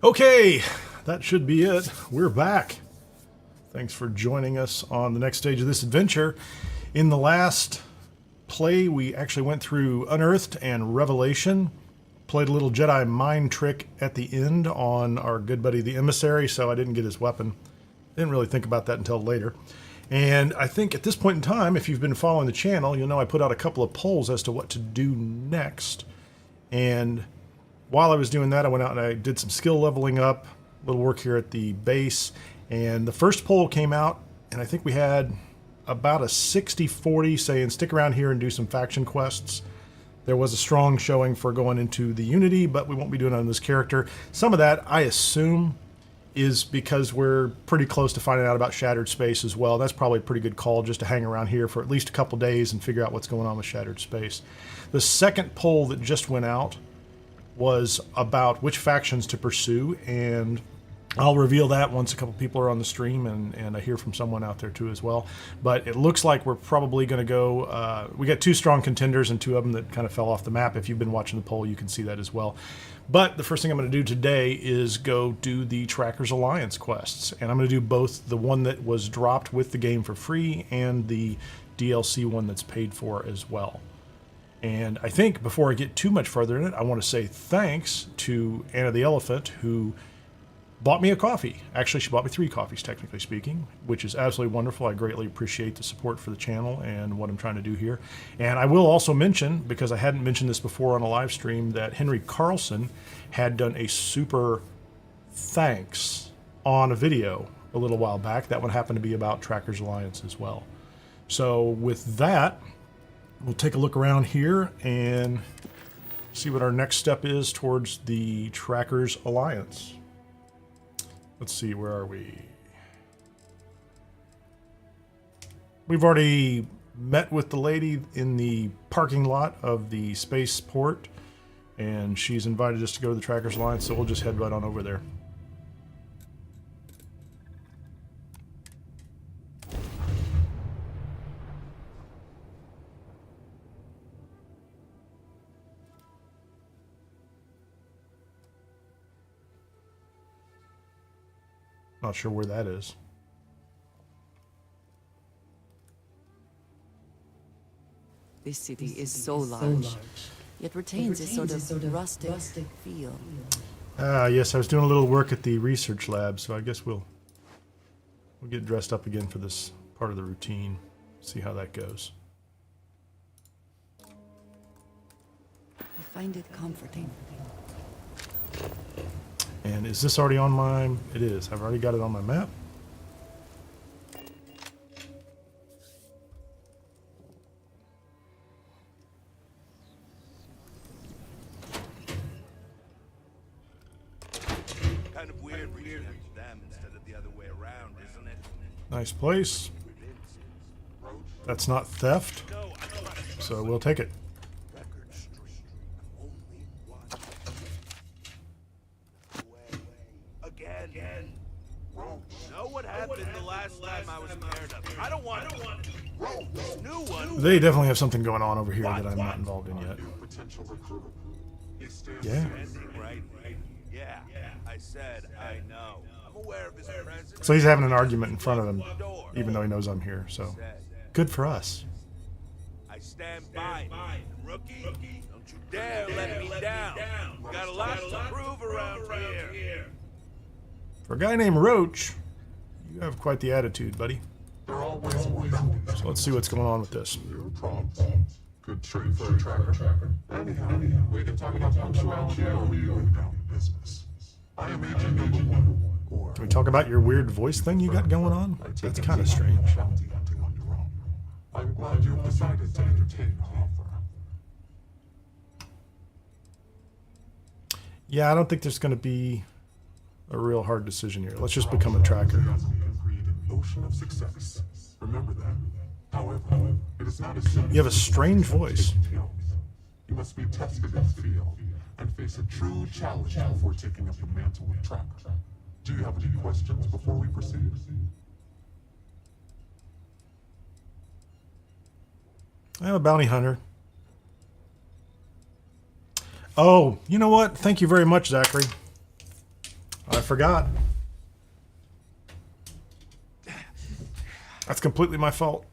Okay, that should be it. We're back. Thanks for joining us on the next stage of this adventure. In the last play, we actually went through Unearthed and Revelation. Played a little Jedi mind trick at the end on our good buddy the Emissary, so I didn't get his weapon. Didn't really think about that until later. And I think at this point in time, if you've been following the channel, you'll know I put out a couple of polls as to what to do next. And while I was doing that, I went out and I did some skill leveling up, a little work here at the base. And the first poll came out, and I think we had about a 60-40 saying stick around here and do some faction quests. There was a strong showing for going into the Unity, but we won't be doing it on this character. Some of that, I assume, is because we're pretty close to finding out about Shattered Space as well. That's probably a pretty good call just to hang around here for at least a couple days and figure out what's going on with Shattered Space. The second poll that just went out was about which factions to pursue, and I'll reveal that once a couple people are on the stream and I hear from someone out there too as well. But it looks like we're probably going to go, we got two strong contenders and two of them that kind of fell off the map. If you've been watching the poll, you can see that as well. But the first thing I'm going to do today is go do the Trackers Alliance quests. And I'm going to do both the one that was dropped with the game for free and the DLC one that's paid for as well. And I think before I get too much further in it, I want to say thanks to Anna the Elephant, who bought me a coffee. Actually, she bought me 3 coffees, technically speaking, which is absolutely wonderful. I greatly appreciate the support for the channel and what I'm trying to do here. And I will also mention, because I hadn't mentioned this before on a live stream, that Henry Carlson had done a super thanks on a video a little while back. That one happened to be about Trackers Alliance as well. So with that, we'll take a look around here and see what our next step is towards the Trackers Alliance. Let's see, where are we? We've already met with the lady in the parking lot of the spaceport, and she's invited us to go to the Trackers Alliance, so we'll just head right on over there. Not sure where that is. This city is so large, yet retains a sort of rustic feel. Ah, yes, I was doing a little work at the research lab, so I guess we'll get dressed up again for this part of the routine. See how that goes. I find it comforting. And is this already on my... It is. I've already got it on my map. Kind of weird reaching out to them instead of the other way around, isn't it? Nice place. That's not theft, so we'll take it. Again. Know what happened the last time I was paired up? I don't want to. New one. They definitely have something going on over here that I'm not involved in yet. Yeah. Right? Yeah. I said I know. I'm aware of his presence. So he's having an argument in front of him, even though he knows I'm here, so good for us. I stand by. Rookie, don't you dare let me down. Got a lot to prove around here. For a guy named Roach, you have quite the attitude, buddy. So let's see what's going on with this. Good trade for a tracker. Anyhow, we can talk about punctuality or we go down business. I am agent number 1. Can we talk about your weird voice thing you got going on? That's kind of strange. Bounty hunting on your own. I'm glad you have decided to entertain our offer. Yeah, I don't think there's going to be a real hard decision here. Let's just become a tracker. Ocean of success. Remember that. However, it is not a simple. You have a strange voice. You must be tested in the field and face a true challenge before taking up the mantle of tracker. Do you have any questions before we proceed? I'm a bounty hunter. Oh, you know what? Thank you very much, Zachary. I forgot. That's completely my fault.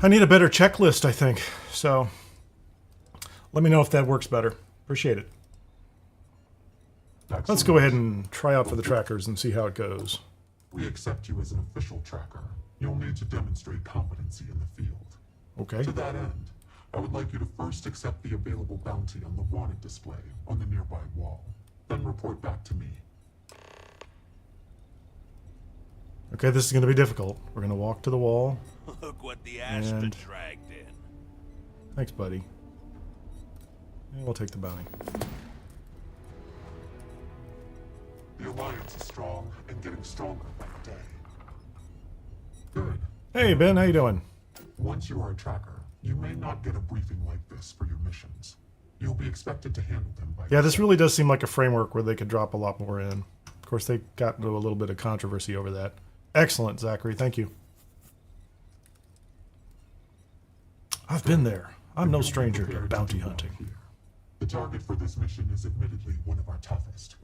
I need a better checklist, I think. So let me know if that works better. Appreciate it. Let's go ahead and try out for the trackers and see how it goes. We accept you as an official tracker. You'll need to demonstrate competency in the field. Okay. To that end, I would like you to first accept the available bounty on the wanted display on the nearby wall. Then report back to me. Okay, this is going to be difficult. We're going to walk to the wall. Look what the Astra And- dragged in. Thanks, buddy. And we'll take the bounty. The Alliance is strong and getting stronger by the day. Good. Hey, Ben, how you doing? Once you are a tracker, you may not get a briefing like this for your missions. You'll be expected to handle them by Yeah, this yourself. really does seem like a framework where they could drop a lot more in. Of course, they got into a little bit of controversy over that. Excellent, Zachary. Thank you. I've been there. I'm no stranger to bounty hunting. The target for this mission is admittedly one of our toughest.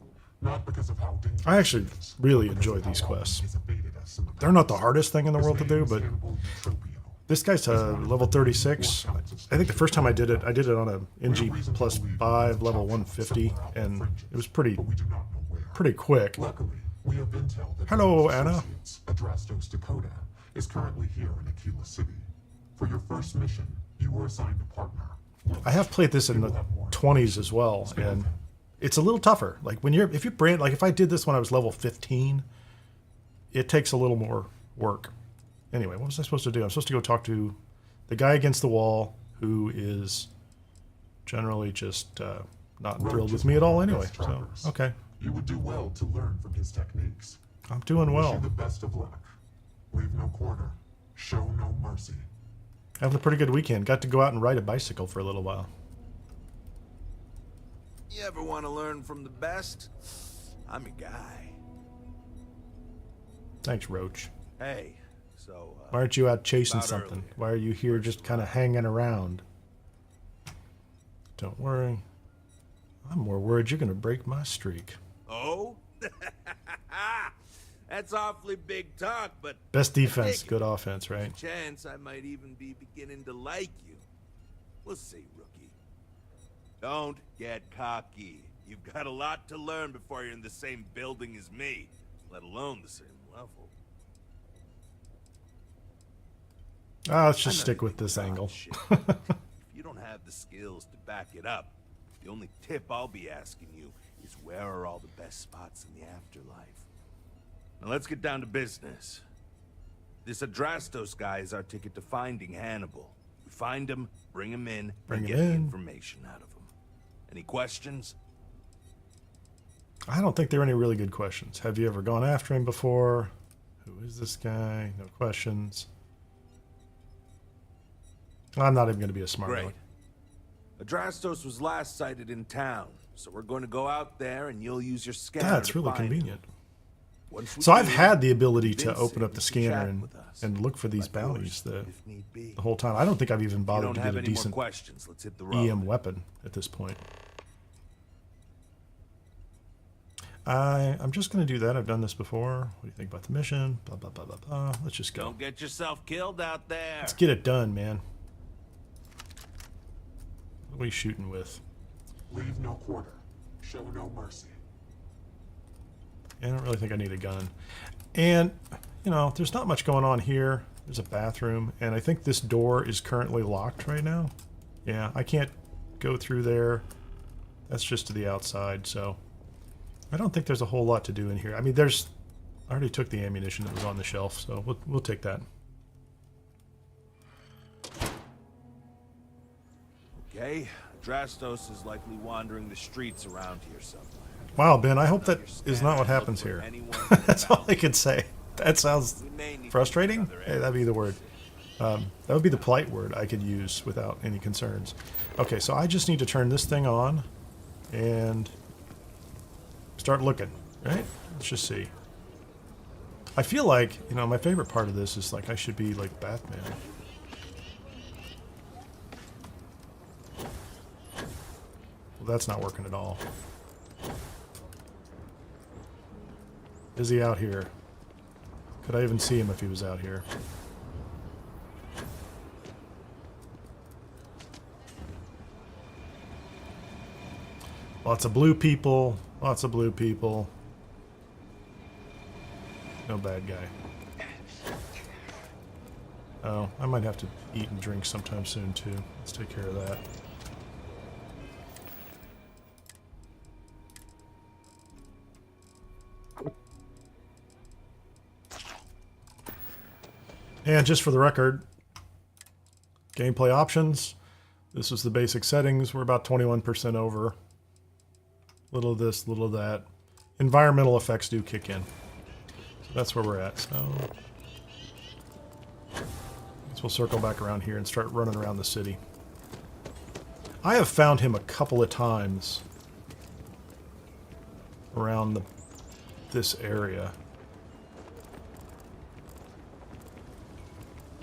Not because of how dangerous I actually it is, really but because enjoy of how these often quests. he has evaded us in the They're not the past. hardest thing in the His world to do, name is but Hannibal Eutropio. this guy's level 36. I think the first time I did it on a NG plus 5, level 150, and it was pretty But we do not know where. quick. Luckily, we have intel that Hello, one of his Anna. associates, Adrastos Dakota, is currently here in Aquila City. For your first mission, you were assigned a partner. I have played this in the 20s as well, and it's a little tougher. Like if I did this when I was level 15, it takes a little more work. Anyway, what was I supposed to do? I'm supposed to go talk to the guy against the wall, who is generally just not thrilled with me at all anyway. So, okay. You would do well to learn from his techniques. I'm doing Wish you well. the best of luck. Leave no quarter. Show no mercy. Having a pretty good weekend. Got to go out and ride a bicycle for a little while. You ever want to learn from the best? I'm your guy. Thanks, Roach. Hey, so, Why aren't you out chasing About something? earlier. Why are you here just kind of hanging around? Don't worry. I'm more worried you're going to break my streak. Oh? That's awfully big talk, but Best defense, Take it. good offense, right? chance I might even be beginning to like you. We'll see, rookie. Don't get cocky. You've got a lot to learn before you're in the same building as me, let alone the same level. Let's I just know stick you with think this you're hot angle. shit. If you don't have the skills to back it up, the only tip I'll be asking you is where are all the best spots in the afterlife? Now let's get down to business. This Adrastos guy is our ticket to finding Hannibal. We find him, bring him in, Bring and him get the in. information out of him. Any questions? I don't think there are any really good questions. Have you ever gone after him before? Who is this guy? No questions. I'm not even going to be a smart Great. one. Adrastos was last sighted in town, so we're going to go out there and you'll use your scanner That's to really find him. convenient. Once we So I've do, had the ability to convince open him up the to scanner chat and, with us. and look for these By force, bounties the if need be. whole time. I don't think I've even You bothered don't to have get a any more decent questions. Let's hit the road. EM weapon at this point. I'm just going to do that. I've done this before. What do you think about the mission? Blah, blah, blah, blah, blah. Let's just go. Don't get yourself killed out there. Let's get it done, man. What are we shooting with? Leave no quarter. Show no mercy. I don't really think I need a gun. And, you know, there's not much going on here. There's a bathroom, and I think this door is currently locked right now. Yeah, I can't go through there. That's just to the outside, so I don't think there's a whole lot to do in here. I mean, I already took the ammunition that was on the shelf, so we'll take that. Okay, Adrastos is likely wandering the streets around here somewhere. Wow, Ben, I hope that is not what happens here. That's all I can say. That sounds We may need to frustrating. look other Hey, that'd be the word. That would be the polite word I could use without any concerns. Okay, so I just need to turn this thing on and start looking, right? Let's just see. I feel like, you know, my favorite part of this is like I should be like Batman. Well, that's not working at all. Is he out here? Could I even see him if he was out here? Lots of blue people. Lots of blue people. No bad guy. Oh, I might have to eat and drink sometime soon too. Let's take care of that. And just for the record, gameplay options. This is the basic settings. We're about 21% over. Little of this, little of that. Environmental effects do kick in. So that's where we're at. So I guess we'll circle back around here and start running around the city. I have found him a couple of times around this area.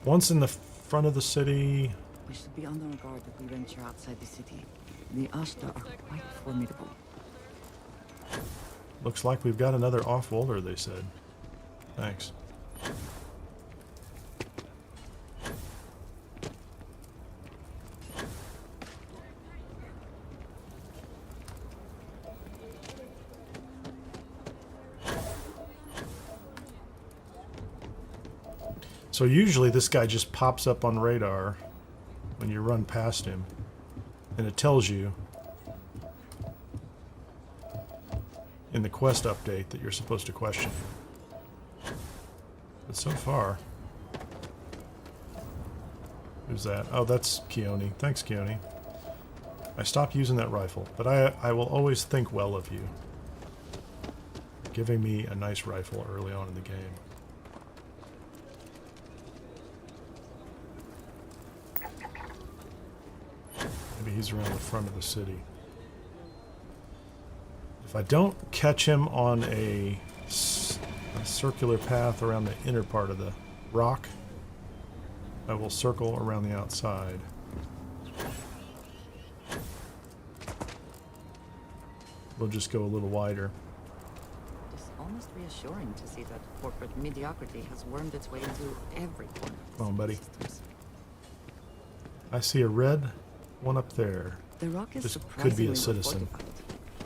Once in the front of the city. We should be on our guard if we venture outside the city. The Ashta are quite formidable. Looks like we've got another off-worlder, they said. Thanks. So usually this guy just pops up on radar when you run past him, and it tells you in the quest update that you're supposed to question him. But so far, who's that? Oh, that's Keone. Thanks, Keone. I stopped using that rifle, but I will always think well of you, giving me a nice rifle early on in the game. Maybe he's around the front of the city. If I don't catch him on a circular path around the inner part of the rock, I will circle around the outside. We'll just go a little wider. It's almost reassuring to see that corporate mediocrity has wormed its way into every corner. Come on, buddy. I see a red one up there. The rock is This surprisingly could be a well citizen. fortified.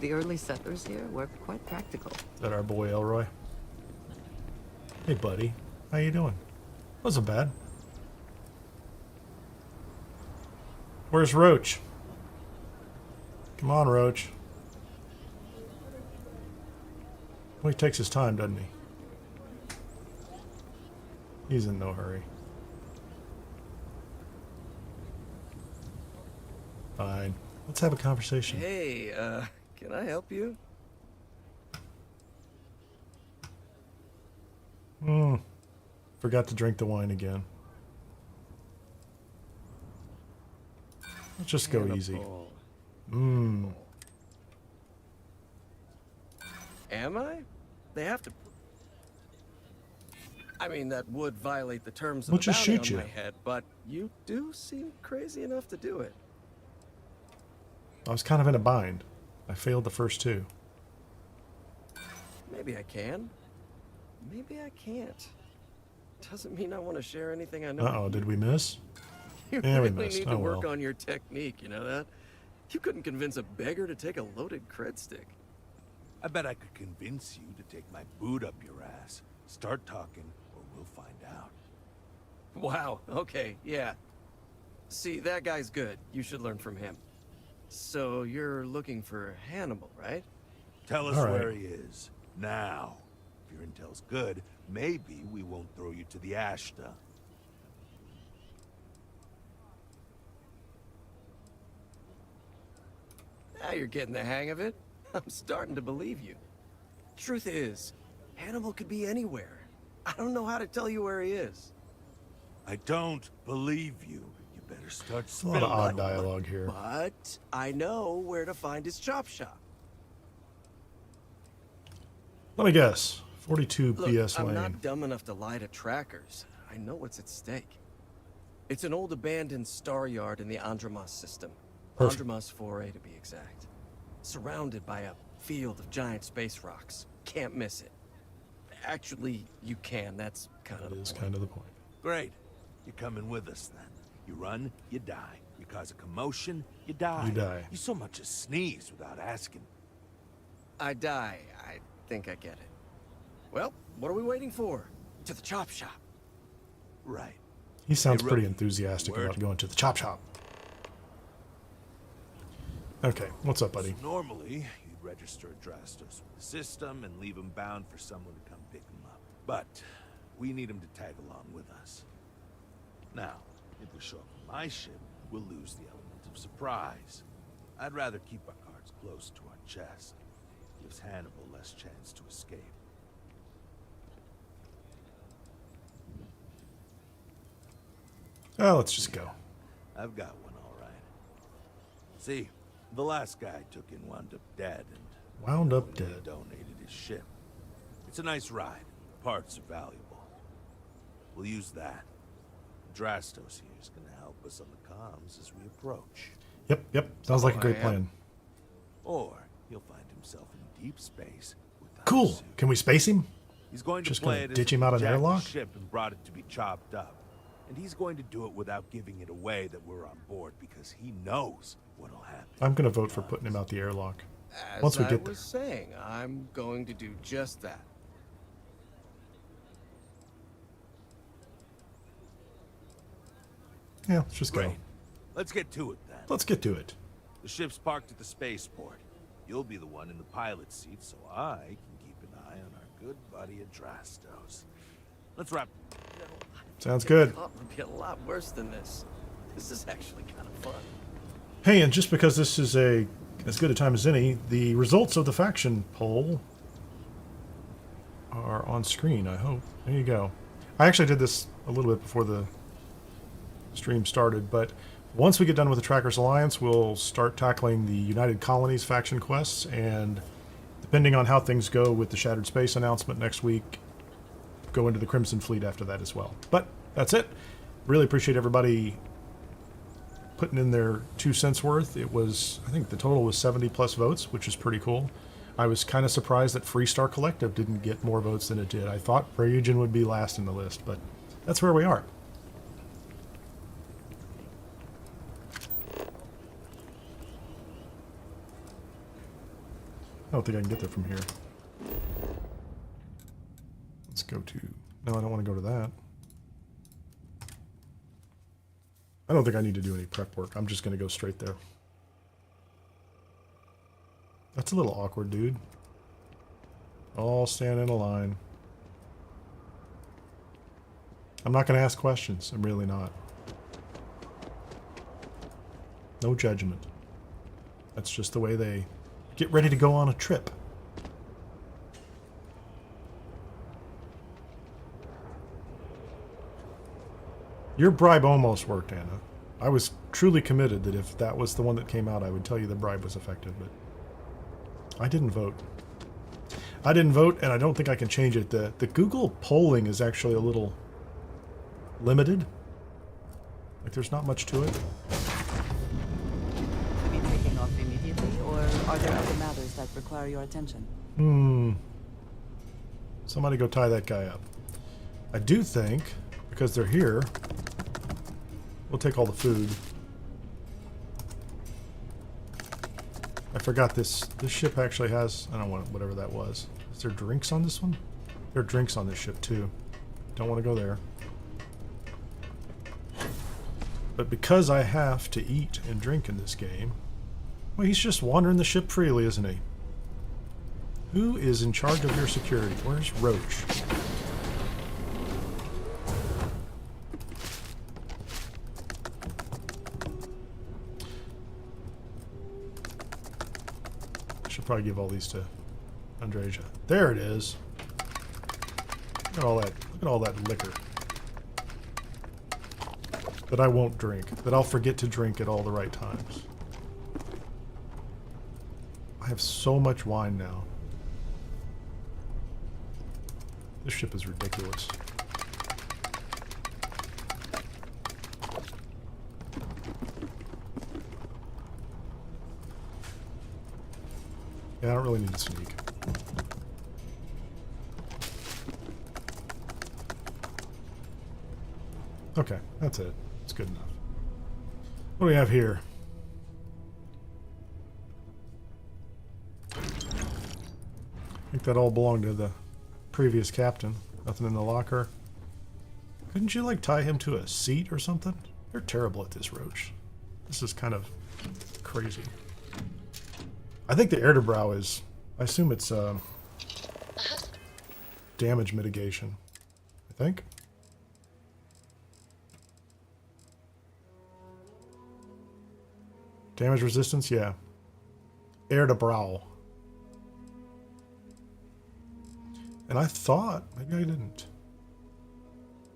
The early settlers here were quite practical. Is that our boy Elroy? Hey, buddy. How you doing? Wasn't bad. Where's Roach? Come on, Roach. Well, he takes his time, doesn't he? He's in no hurry. Fine. Let's have a conversation. Hey, can I help you? Forgot to drink the wine again. Let's just go easy. Am I? They have to. I mean, that would violate the terms of We'll the just bounty shoot on you. my head, but you do seem crazy enough to do it. I was kind of in a bind. I failed the first two. Maybe I can. Maybe I can't. Doesn't mean I want to share anything I know. Uh-oh, did we miss? You Yeah, we really missed. need Oh, to work well. on your technique, you know that? You couldn't convince a beggar to take a loaded cred stick. I bet I could convince you to take my boot up your ass. Start talking, or we'll find out. Wow, okay, yeah. See, that guy's good. You should learn from him. So, you're looking for Hannibal, right? Tell us All right. where he is. Now. If your intel's good, maybe we won't throw you to the Ashta. Now you're getting the hang of it. I'm starting to believe you. Truth is, Hannibal could be anywhere. I don't know how to tell you where he is. I don't believe you. You better start A lot of spilling. odd dialogue here. But I know where to find his chop shop. Let me guess. 42 Look, BS I'm Lane. not dumb enough to lie to trackers. I know what's at stake. It's an old abandoned star yard in the Andromos system. Perfect. Andromos 4A to be exact. surrounded by a field of giant space rocks. Can't miss it. Actually, you can. That's kind of That the is point. kind of the point. Great. You're coming with us then. You run, you die. You cause a commotion, you die. You die. You so much as sneeze without asking. I die. I think I get it. Well, what are we waiting for? To the chop shop. Right. He sounds Hey, pretty Rookie, enthusiastic word? about going to the chop shop. Okay, what's up, buddy? So normally, you'd register Adrastos with the system and leave him bound for someone to come pick him up. But we need him to tag along with us. Now, if we show up on my ship, we'll lose the element of surprise. I'd rather keep our cards close to our chest. Gives Hannibal less chance to escape. Oh, let's just go. I've got one, all right. See, the last guy I took in wound up dead, and Wound up willingly dead. donated his ship. It's a nice ride. Parts are valuable. We'll use that. Drastos here is going to help us on the comms as we approach. Yep. Sounds like a Oh, great I am. plan. Or he'll find himself in deep space without a Cool. suit. Can we space him? He's going to Just play gonna it as ditch if him out we an jacked the airlock? ship and brought it to be chopped up. And he's going to do it without giving it away that we're on board because he knows what'll happen. I'm going to vote for putting him out the airlock. As Once we I get was saying, I'm going to do just that. Yeah, let's just go. Great. Let's get to it then. Let's get to it. The ship's parked at the spaceport. You'll be the one in the pilot's seat, so I can keep an eye on our good buddy Adrastos. Let's wrap. Sounds good. Oh, it'd be a lot worse than this. This is actually kind of fun. Hey, and just because this is as good a time as any, the results of the faction poll are on screen, I hope. There you go. I actually did this a little bit before the stream started, but once we get done with the Trackers Alliance, we'll start tackling the United Colonies faction quests, and depending on how things go with the Shattered Space announcement next week, go into the Crimson Fleet after that as well. But that's it. Really appreciate everybody putting in their 2 cents worth. It was, I think the total was 70 plus votes, which is pretty cool. I was kind of surprised that Freestar Collective didn't get more votes than it did. I thought Region would be last in the list, but that's where we are. I don't think I can get there from here. Let's go to... No, I don't want to go to that. I don't think I need to do any prep work. I'm just going to go straight there. That's a little awkward, dude. All stand in a line. I'm not going to ask questions. I'm really not. No judgment. That's just the way they get ready to go on a trip. Your bribe almost worked, Anna. I was truly committed that if that was the one that came out, I would tell you the bribe was effective, but I didn't vote. I didn't vote, and I don't think I can change it. The Google polling is actually a little limited. Like, there's not much to it. Are we taking off immediately, or are there other matters that require your attention? Somebody go tie that guy up. I do think, because they're here, we'll take all the food. I forgot this ship actually has, I don't want whatever that was. Is there drinks on this one? There are drinks on this ship too. Don't want to go there. But because I have to eat and drink in this game, well, he's just wandering the ship freely, isn't he? Who is in charge of your security? Where's Roach? Should probably give all these to Andreja. There it is. Look at all that. Look at all that liquor that I won't drink. That I'll forget to drink at all the right times. I have so much wine now. This ship is ridiculous. Yeah, I don't really need to sneak. Okay, that's it. It's good enough. What do we have here? I think that all belonged to the previous captain. Nothing in the locker. Couldn't you, like, tie him to a seat or something? They're terrible at this, Roach. This is kind of crazy. I think the air to brow is... I assume it's damage mitigation. I think. Damage resistance? Yeah. Air to brow. And I thought... Maybe I didn't.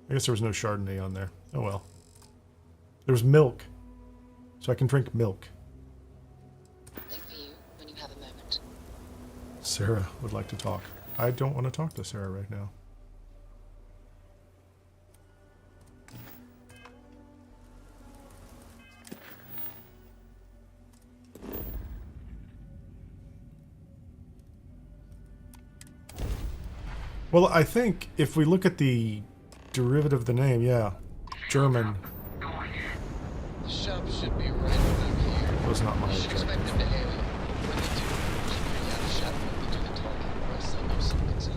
I guess there was no Chardonnay on there. Oh well. There was milk. So I can drink milk. Think for you when you have a moment. Sarah would like to talk. I don't want to talk to Sarah right now. Well, I think if we look at the derivative of the name, yeah, German The shop should be right about here. was not my You should expect objective. them to hail you. When they do, bring out a shotgun to do the talking. The rest they'll know something's up.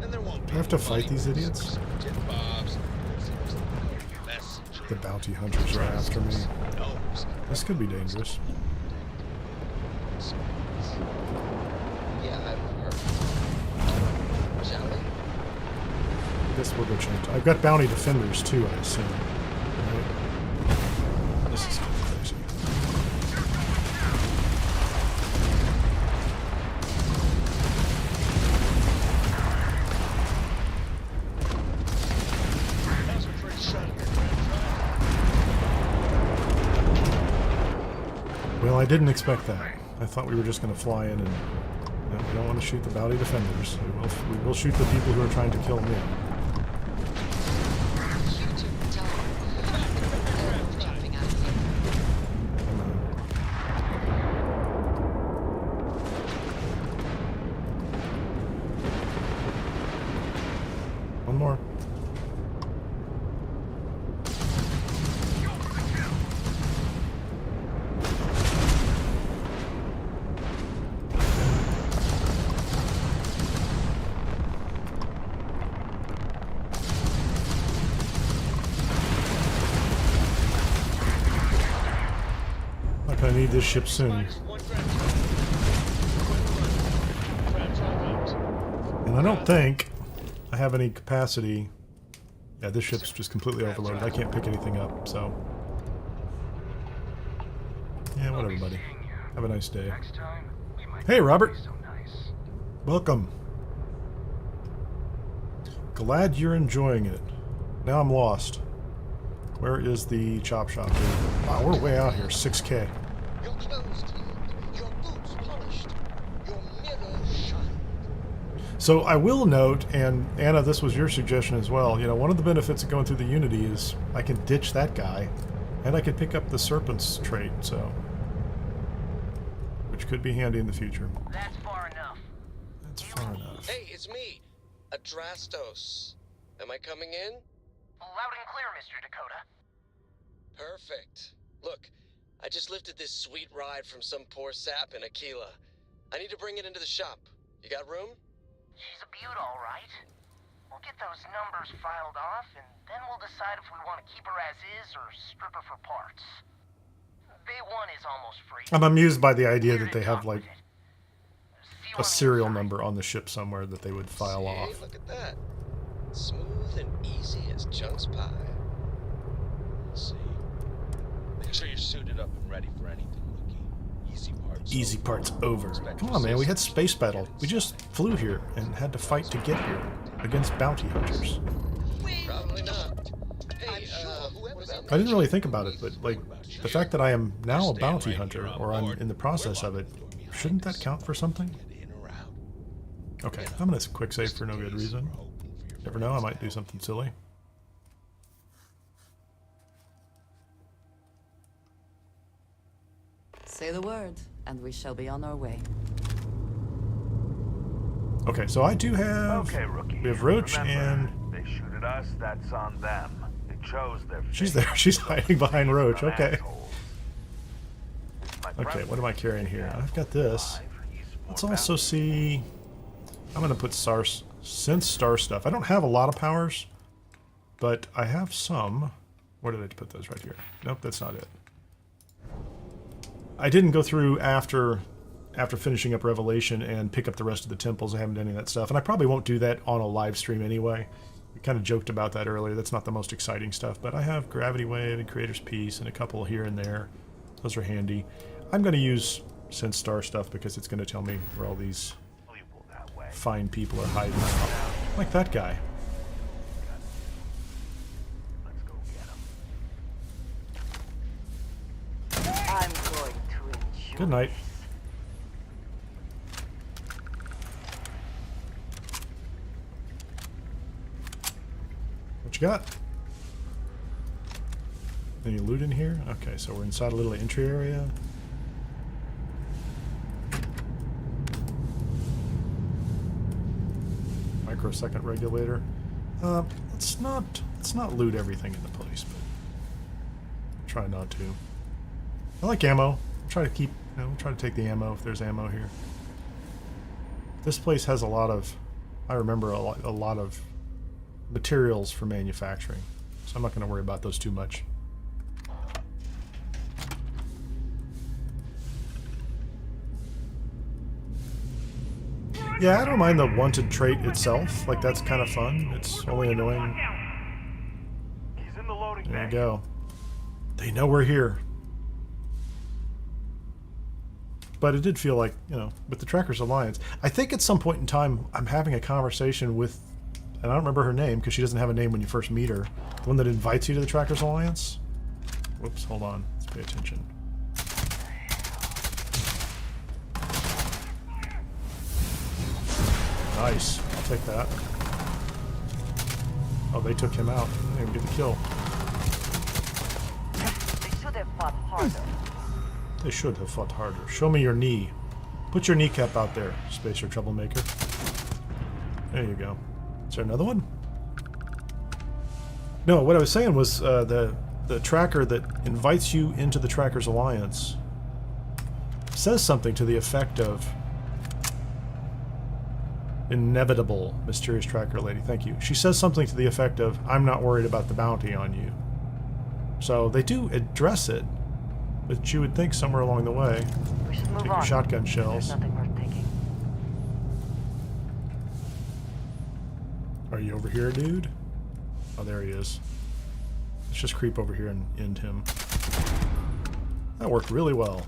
And there won't be Do I have to no fight money. these idiots? Some tit bobs, some messenger. The bounty hunters are after me. Knows. This could be dangerous. Yeah, I've heard. Shall we? This will go change. I've got bounty defenders too, I assume. Right? This is kind of crazy. Well, I didn't expect that. I thought we were just going to fly in and... No, we don't want to shoot the bounty defenders. We will shoot the people who are trying to kill me. You two tell them. Jumping out of here. Come on. One more. Not gonna need this ship soon. And I don't think I have any capacity. Yeah, this ship's just completely overloaded. I can't pick anything up, so. Yeah, whatever, buddy. Have a nice day. Hey, Robert. Welcome. Glad you're enjoying it. Now I'm lost. Where is the chop shop? Wow, we're way out here. 6K. Your clothes cleaned, your boots polished, your mirror shined. So I will note, and Anna, this was your suggestion as well, you know, one of the benefits of going through the Unity is I can ditch that guy, and I can pick up the Serpent's trait, so... Which could be handy in the future. That's far enough. That's far enough. Hey, it's me, Adrastos. Am I coming in? Loud and clear, Mr. Dakota. Perfect. Look, I just lifted this sweet ride from some poor sap in Aquila. I need to bring it into the shop. You got room? She's a beaut, all right. We'll get those numbers filed off, and then we'll decide if we want to keep her as is or strip her for parts. Bay 1 is almost free. I'm amused by the idea Here that to they have, talk like, with it. See you a on the serial inside. number on the ship somewhere that they would file See, off. look at that. Smooth and easy as chunks pie. See. Make sure you're suited up and ready for anything, Rookie. Easy parts. Easy over. part's over. Expect Come on, man, we had resistance. space battle. We just flew here and had to fight to get here against bounty hunters. Probably not. Hey, whoever's out I didn't really think about it, but, like, the fact that I am now a bounty hunter, or I'm in the process of it, shouldn't that count for something? In or out. Okay, I'm gonna quick save for no good reason. Never know, I might do something silly. Say the word, and we shall be on our way. Okay, so I do have... Okay, rookie. We have Roach Remember, and... they shoot at us, that's on them. They chose their She's fate. there. She's hiding behind Roach. Some Okay. assholes. My Okay, what am I carrying here? preference I've got this. is he's more Let's also balanced. see... I'm going to put Sense Star stuff. I don't have a lot of powers, but I have some. Where did I put those? Right here. Nope, that's not it. I didn't go through after finishing up Revelation and pick up the rest of the temples. I haven't done any of that stuff, and I probably won't do that on a live stream anyway. We kind of joked about that earlier. That's not the most exciting stuff, but I have Gravity Wave and Creator's Peace and a couple here and there. Those are handy. I'm going to use Sense Star stuff because it's going to tell me where all these Valuable that way. fine people are hiding out. Like that guy. Let's go get him. I'm going to enjoy. Good night. What you got? Any loot in here? Okay, so we're inside a little entry area. Microsecond regulator. Let's not loot everything in the place, but try not to. I like ammo. Try to keep, try to take the ammo if there's ammo here. This place has a lot of, I remember a lot of materials for manufacturing, so I'm not going to worry about those too much. Yeah, I don't mind the wanted trait itself. Like, that's kind of fun. It's only annoying. He's in the loading There you bay. go. They know we're here. But it did feel like, with the Trackers Alliance, I think at some point in time I'm having a conversation with, and I don't remember her name because she doesn't have a name when you first meet her, the one that invites you to the Trackers Alliance. Whoops, hold on. Let's pay attention. Nice. I'll take that. Oh, they took him out. They didn't even get the kill. They should have fought harder. They should have fought harder. Show me your knee. Put your kneecap out there, Spacer Troublemaker. There you go. Is there another one? No, what I was saying was the tracker that invites you into the Trackers Alliance says something to the effect of inevitable mysterious tracker lady. Thank you. She says something to the effect of, I'm not worried about the bounty on you. So they do address it, but you would think somewhere along the way. We should move Take your on. shotgun There's shells. nothing worth taking. Are you over here, dude? Oh, there he is. Let's just creep over here and end him. That worked really well.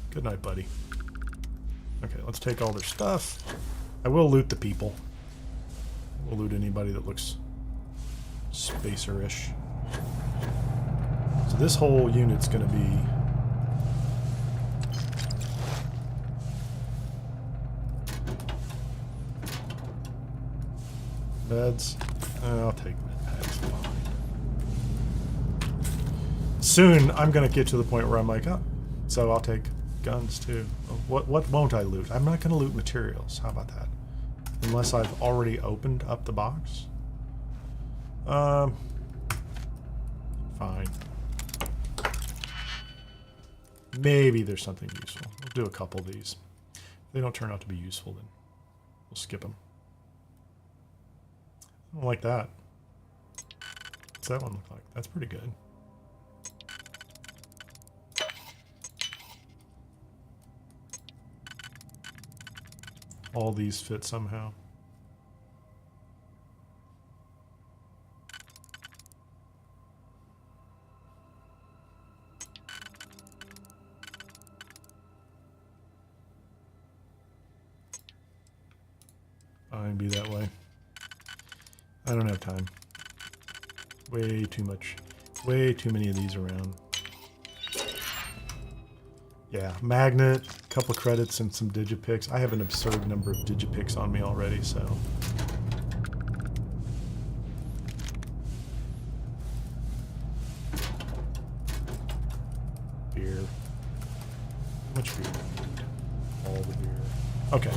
Good night, buddy. Okay, let's take all their stuff. I will loot the people. We'll loot anybody that looks spacer-ish. So this whole unit's gonna be... Meds. I'll take meds. Fine. Soon, I'm gonna get to the point where I'm like, oh, so I'll take guns too. What won't I loot? I'm not gonna loot materials. How about that? Unless I've already opened up the box. Fine. Maybe there's something useful. We'll do a couple of these. If they don't turn out to be useful, then we'll skip them. I don't like that. What's that one look like? That's pretty good. All these fit somehow. Fine, be that way. I don't have time. Way too much. Way too many of these around. Yeah, magnet, couple credits, and some digipicks. I have an absurd number of digipicks on me already, so. Beer. How much beer do I need? All the beer. Okay.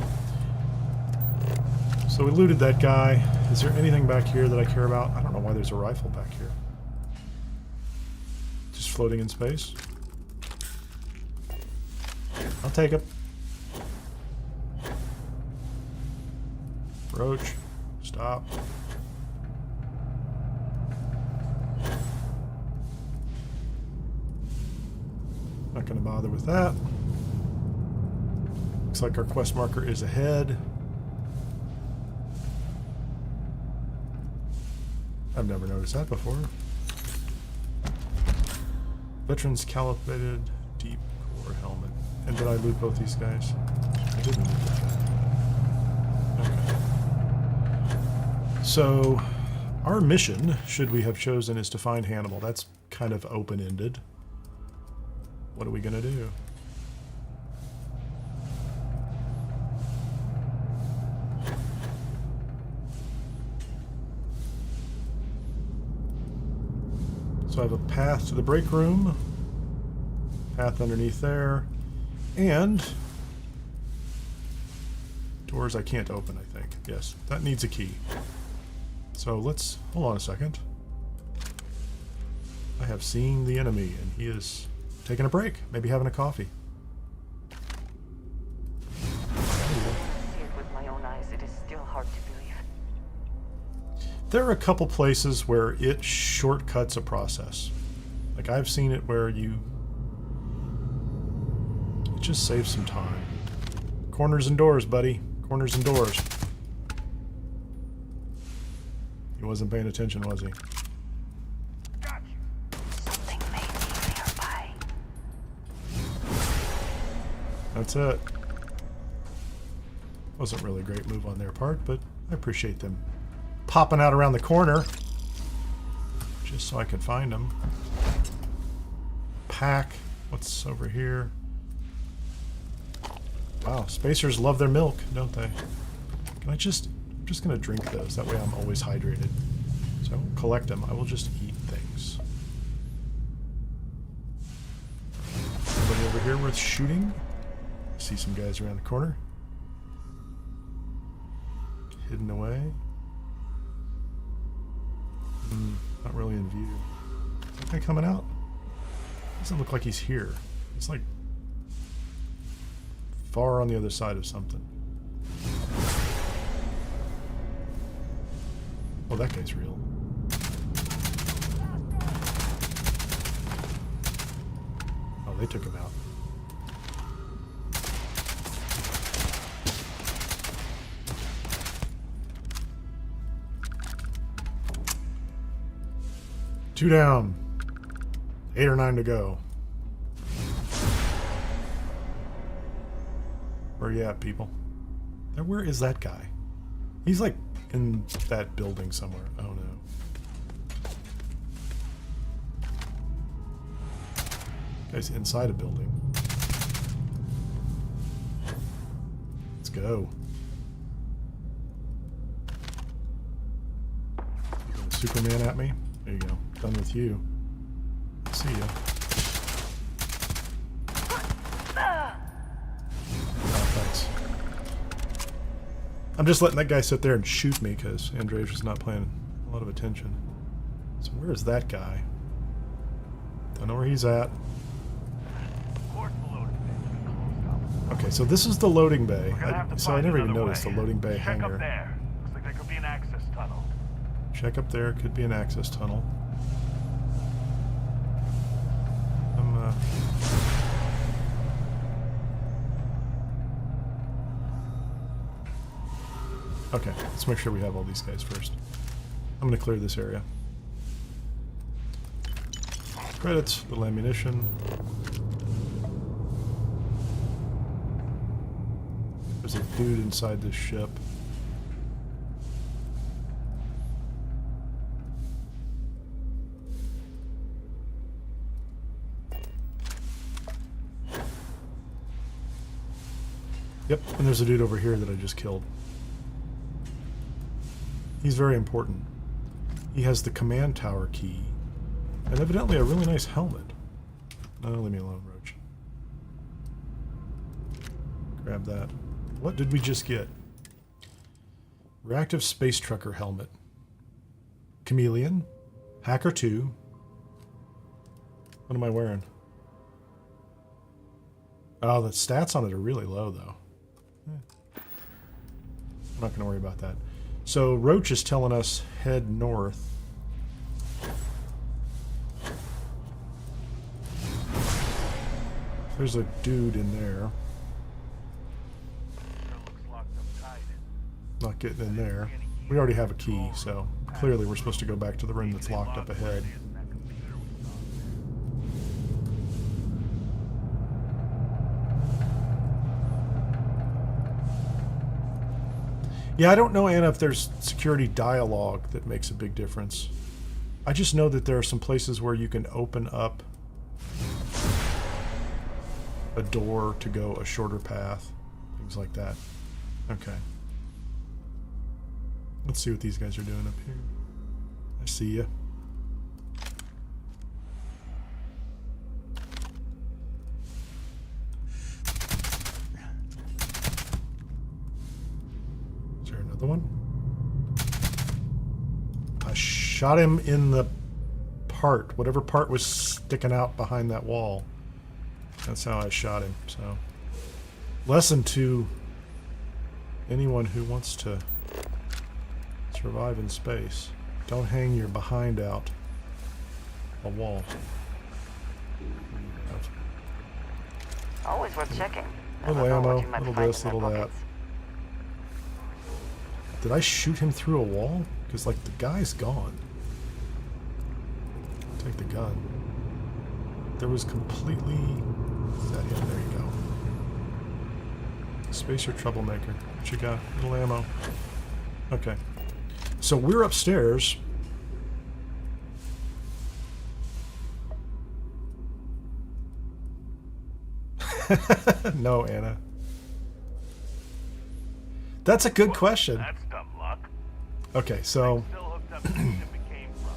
looted that guy. Is there anything back here that I care about? I don't know why there's a rifle back here. Just floating in space. I'll take it. Roach, stop. Not going to bother with that. Looks like our quest marker is ahead. I've never noticed that before. Veterans calibrated deep core helmet. And did I loot both these guys? I didn't loot that guy. Okay. So, our mission, should we have chosen, is to find Hannibal. That's kind of open-ended. What are we going to do? So I have a path to the break room, path underneath there, and doors I can't open, I think. Yes, that needs a key. So let's, hold on a second. I have seen the enemy, and he is taking a break, maybe having a coffee. See it with my own eyes, it is still hard to believe. There are a couple places where it shortcuts a process. Like I've seen it where it just saves some time. Corners and doors, buddy. Corners and doors. He wasn't paying attention, was he? Something may be nearby. That's it. Wasn't really a great move on their part, but I appreciate them popping out around the corner just so I could find them. Pack. What's over here? Wow, spacers love their milk, don't they? Can I just... I'm just going to drink those. That way I'm always hydrated. So I won't collect them. I will just eat things. Anybody over here worth shooting? I see some guys around the corner. Hidden away. Not really in view. Is that guy coming out? Doesn't look like he's here. He's like far on the other side of something. Oh, that guy's real. Oh, they took him out. Two down. 8 or 9 to go. Where you at, people? Now, where is that guy? He's like in that building somewhere. Oh no. Guy's inside a building. Let's go. You gonna Superman at me? There you go. Done with you. See ya. Oh, thanks. I'm just letting that guy sit there and shoot me because Andrea's just not paying a lot of attention. So where is that guy? Don't know where he's at. Okay, so this is the loading bay. So I never even noticed the loading bay Check hangar. up there. Looks like there could be an access tunnel. Check up there. Could be an access tunnel. Okay, let's make sure we have all these guys first. I'm going to clear this area. Credits, little ammunition. There's a dude inside this ship. Yep, and there's a dude over here that I just killed. He's very important. He has the command tower key, and evidently a really nice helmet. No, leave me alone, Roach. Grab that. What did we just get? Reactive space trucker helmet. Chameleon. Hacker 2. What am I wearing? Oh, the stats on it are really low, though. I'm not going to worry about that. So, Roach is telling us head north. There's a dude in there. Not getting in there. We already have a key, so clearly we're supposed to go back to the room that's locked up ahead. Yeah, I don't know, Anna, if there's security dialogue that makes a big difference. I just know that there are some places where you can open up a door to go a shorter path. Things like that. Okay. Let's see what these guys are doing up here. I see ya. Is there another one? I shot him in the part. Whatever part was sticking out behind that wall. That's how I shot him. So, lesson to anyone who wants to survive in space: don't hang your behind out a wall. Always worth checking. Little ammo, little this, little that. Did I shoot him through a wall? Because, like, the guy's gone. Take the gun. There was completely... Is that him? There you go. Spacer troublemaker. What you got? Little ammo. Okay. So we're upstairs. No, Anna. That's a good question. That's dumb luck. Okay, so... Still hooked up to the ship it came from.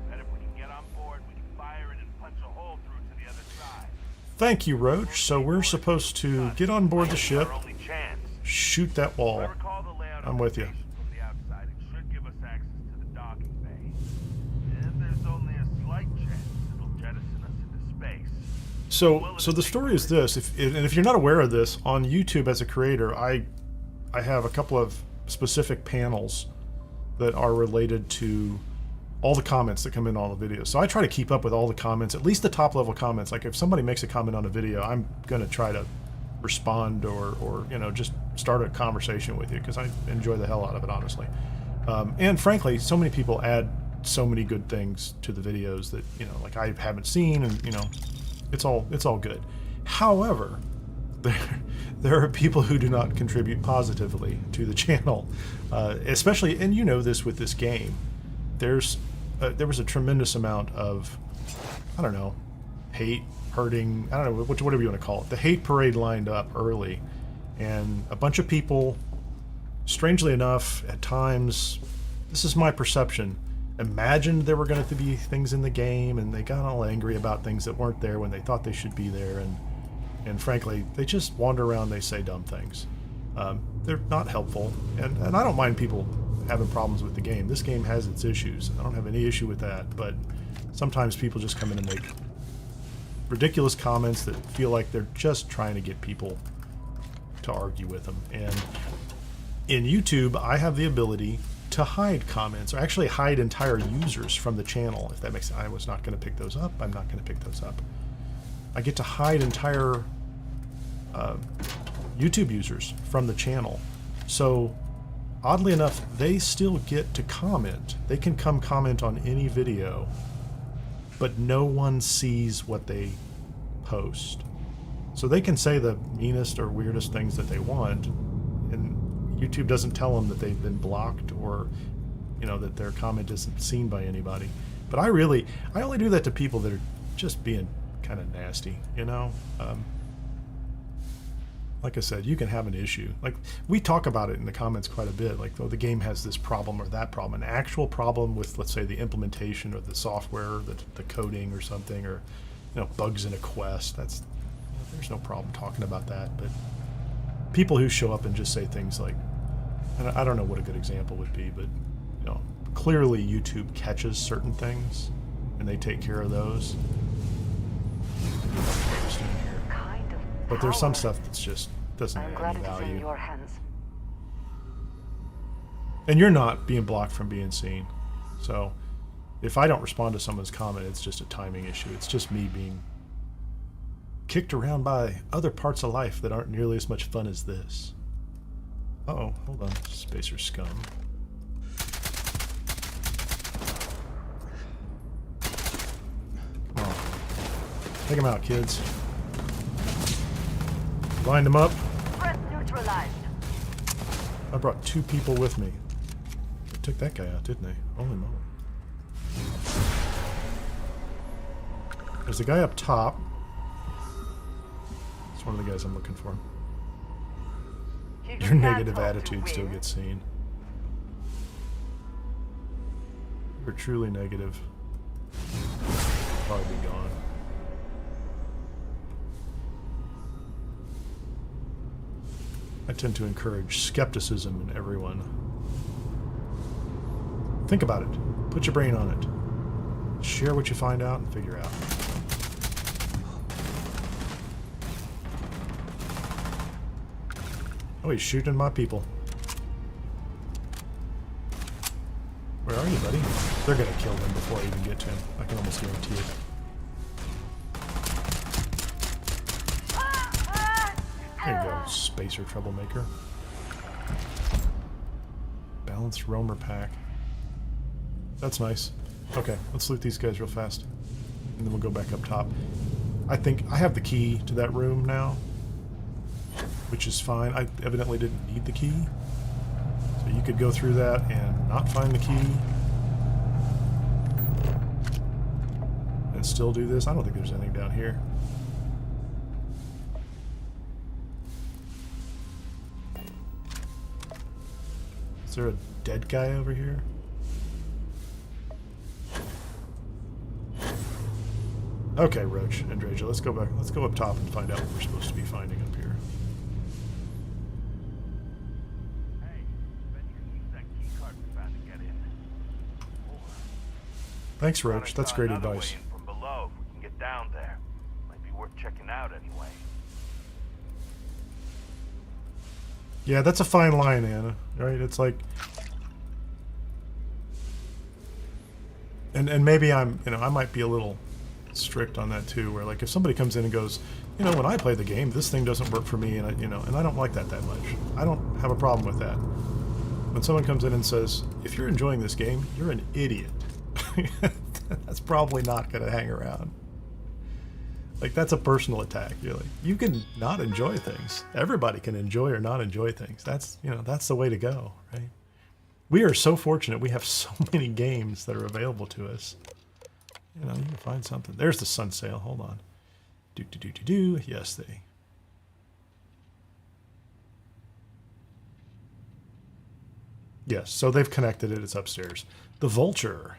Bet if we can get on board, we can fire it and punch a hole through to the other side. Thank you, Roach. So we're supposed to get on board the ship, Our only chance. shoot that wall. If I recall the layout I'm of with the you. station from the outside, it should give us access to the docking bay. And there's only a slight chance it'll jettison us into space. So the story is this, and if you're not aware of this, on YouTube as a creator, I have a couple of specific panels that are related to all the comments that come in on the videos. So I try to keep up with all the comments, at least the top level comments. Like if somebody makes a comment on a video, I'm going to try to respond or you know, just start a conversation with you, because I enjoy the hell out of it, honestly. And frankly, so many people add so many good things to the videos that, you know, like I haven't seen, and you know, it's all good. However, there are people who do not contribute positively to the channel, especially, and you know this with this game. There was a tremendous amount of, I don't know, hate, hurting, I don't know, whatever you want to call it. The hate parade lined up early, and a bunch of people, strangely enough, at times, this is my perception, imagined there were going to be things in the game, and they got all angry about things that weren't there when they thought they should be there, and frankly, they just wander around, they say dumb things. They're not helpful, and I don't mind people having problems with the game. This game has its issues. I don't have any issue with that, but sometimes people just come in and make ridiculous comments that feel like they're just trying to get people to argue with them. And in YouTube, I have the ability to hide comments, or actually hide entire users from the channel, if that makes sense. I was not going to pick those up. I'm not going to pick those up. I get to hide entire YouTube users from the channel. So, oddly enough, they still get to comment. They can come comment on any video, but no one sees what they post. So they can say the meanest or weirdest things that they want, and YouTube doesn't tell them that they've been blocked, or, you know, that their comment isn't seen by anybody. But I only do that to people that are just being kind of nasty, you know? Like I said, you can have an issue. Like, we talk about it in the comments quite a bit, like, oh, the game has this problem or that problem. An actual problem with, let's say, the implementation or the software, the coding or something, or, you know, bugs in a quest. There's no problem talking about that. But people who show up and just say things like, And I don't know what a good example would be, but you know, clearly YouTube catches certain things, and they take care of those. But there's some stuff that's just doesn't have any value. And you're not being blocked from being seen. So if I don't respond to someone's comment, it's just a timing issue. It's just me being kicked around by other parts of life that aren't nearly as much fun as this. Uh-oh, hold on. Spacer scum. Come on. Take them out, kids. Line them up. Threat neutralized. I brought 2 people with me. They took that guy out, didn't they? Holy moly. There's a guy up top. It's one of the guys I'm looking for. Your negative attitude still gets seen. You're truly negative. Probably be gone. I tend to encourage skepticism in everyone. Think about it. Put your brain on it. Share what you find out and figure out. Oh, he's shooting my people. Where are you, buddy? They're gonna kill him before I even get to him. I can almost guarantee it. There you go, spacer troublemaker. Balanced roamer pack. That's nice. Okay, let's loot these guys real fast. And then we'll go back up top. I think I have the key to that room now, which is fine. I evidently didn't need the key. So you could go through that and not find the key. And still do this. I don't think there's anything down here. Is there a dead guy over here? Okay, Roach and Draja, let's go back. Let's go up top and find out what we're supposed to be finding up here. Hey, bet you can use that key card we found to get in. Or Thanks, Roach. That's great another advice. way in from below, if we can get down there. Might be worth checking out anyway. Yeah, that's a fine line, Anna. Right? It's like, and maybe I'm, you know, I might be a little strict on that too. Where like if somebody comes in and goes, you know, when I play the game, this thing doesn't work for me, and I don't like that much. I don't have a problem with that. When someone comes in and says, if you're enjoying this game, you're an idiot. That's probably not going to hang around. Like, that's a personal attack. You're like, you can not enjoy things. Everybody can enjoy or not enjoy things. That's, you know, that's the way to go, right? We are so fortunate. We have so many games that are available to us. You know, you can find something. There's the sun sail. Hold on. Do. Yes, they. Yes, so they've connected it. It's upstairs. The vulture.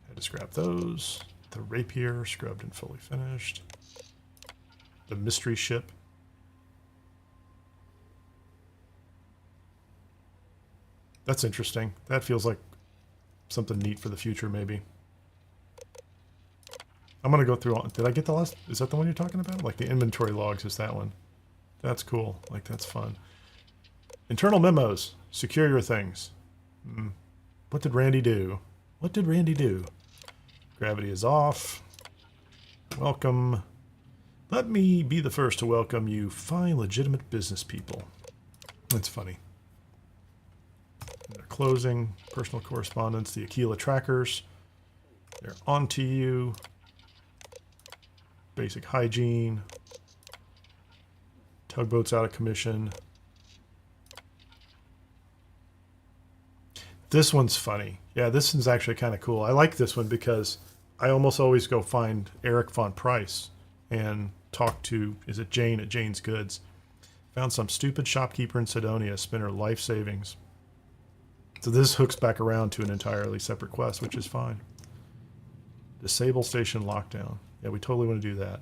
Had to scrap those. The rapier, scrubbed and fully finished. The mystery ship. That's interesting. That feels like something neat for the future, maybe. I'm going to go through all... Did I get the last... Is that the one you're talking about? Like the inventory logs is that one. That's cool. Like, that's fun. Internal memos. Secure your things. What did Randy do? What did Randy do? Gravity is off. Welcome. Let me be the first to welcome you fine, legitimate business people. That's funny. They're closing. Personal correspondence. The Aquila trackers. They're on to you. Basic hygiene. Tugboats out of commission. This one's funny. Yeah, this one's actually kind of cool. I like this one because I almost always go find Eric Von Price and talk to, is it Jane at Jane's Goods? Found some stupid shopkeeper in Sidonia spent her life savings. So this hooks back around to an entirely separate quest, which is fine. Disable station lockdown. Yeah, we totally want to do that.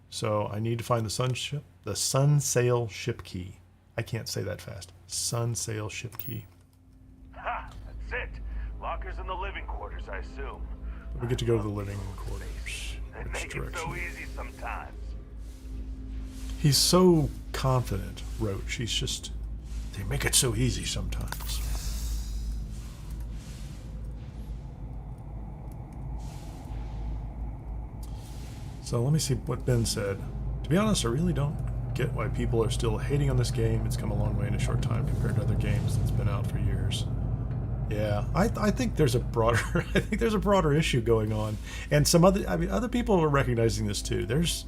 So I need to find the sun sail ship key. I can't say that fast. Sun sail ship key. Ha! That's it. Lockers in the living quarters, I assume. We get to go to the living quarters. They Which make it direction? so easy sometimes. He's so confident, Roach. He's just... They make it so easy sometimes. So let me see what Ben said. To be honest, I really don't get why people are still hating on this game. It's come a long way in a short time compared to other games that's been out for years. Yeah, I think there's a broader I think there's a broader issue going on, and some other other people are recognizing this too. There's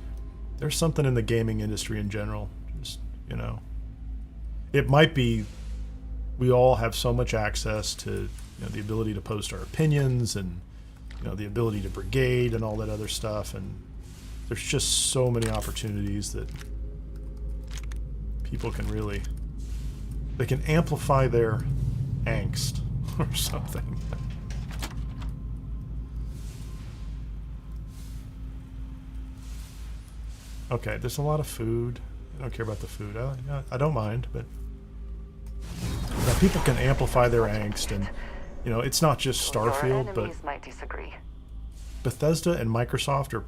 something in the gaming industry in general. Just, you know, it might be we all have so much access to the ability to post our opinions and the ability to brigade and all that other stuff, and there's just so many opportunities that people can they can amplify their angst or something. Okay, there's a lot of food. I don't care about the food. I don't mind, but people can amplify their angst, and it's not just Starfield, but might disagree. Bethesda and Microsoft are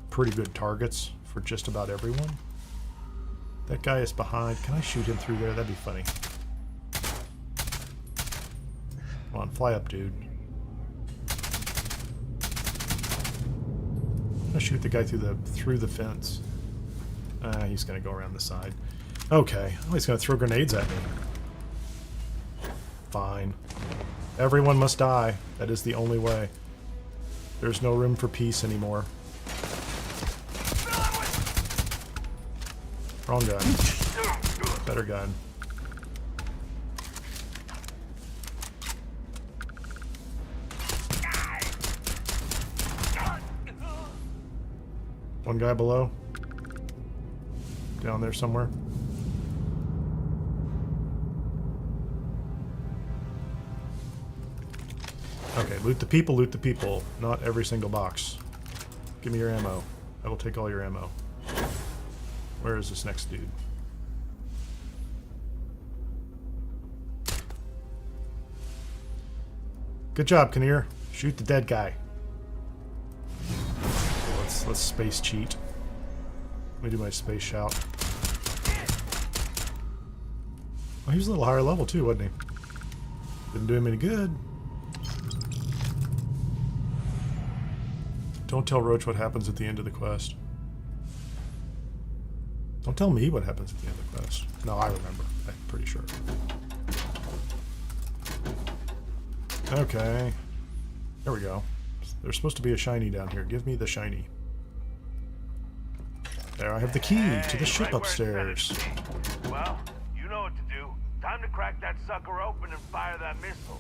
pretty good targets for just about everyone. That guy is behind. Can I shoot him through there? That'd be funny. Come on, fly up, dude. I'm gonna shoot the guy through the fence. He's gonna go around the side. Okay. Oh, he's gonna throw grenades at me. Fine. Everyone must die. That is the only way. There's no room for peace anymore. Wrong gun. Better gun. One guy below. Down there somewhere. Okay, loot the people, loot the people. Not every single box. Give me your ammo. I will take all your ammo. Where is this next dude? Good job, Kineer. Shoot the dead guy. Let's space cheat. Let me do my space shout. Oh, he was a little higher level too, wasn't he? Didn't do him any good. Don't tell Roach what happens at the end of the quest. Don't tell me what happens at the end of the quest. No, I remember. I'm pretty sure. Okay. There we go. There's supposed to be a shiny down here. Give me the shiny. There, I have the key to the ship upstairs. Well, you know what to do. Time to crack that sucker open and fire that missile.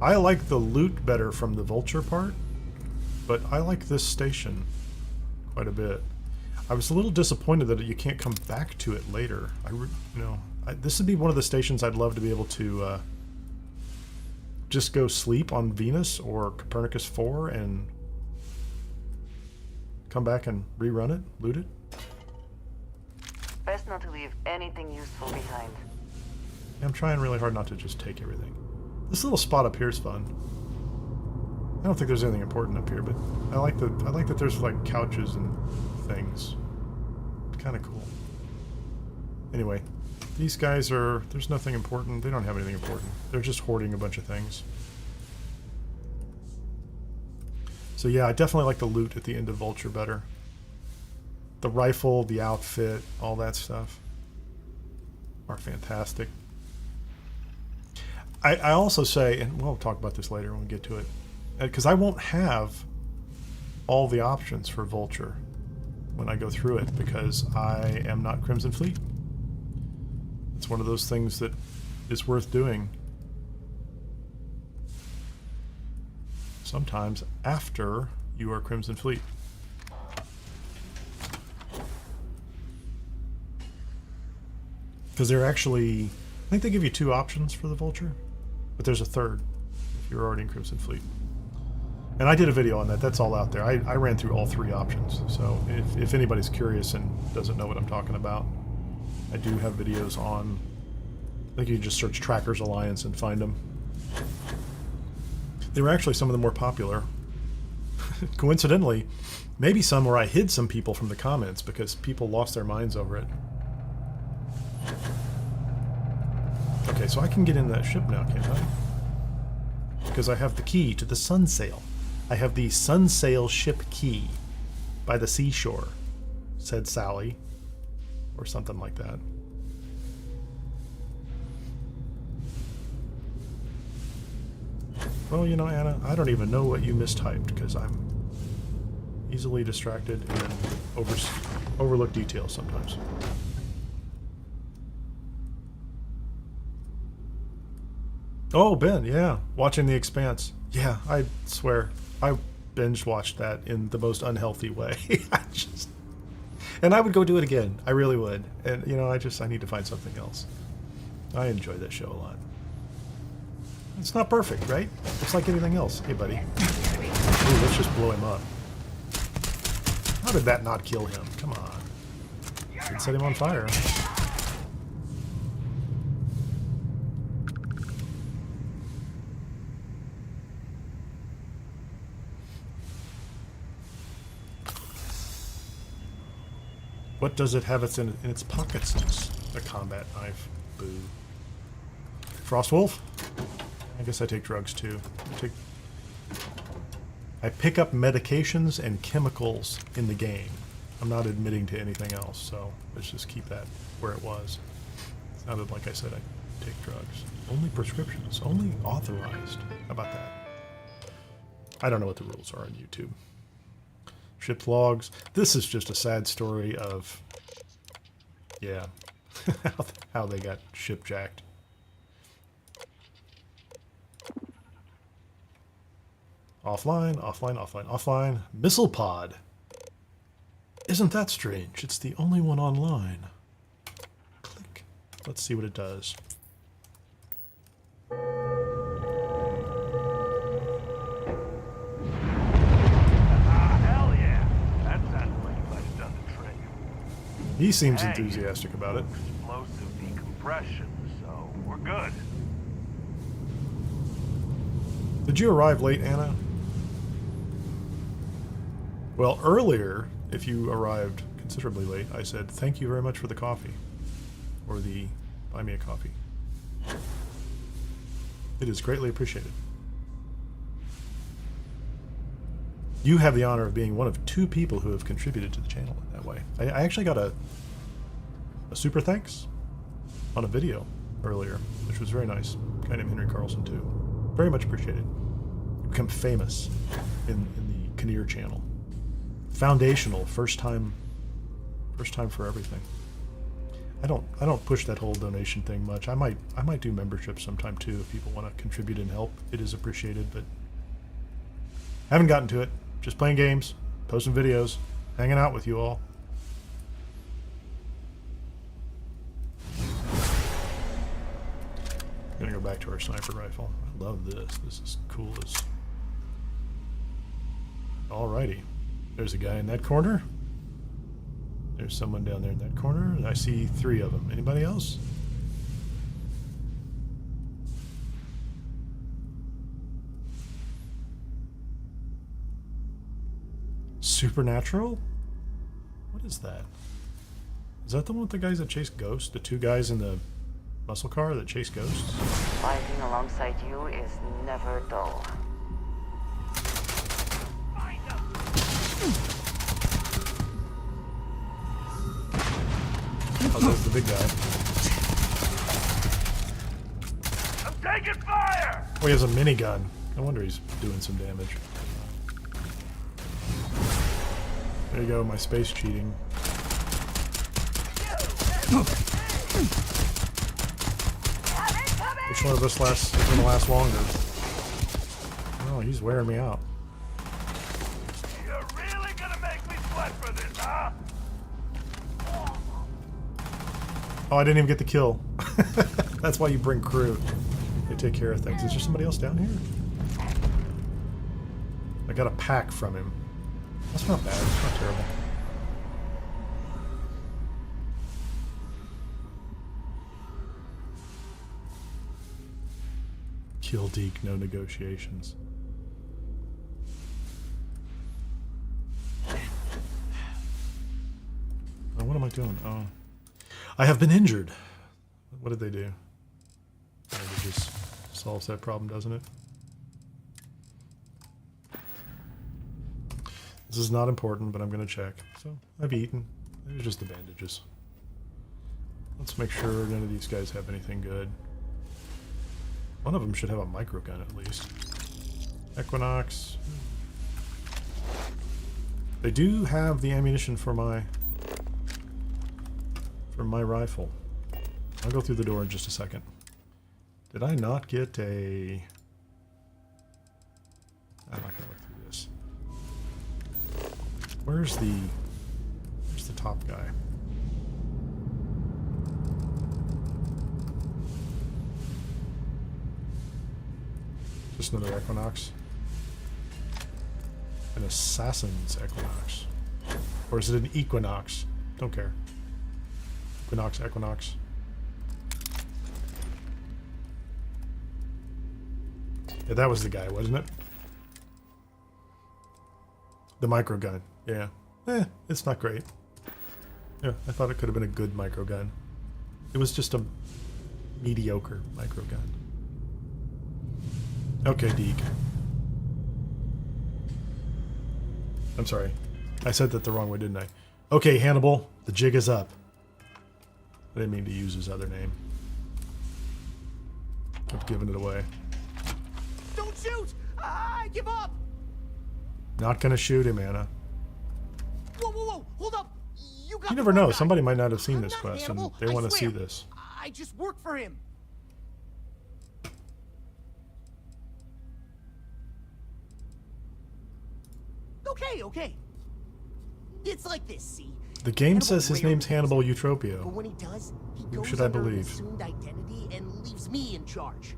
I like the loot better from the vulture part, but I like this station quite a bit. I was a little disappointed that you can't come back to it later. This would be one of the stations I'd love to be able to just go sleep on Venus or Copernicus 4 and come back and rerun it, loot it. Best not to leave anything useful behind. I'm trying really hard not to just take everything. This little spot up here is fun. I don't think there's anything important up here, but I like that there's like couches and things. It's kind of cool. Anyway, these guys there's nothing important. They don't have anything important. They're just hoarding a bunch of things. So yeah, I definitely like the loot at the end of Vulture better. The rifle, the outfit, all that stuff are fantastic. I also say, and we'll talk about this later when we get to it, because I won't have all the options for Vulture when I go through it, because I am not Crimson Fleet. It's one of those things that is worth doing sometimes after you are Crimson Fleet. Because they're actually, I think they give you 2 options for the Vulture, but there's a third if you're already in Crimson Fleet. And I did a video on that. That's all out there. I ran through all 3 options. So if anybody's curious and doesn't know what I'm talking about, I do have videos on... I think you can just search Trackers Alliance and find them. They were actually some of the more popular. Coincidentally, maybe some where I hid some people from the comments because people lost their minds over it. Okay, so I can get in that ship now, can't I? Because I have the key to the Sunsail. I have the Sunsail ship key by the seashore, said Sally, or something like that. Well, you know, Anna, I don't even know what you mistyped because I'm easily distracted and overlook details sometimes. Oh, Ben, yeah, watching The Expanse. Yeah, I swear, I binge watched that in the most unhealthy way. And I would go do it again. I really would. And you know, I need to find something else. I enjoy that show a lot. It's not perfect, right? It's like anything else. Hey, buddy. Ooh, let's just blow him up. How did that not kill him? Come on. Should set him on fire. What does it have in its pockets? It's a combat knife. Boo. Frostwolf? I guess I take drugs too. I pick up medications and chemicals in the game. I'm not admitting to anything else, so let's just keep that where it was. It sounded like I said I take drugs. Only prescriptions, only authorized. How about that? I don't know what the rules are on YouTube. Ship logs. This is just a sad story of, yeah, how they got shipjacked. Offline, offline, offline, offline. Missile pod. Isn't that strange? It's the only one online. Click. Let's see what it does. Hell yeah! That sounds like you might have done the trick. He seems Hey, enthusiastic about it. Explosive decompression, so we're good. Did you arrive late, Anna? Well, earlier, if you arrived considerably late, I said, thank you very much for the coffee. Or the buy me a coffee. It is greatly appreciated. You have the honor of being one of 2 people who have contributed to the channel in that way. I actually got a super thanks on a video earlier, which was very nice. A guy named Henry Carlson, too. Very much appreciated. You become famous in the Kineer channel. Foundational, first time for everything. I don't push that whole donation thing much. I might do memberships sometime too if people want to contribute and help. It is appreciated, but haven't gotten to it. Just playing games, posting videos, hanging out with you all. I'm gonna go back to our sniper rifle. I love this. This is cool as. Alrighty. There's a guy in that corner. There's someone down there in that corner. And I see 3 of them. Anybody else? Supernatural? What is that? Is that the one with the guys that chase ghosts? The 2 guys in the muscle car that chase ghosts? Fighting alongside you is never dull. Oh, there's the big guy. I'm taking fire! Oh, he has a minigun. No wonder he's doing some damage. There you go, my space cheating. Which one of us is gonna last longer? Oh, he's wearing me out. You're really gonna make me sweat for this, huh? Oh, I didn't even get the kill. That's why you bring crew. They take care of things. Is there somebody else down here? I got a pack from him. That's not bad. It's not terrible. Kill Deke, no negotiations. Oh, what am I doing? Oh. I have been injured. What did they do? It just solves that problem, doesn't it? This is not important, but I'm going to check. So, I've eaten. It was just the bandages. Let's make sure none of these guys have anything good. One of them should have a microgun at least. Equinox. They do have the ammunition for my rifle. I'll go through the door in just a second. Did I not get a... I'm not gonna look through this. Where's the top guy? Just another Equinox. An Assassin's Equinox. Or is it an Equinox? Don't care. Equinox. Yeah, that was the guy, wasn't it? The microgun. Yeah. It's not great. Yeah, I thought it could have been a good microgun. It was just a mediocre microgun. Okay, Deke. I'm sorry. I said that the wrong way, didn't I? Okay, Hannibal, the jig is up. I didn't mean to use his other name. I've given it away. Don't shoot! I give up! Not gonna shoot him, Anna. Whoa! Hold up! You never know. guy. Somebody might not have seen I'm this not quest, Hannibal, and they I want to see swear. this. I just work for him. Okay. It's like this, see? The game Hannibal says his rarely name's Hannibal But Eutropio. when he does, he Who goes should I under an believe? assumed identity and leaves me in charge.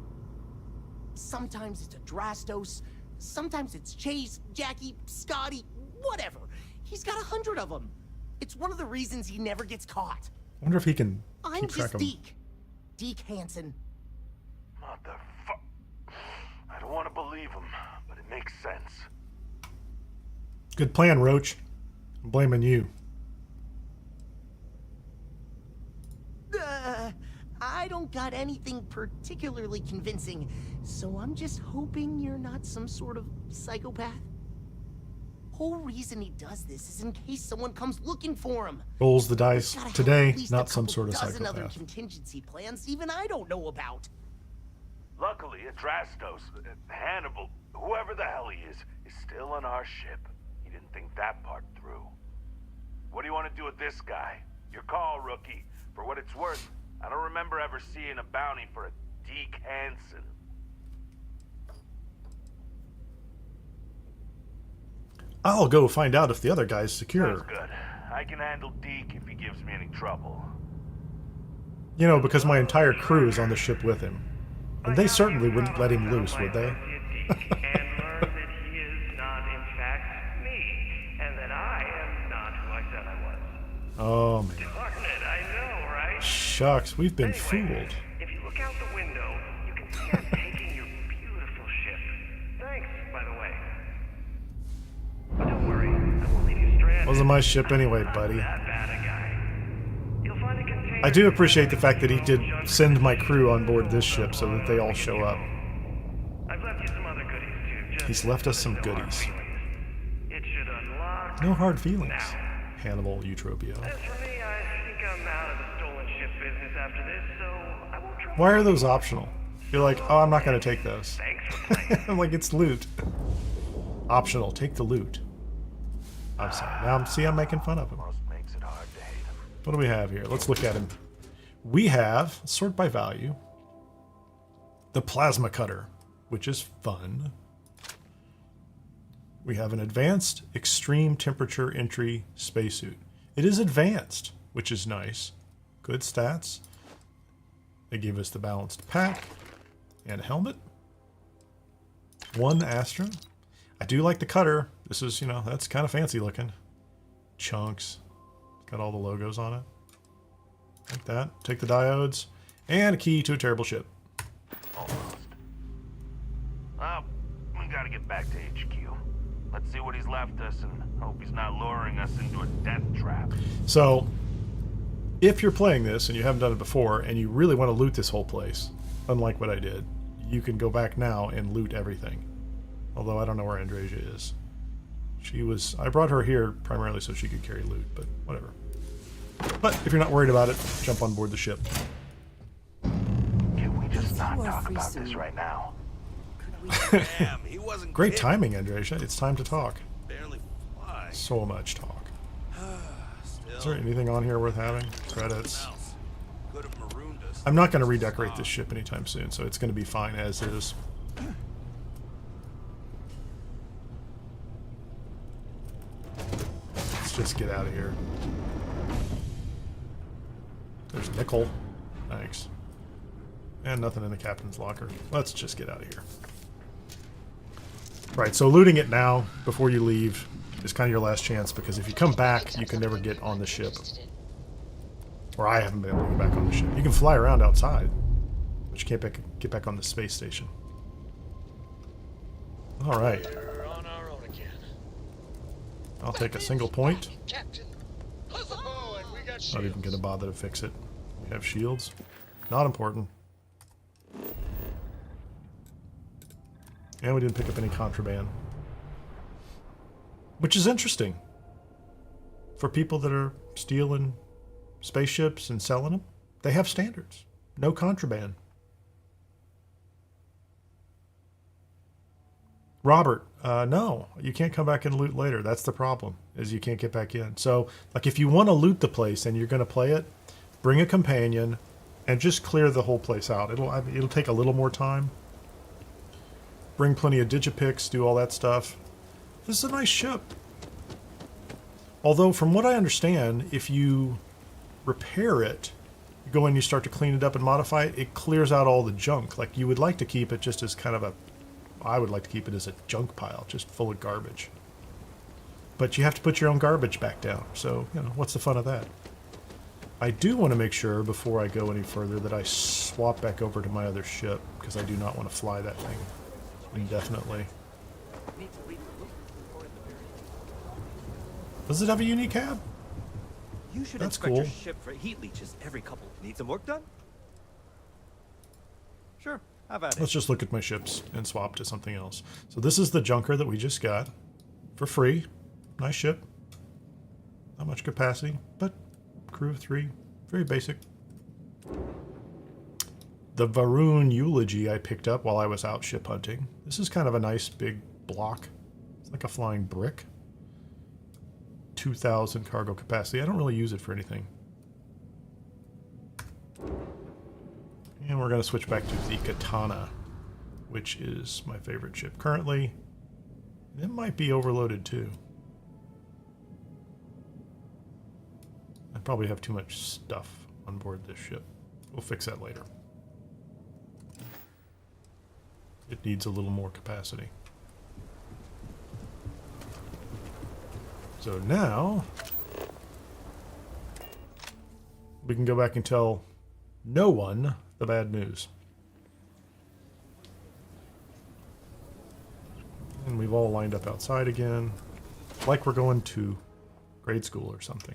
Sometimes it's a Drastos, sometimes it's Chase, Jackie, Scotty, whatever. He's got 100 of them. It's one of the reasons he never gets caught. I wonder if he can I'm keep track just of them. Deke Hansen. Motherfuck. I don't want to believe him, but it makes sense. Good plan, Roach. I'm blaming you. I don't got anything particularly convincing, so I'm just hoping you're not some sort of psychopath. Whole reason he does this is in case someone comes looking for him. Rolls the dice Gotta have today, at least not a some couple sort of dozen other psychopath. contingency plans even I don't know about. Luckily, Adrastos, Hannibal, whoever the hell he is still on our ship. He didn't think that part through. What do you want to do with this guy? Your call, rookie. For what it's worth, I don't remember ever seeing a bounty for a Deke Hansen. I'll go find out if the other guy's secure. Sounds good. I can handle Deke if he gives me any trouble. You know, because my entire crew is on the ship with him. And they certainly wouldn't let him loose, would they? and learn that he is not, in fact, me, and that I am not who I said I was. Oh, man. Darn it, I know, right? Shucks, we've been Anyway, fooled. if you look out the window, you can see I'm taking your beautiful ship. Thanks, by the way. But don't worry, I won't leave you stranded. Wasn't my ship anyway, I'm not buddy. that bad a guy. You'll find a container I do appreciate the fact that he did send my crew on board this ship so that they all show up. I've left you some other goodies too. Just He's left us so some there's no hard goodies. feelings. It should unlock. No hard feelings. Now. Hannibal Eutropio. As for me, I think I'm out of the stolen ship business after this, so I won't try. Why are those optional? You're like, oh, I'm not going to take those. Thanks for playing. I'm like, it's loot. Optional, take the loot. I'm sorry. Now, I'm making fun of him. Almost makes it hard to hate him. What do we have here? Let's look at him. We have, sort by value, the plasma cutter, which is fun. We have an advanced extreme temperature entry spacesuit. It is advanced, which is nice. Good stats. They gave us the balanced pack and a helmet. One Astra. I do like the cutter. This is, you know, that's kind of fancy looking. Chunks. Got all the logos on it. Like that. Take the diodes. And a key to a terrible ship. Almost. Well, we gotta get back to HQ. Let's see what he's left us and hope he's not luring us into a death trap. So, if you're playing this and you haven't done it before and you really want to loot this whole place, unlike what I did, you can go back now and loot everything. Although I don't know where Andrasia is. I brought her here primarily so she could carry loot, but whatever. But if you're not worried about it, jump on board the ship. Can we just not You are talk free about soon. this right now? Damn, he wasn't Great kidding. timing, Andrasia. It's time to talk. Barely fly. So much talk. Still, Is there anything on here worth having? Credits. something else. Could have marooned us. I'm not going to redecorate this ship anytime soon, so it's going to be fine as is. Let's just get out of here. There's nickel. Thanks. And nothing in the captain's locker. Let's just get out of here. Right, so looting it now, before you leave, is kind of your last chance, because if you come back, you can never get on the ship. Or I haven't been able to get back on the ship. You can fly around outside, but you can't get back on the space station. Alright, We're on our own again. I'll take a single point. Captain. Oh, and we got Not even shields. going to bother to fix it. We have shields. Not important. And we didn't pick up any contraband. Which is interesting. For people that are stealing spaceships and selling them, they have standards. No contraband. Robert, no, you can't come back and loot later. That's the problem, is you can't get back in. So, like, if you want to loot the place and you're going to play it, bring a companion and just clear the whole place out. It'll take a little more time. Bring plenty of digipicks, do all that stuff. This is a nice ship. Although, from what I understand, if you repair it, you go in, you start to clean it up and modify it, it clears out all the junk. Like, you would like to keep it just as kind of a... I would like to keep it as a junk pile, just full of garbage. But you have to put your own garbage back down. So, you know, what's the fun of that? I do want to make sure, before I go any further, that I swap back over to my other ship, because I do not want to fly that thing indefinitely. Does it have a unique cab? You should That's inspect your cool. ship for heat leeches every couple. Need some work done? Sure, how about Let's it? just look at my ships and swap to something else. So this is the Junker that we just got for free. Nice ship. Not much capacity, but crew of 3. Very basic. The Varoon Eulogy I picked up while I was out ship hunting. This is kind of a nice big block. It's like a flying brick. 2,000 cargo capacity. I don't really use it for anything. And we're going to switch back to the Katana, which is my favorite ship currently. It might be overloaded too. I probably have too much stuff on board this ship. We'll fix that later. It needs a little more capacity. So now we can go back and tell no one the bad news. And we've all lined up outside again, like we're going to grade school or something.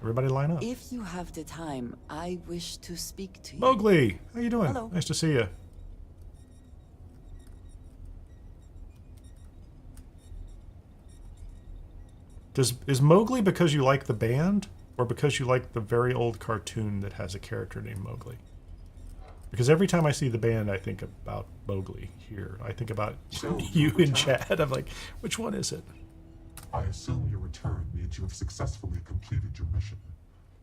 Everybody line up. If you have the time, I wish to speak to you. Mowgli, how you doing? Hello. Nice to see you. Is Mowgli because you like the band, or because you like the very old cartoon that has a character named Mowgli? Because every time I see the band, I think about Mowgli here. I think about you and Chad. I'm like, which one is it? I assume your return means you have successfully completed your mission.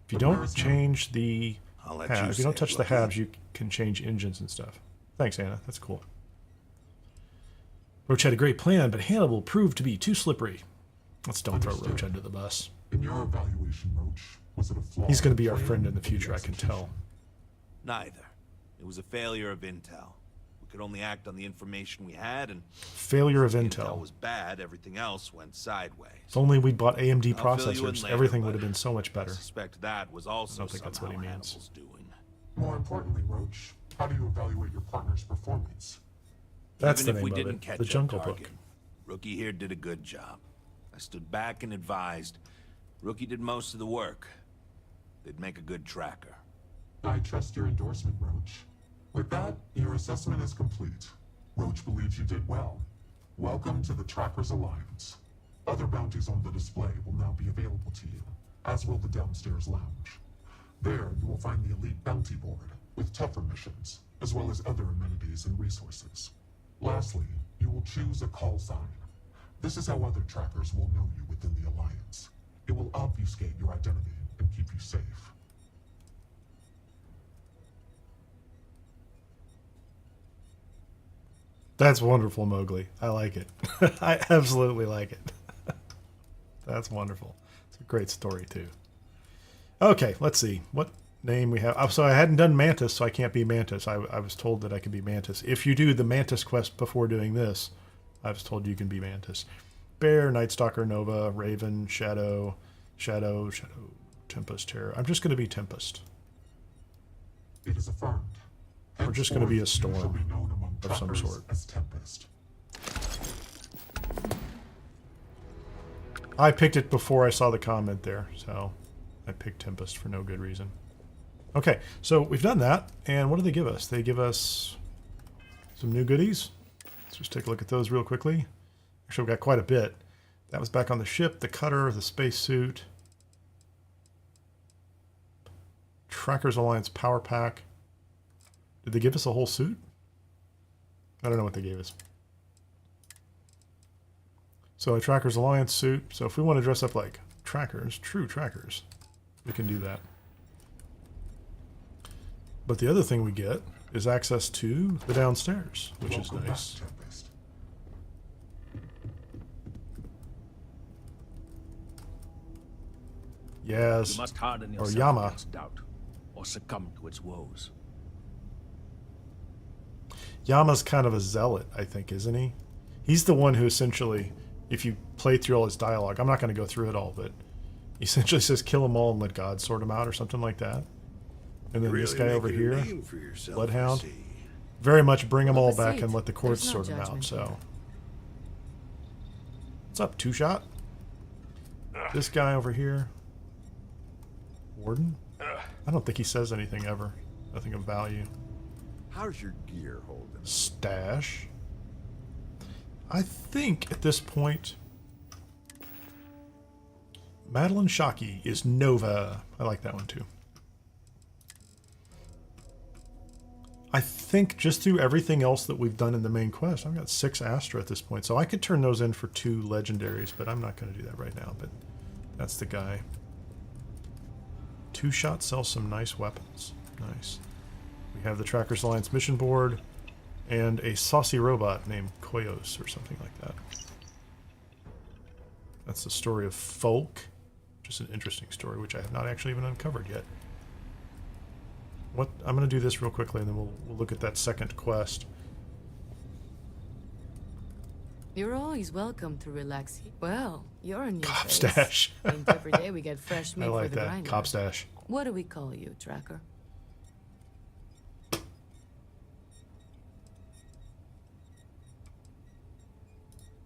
If you don't change the I'll let halves, you if you don't say touch it, the Lucky. halves, you can change engines and stuff. Thanks, Anna. That's cool. Roach had a great plan, but Hannibal proved to be too slippery. Let's don't throw Roach under the bus. In your evaluation, Roach, was it a flaw? He's going to be our plan friend in the or future, I can execution? tell. Neither. It was a failure of intel. We could only act on the information we had, and Failure of if intel. was bad, everything else went sideways. If only we'd bought AMD I'll fill you in processors, later, everything but would have been so much I better. suspect that was also I don't think that's what he somehow means. Hannibal's doing. More importantly, Roach, how do you evaluate your partner's performance? That's Even the if we name of didn't it. catch The up Jungle target, Book. Rookie here did a good job. I stood back and advised. Rookie did most of the work. They'd make a good tracker. I trust your endorsement, Roach. With that, your assessment is complete. Roach believes you did well. Welcome to the Trackers Alliance. Other bounties on the display will now be available to you, as will the downstairs lounge. There, you will find the elite bounty board, with tougher missions, as well as other amenities and resources. Lastly, you will choose a call sign. This is how other trackers will know you within the Alliance. It will obfuscate your identity and keep you safe. That's wonderful, Mowgli. I like it. I absolutely like it. That's wonderful. It's a great story, too. Okay, let's see. What name we have? Oh, so I hadn't done Mantis, so I can't be Mantis. I was told that I could be Mantis. If you do the Mantis quest before doing this, I was told you can be Mantis. Bear, Night Stalker, Nova, Raven, Shadow, Tempest, Terror. I'm just going to be Tempest. It is affirmed. We're just going to be a Henceforth, you shall storm be known among of some trackers sort. as Tempest. I picked it before I saw the comment there, so I picked Tempest for no good reason. Okay, so we've done that, and what do they give us? They give us some new goodies. Let's just take a look at those real quickly. Actually, we got quite a bit. That was back on the ship, the cutter, the spacesuit, Trackers Alliance power pack. Did they give us a whole suit? I don't know what they gave us. So a Trackers Alliance suit. So if we want to dress up like trackers, true trackers, we can do that. But the other thing we get is access to the downstairs, which is Welcome nice. back, Tempest. Yes. You must harden Or yourself Yama. against doubt, or succumb to its woes. Yama's kind of a zealot, I think, isn't he? He's the one who essentially, if you play through all his dialogue, I'm not going to go through it all, but he essentially says kill them all and let God sort them out or something like that. And then this guy over here, Bloodhound, very much bring them all Have a back seat. and let the courts There's no sort them out. judgment So, here. what's up, Two Shot? This guy over here, Warden. I don't think he says anything ever. Nothing of value. How's your gear holding? Stash. I think at this point, Madeline Shockey is Nova. I like that one too. I think just through everything else that we've done in the main quest, I've got 6 Astra at this point. So I could turn those in for 2 legendaries, but I'm not going to do that right now. But that's the guy. Two Shot sells some nice weapons. Nice. We have the Trackers Alliance mission board and a saucy robot named Koyos or something like that. That's the story of Folk, which is an interesting story, which I have not actually even uncovered yet. What I'm going to do this real quickly, and then we'll look at that second quest. You're always welcome to relax. Well, you're a new Cop face. stash. Ain't every day we get fresh meat I like for the that. grinder. Cop stash. What do we call you, Tracker?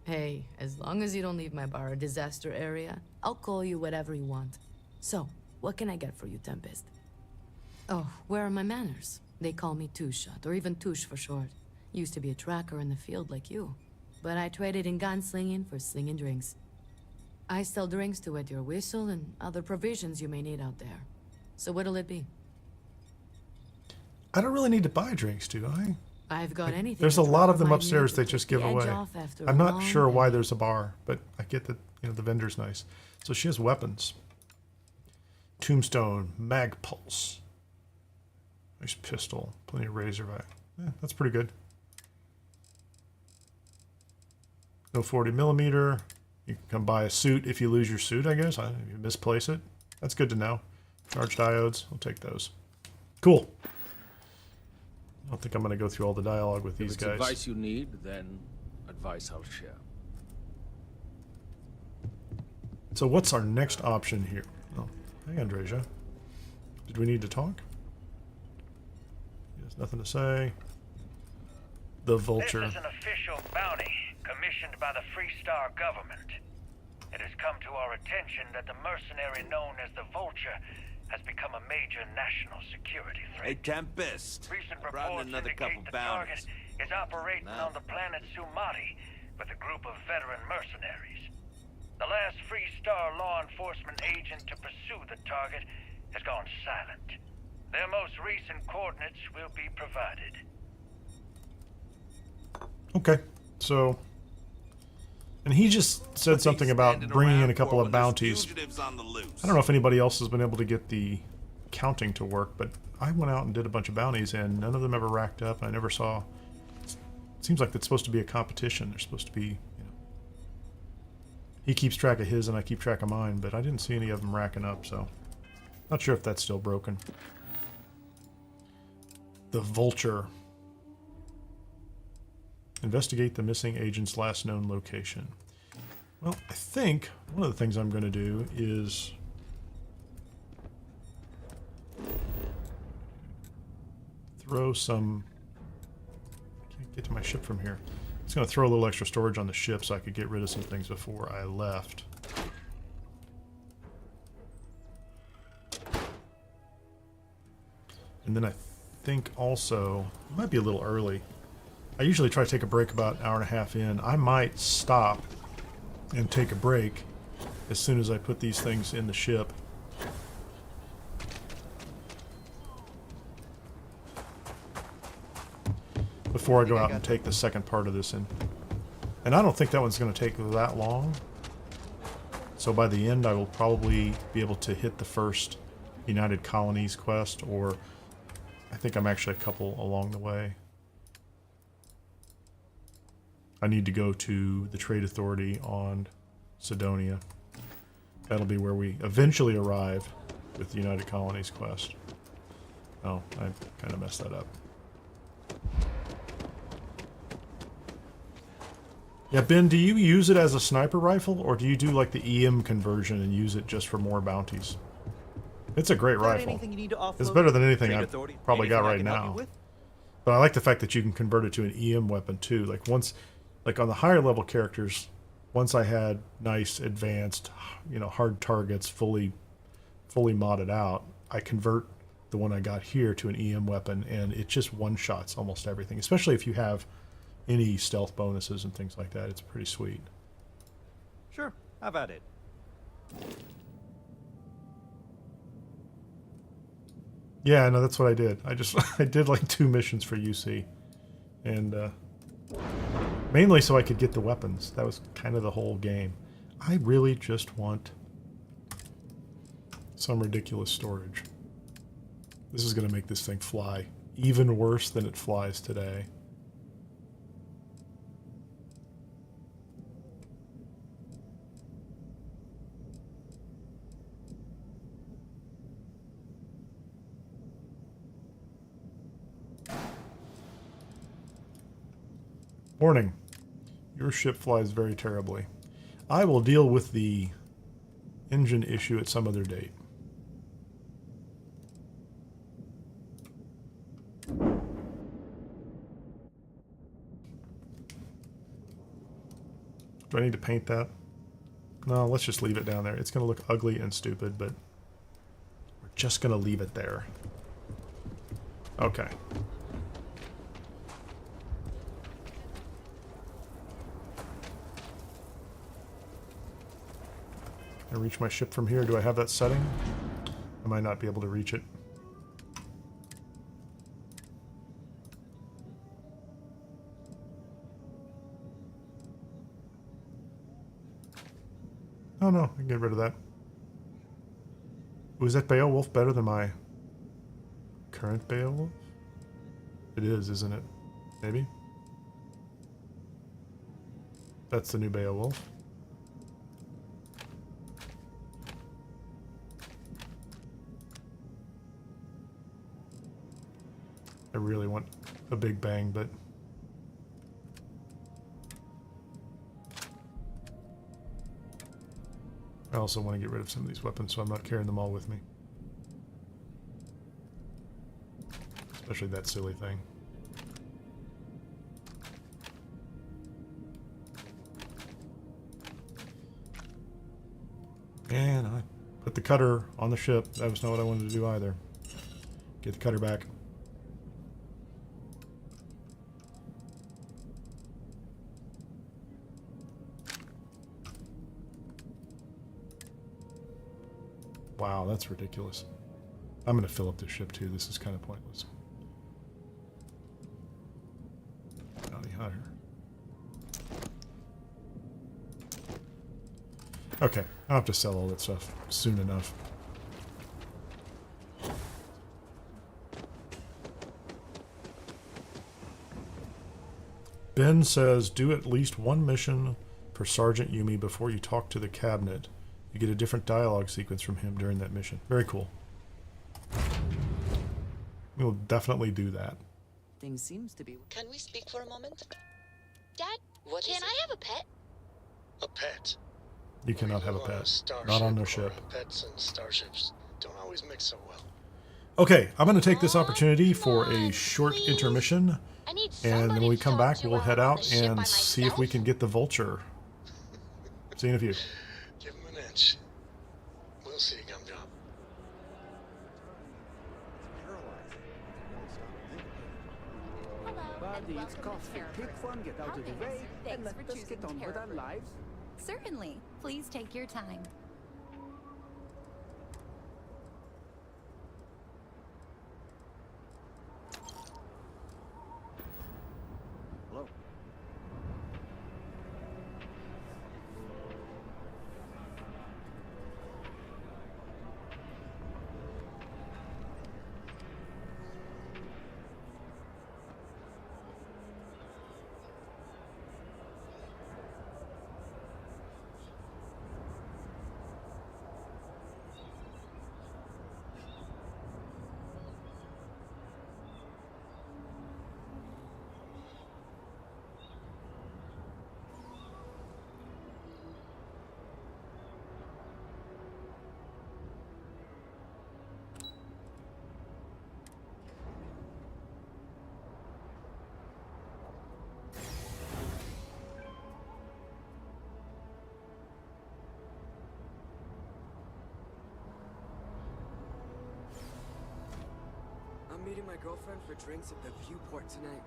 Hey, as long as you don't leave my bar a disaster area, I'll call you whatever you want. So, what can I get for you, Tempest? Oh, where are my manners? They call me Two-Shot, or even Touche for short. Used to be a tracker in the field like you. But I traded in gunslinging for slinging drinks. I sell drinks to wet your whistle and other provisions you may need out there. So what'll it be? I don't really need to buy drinks, do I? I've got anything. There's a that will lot of them provide me upstairs to they take just the give edge away. off after I'm a not long sure day. why there's a bar, but I get that, the vendor's nice. So she has weapons. Tombstone, Mag Pulse. Nice pistol. Plenty of Razorback. That's pretty good. No 40mm. You can come buy a suit if you lose your suit, I guess. If you misplace it. That's good to know. Charge diodes. I'll take those. Cool. I don't think I'm going to go through all the dialogue with these If it's guys. advice you need, then advice I'll share. So what's our next option here? Oh, hey, Andreja. Did we need to talk? He has nothing to say. The Vulture. This is an official bounty commissioned by the Free Star government. It has come to our attention that the mercenary known as the Vulture has become a major national security Hey, threat. Tempest. Recent Brought in reports another couple indicate the target bounties. is operating Now. on the planet Sumati with a group of veteran mercenaries. The last Free Star law enforcement agent to pursue the target has gone silent. Their most recent coordinates will be provided. Okay, so... And he just said something about bringing in a couple of bounties. On the loose. I don't know if anybody else has been able to get the counting to work, but I went out and did a bunch of bounties, and none of them ever racked up. I never saw... It seems like it's supposed to be a competition. They're supposed to be, you know... He keeps track of his, and I keep track of mine, but I didn't see any of them racking up, so... Not sure if that's still broken. The Vulture. Investigate the missing agent's last known location. Well, I think one of the things I'm going to do is throw some... I can't get to my ship from here. I'm just going to throw a little extra storage on the ship so I could get rid of some things before I left. And then I think also, it might be a little early. I usually try to take a break about an hour and a half in. I might stop and take a break as soon as I put these things in the ship. Before I go out and take the second part of this in. And I don't think that one's going to take that long. So by the end I will probably be able to hit the first United Colonies quest, or I think I'm actually a couple along the way. I need to go to the Trade Authority on Sidonia. That'll be where we eventually arrive with the United Colonies quest. Oh, I kind of messed that up. Yeah, Ben, do you use it as a sniper rifle, or do you do like the EM conversion and use it just for more bounties? It's a great rifle. It's better than anything I've probably got right now. But I like the fact that you can convert it to an EM weapon too. Like once, like on the higher level characters, once I had nice advanced, you know, hard targets fully modded out, I convert the one I got here to an EM weapon, and it just one-shots almost everything. Especially if you have any stealth bonuses and things like that. It's pretty sweet. Sure, how about it? Yeah, no, that's what I did. I did like 2 missions for UC, and mainly so I could get the weapons. That was kind of the whole game. I really just want some ridiculous storage. This is going to make this thing fly even worse than it flies today. Warning. Your ship flies very terribly. I will deal with the engine issue at some other date. Do I need to paint that? No, let's just leave it down there. It's going to look ugly and stupid, but we're just going to leave it there. Okay. Can I reach my ship from here? Do I have that setting? I might not be able to reach it. Oh no, I can get rid of that. Was that Beowulf better than my current Beowulf? It is, isn't it? Maybe? That's the new Beowulf. I really want a big bang, but I also want to get rid of some of these weapons, so I'm not carrying them all with me. Especially that silly thing. And I put the cutter on the ship. That was not what I wanted to do either. Get the cutter back. Wow, that's ridiculous. I'm going to fill up this ship too. This is kind of pointless. Bounty hunter. Okay, I'll have to sell all that stuff soon enough. Ben says, do at least one mission for Sergeant Yumi before you talk to the cabinet. You get a different dialogue sequence from him during that mission. Very cool. We'll definitely do that. Things seems to be... Can we speak for a moment? Dad, What can is I have a pet? A pet? You cannot have a On pet. starship Not on no or ship. Pets and starships don't always mix so well. Okay, I'm going to take this opportunity for a short intermission. I need And then when we come somebody to back, talk to we'll while head I'm on out the ship by and see if we myself. can get the vulture. See you in a few. Give him an inch. We'll see, Gumdrop. Buddy, it's coffee. Pick one, get out of the way, and let us get on with our lives. Certainly. Please take your time. Hello. I'm meeting my girlfriend for drinks at the Viewport tonight.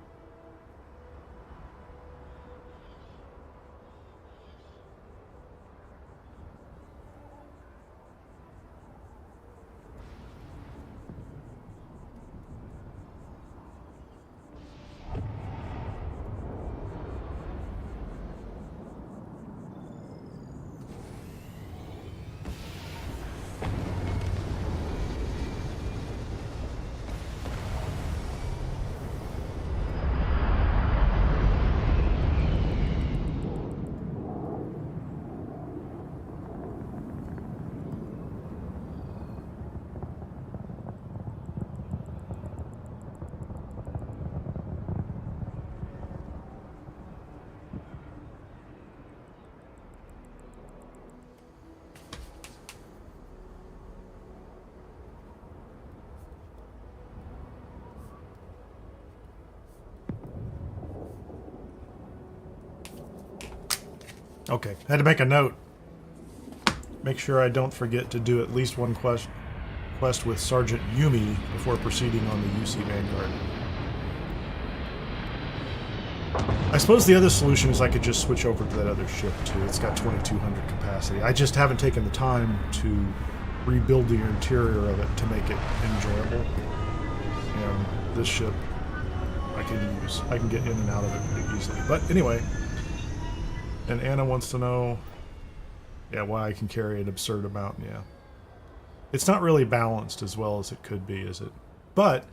Okay, I had to make a note. Make sure I don't forget to do at least one quest with Sergeant Yumi before proceeding on the UC Vanguard. I suppose the other solution is I could just switch over to that other ship too. It's got 2,200 capacity. I just haven't taken the time to rebuild the interior of it to make it enjoyable. And this ship I can use. I can get in and out of it pretty easily. But anyway, and Anna wants to know, yeah, why I can carry an absurd amount. Yeah, it's not really balanced as well as it could be, is it? But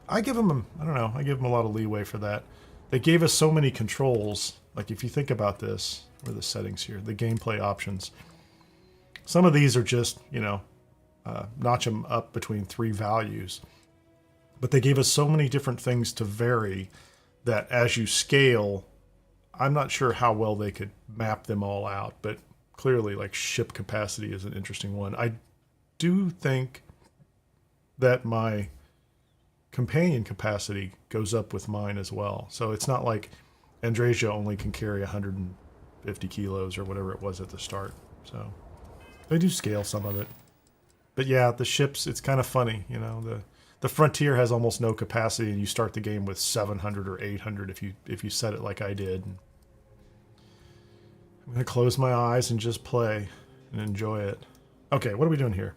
I give them, I don't know, I give them a lot of leeway for that. They gave us so many controls. Like if you think about this, where are the settings here, the gameplay options. Some of these are just, you know, notch them up between 3 values. But they gave us so many different things to vary that as you scale, I'm not sure how well they could map them all out, but clearly like ship capacity is an interesting one. I do think that my companion capacity goes up with mine as well. So it's not like Andrasia only can carry 150 kilos or whatever it was at the start. So they do scale some of it. But yeah, the ships, it's kind of funny, you know, the Frontier has almost no capacity, and you start the game with 700 or 800 if you set it like I did. I'm going to close my eyes and just play and enjoy it. Okay, what are we doing here?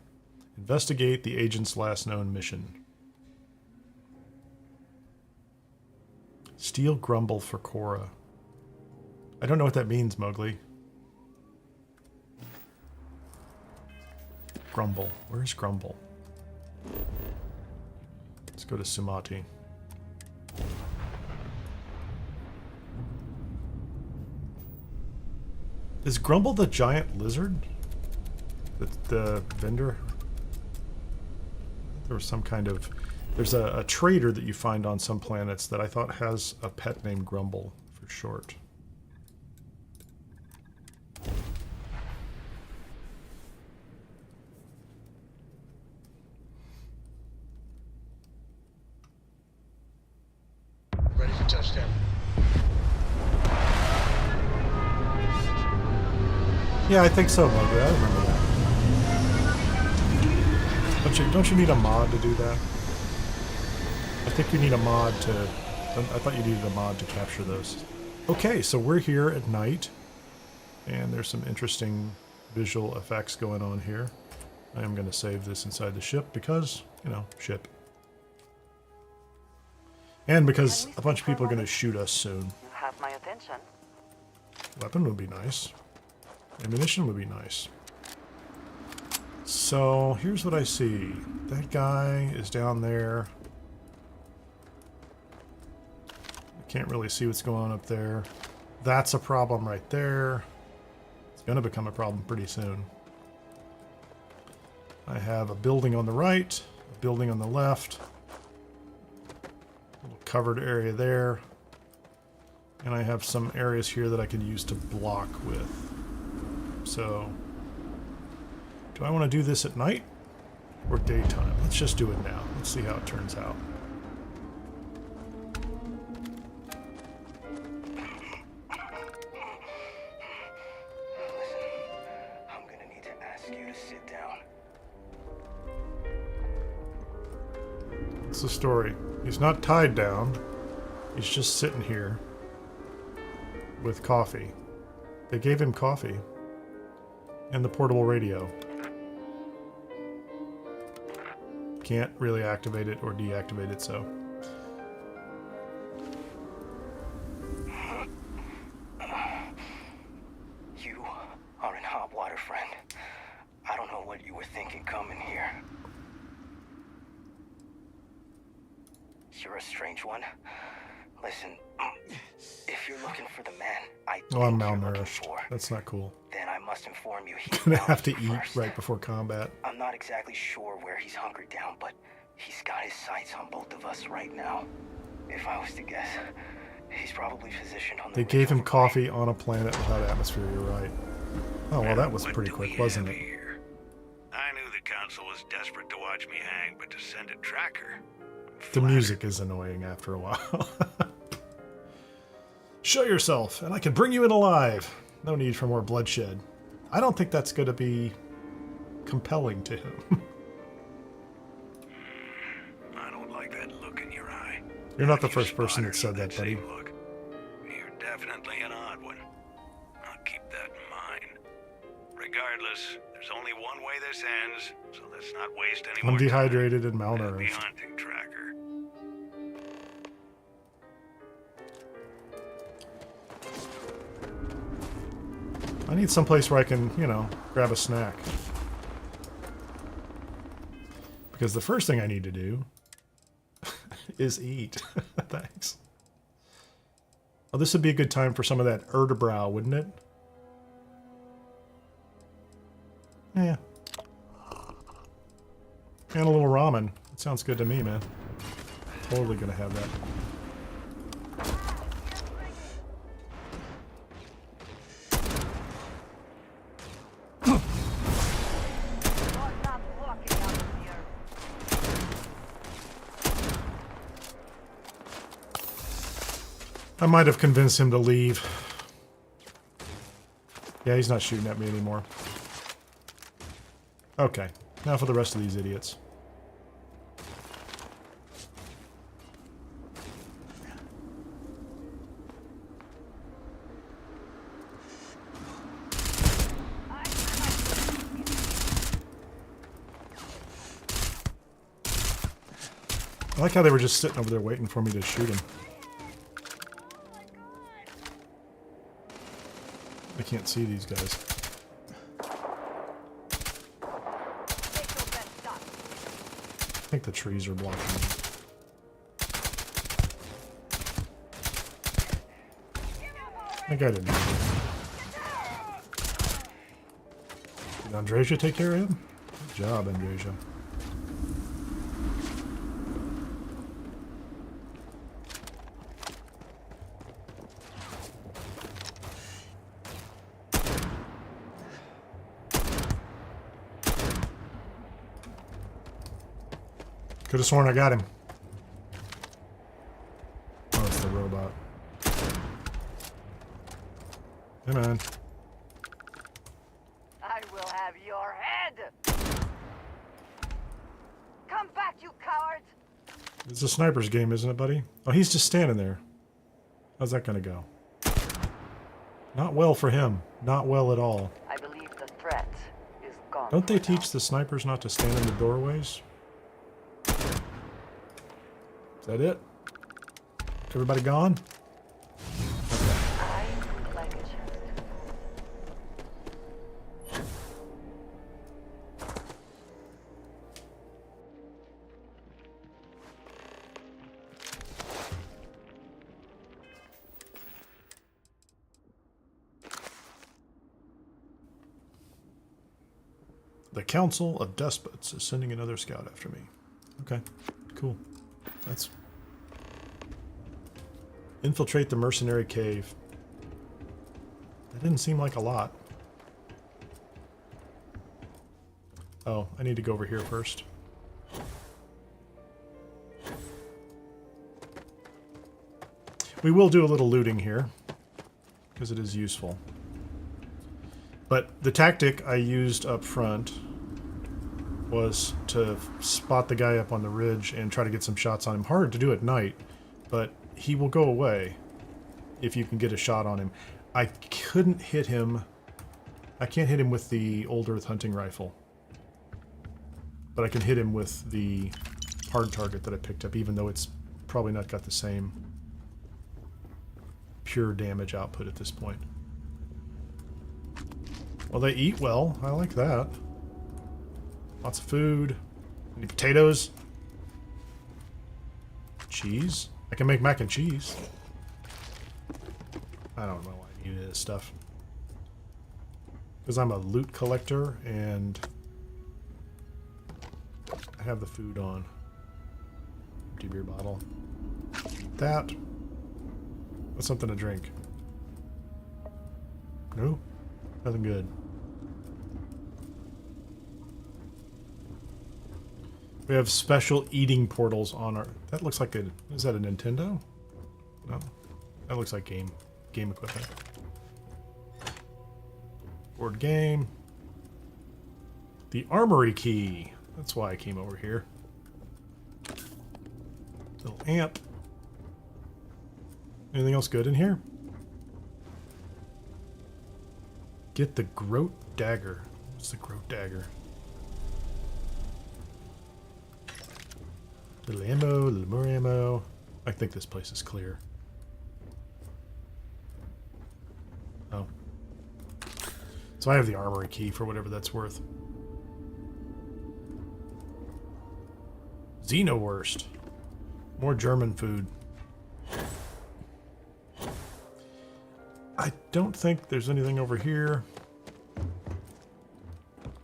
Investigate the agent's last known mission. Steal Grumble for Cora. I don't know what that means, Mowgli. Grumble. Where's Grumble? Let's go to Sumati. Is Grumble the giant lizard? The vendor? There was some kind of... There's a trader that you find on some planets that I thought has a pet named Grumble for short. Ready for touchdown. Yeah, I think so, Mowgli. I remember that. Don't you need a mod to do that? I think you need a mod to... I thought you needed a mod to capture those. Okay, so we're here at night. And there's some interesting visual effects going on here. I am going to save this inside the ship because, you know, ship. And because a bunch of people are going to shoot us soon. You have my attention. Weapon would be nice. Ammunition would be nice. So, here's what I see. That guy is down there. I can't really see what's going on up there. That's a problem right there. It's going to become a problem pretty soon. I have a building on the right, a building on the left, a little covered area there, and I have some areas here that I can use to block with. So, do I want to do this at night or daytime? Let's just do it now. Let's see how it turns out. I'm gonna need to ask you to sit down. What's the story? He's not tied down. He's just sitting here with coffee. They gave him coffee and the portable radio. Can't really activate it or deactivate it, so. You are in hot water, friend. I don't know what you were thinking coming here. You're a strange one. Listen, if you're looking for the man Oh, I'm malnourished. That's not cool. then I must inform you he's Gonna have to bound eat first. right before combat. I'm not exactly sure where he's hunkered down, but he's got his sights on both of us right now. If I was to guess, he's probably positioned on the... They gave him coffee on a planet without atmosphere, you're right. Oh, well, that was pretty quick, wasn't it? I knew the council was desperate to watch me hang, but to send a tracker... The music is annoying after a while. Show yourself, and I can bring you in alive. No need for more bloodshed. I don't think that's going to be compelling to him. I don't like that look in your eye. You're not the first person that said that, buddy. Look, you're definitely an odd one. I'll keep that in mind. Regardless, there's only one way this ends, so let's not waste any I'm more dehydrated and time. malnourished. Hunting tracker. I need someplace where I can, you know, grab a snack. Because the first thing I need to do is eat. Thanks. Oh, this would be a good time for some of that Erdebrow, wouldn't it? Yeah. And a little ramen. It sounds good to me, man. Totally gonna have that. I might have convinced him to leave. Yeah, he's not shooting at me anymore. Okay, now for the rest of these idiots. I like how they were just sitting over there waiting for me to shoot him. I can't see these guys. I think the trees are blocking me. That guy didn't. Did Andreja take care of him? Good job, Andreja. Could have sworn I got him. Oh, it's the robot. Hey, man. I will have your head! Come back, you cowards! It's a sniper's game, isn't it, buddy? Oh, he's just standing there. How's that gonna go? Not well for him. Not well at all. I believe the threat is gone. Don't they teach the snipers not to stand in the doorways? Is that it? Everybody gone? I would like a chest. The Council of Despots is sending another scout after me. Okay, cool. That's... Infiltrate the mercenary cave. That didn't seem like a lot. Oh, I need to go over here first. We will do a little looting here, because it is useful. But the tactic I used up front was to spot the guy up on the ridge and try to get some shots on him. Hard to do at night, but he will go away if you can get a shot on him. I couldn't hit him. I can't hit him with the old earth hunting rifle. But I can hit him with the hard target that I picked up, even though it's probably not got the same pure damage output at this point. Well, they eat well. I like that. Lots of food. Any potatoes? Cheese? I can make mac and cheese. I don't know why I need this stuff. Because I'm a loot collector and I have the food on. Empty beer bottle. Eat that. What's something to drink? No? Nothing good. We have special eating portals on our... That looks like a... Is that a Nintendo? No. That looks like game equipment. Board game. The armory key. That's why I came over here. Little amp. Anything else good in here? Get the Groat Dagger. What's the Groat Dagger? Little ammo, little more ammo. I think this place is clear. Oh. So I have the armory key for whatever that's worth. Xenowurst. More German food. I don't think there's anything over here.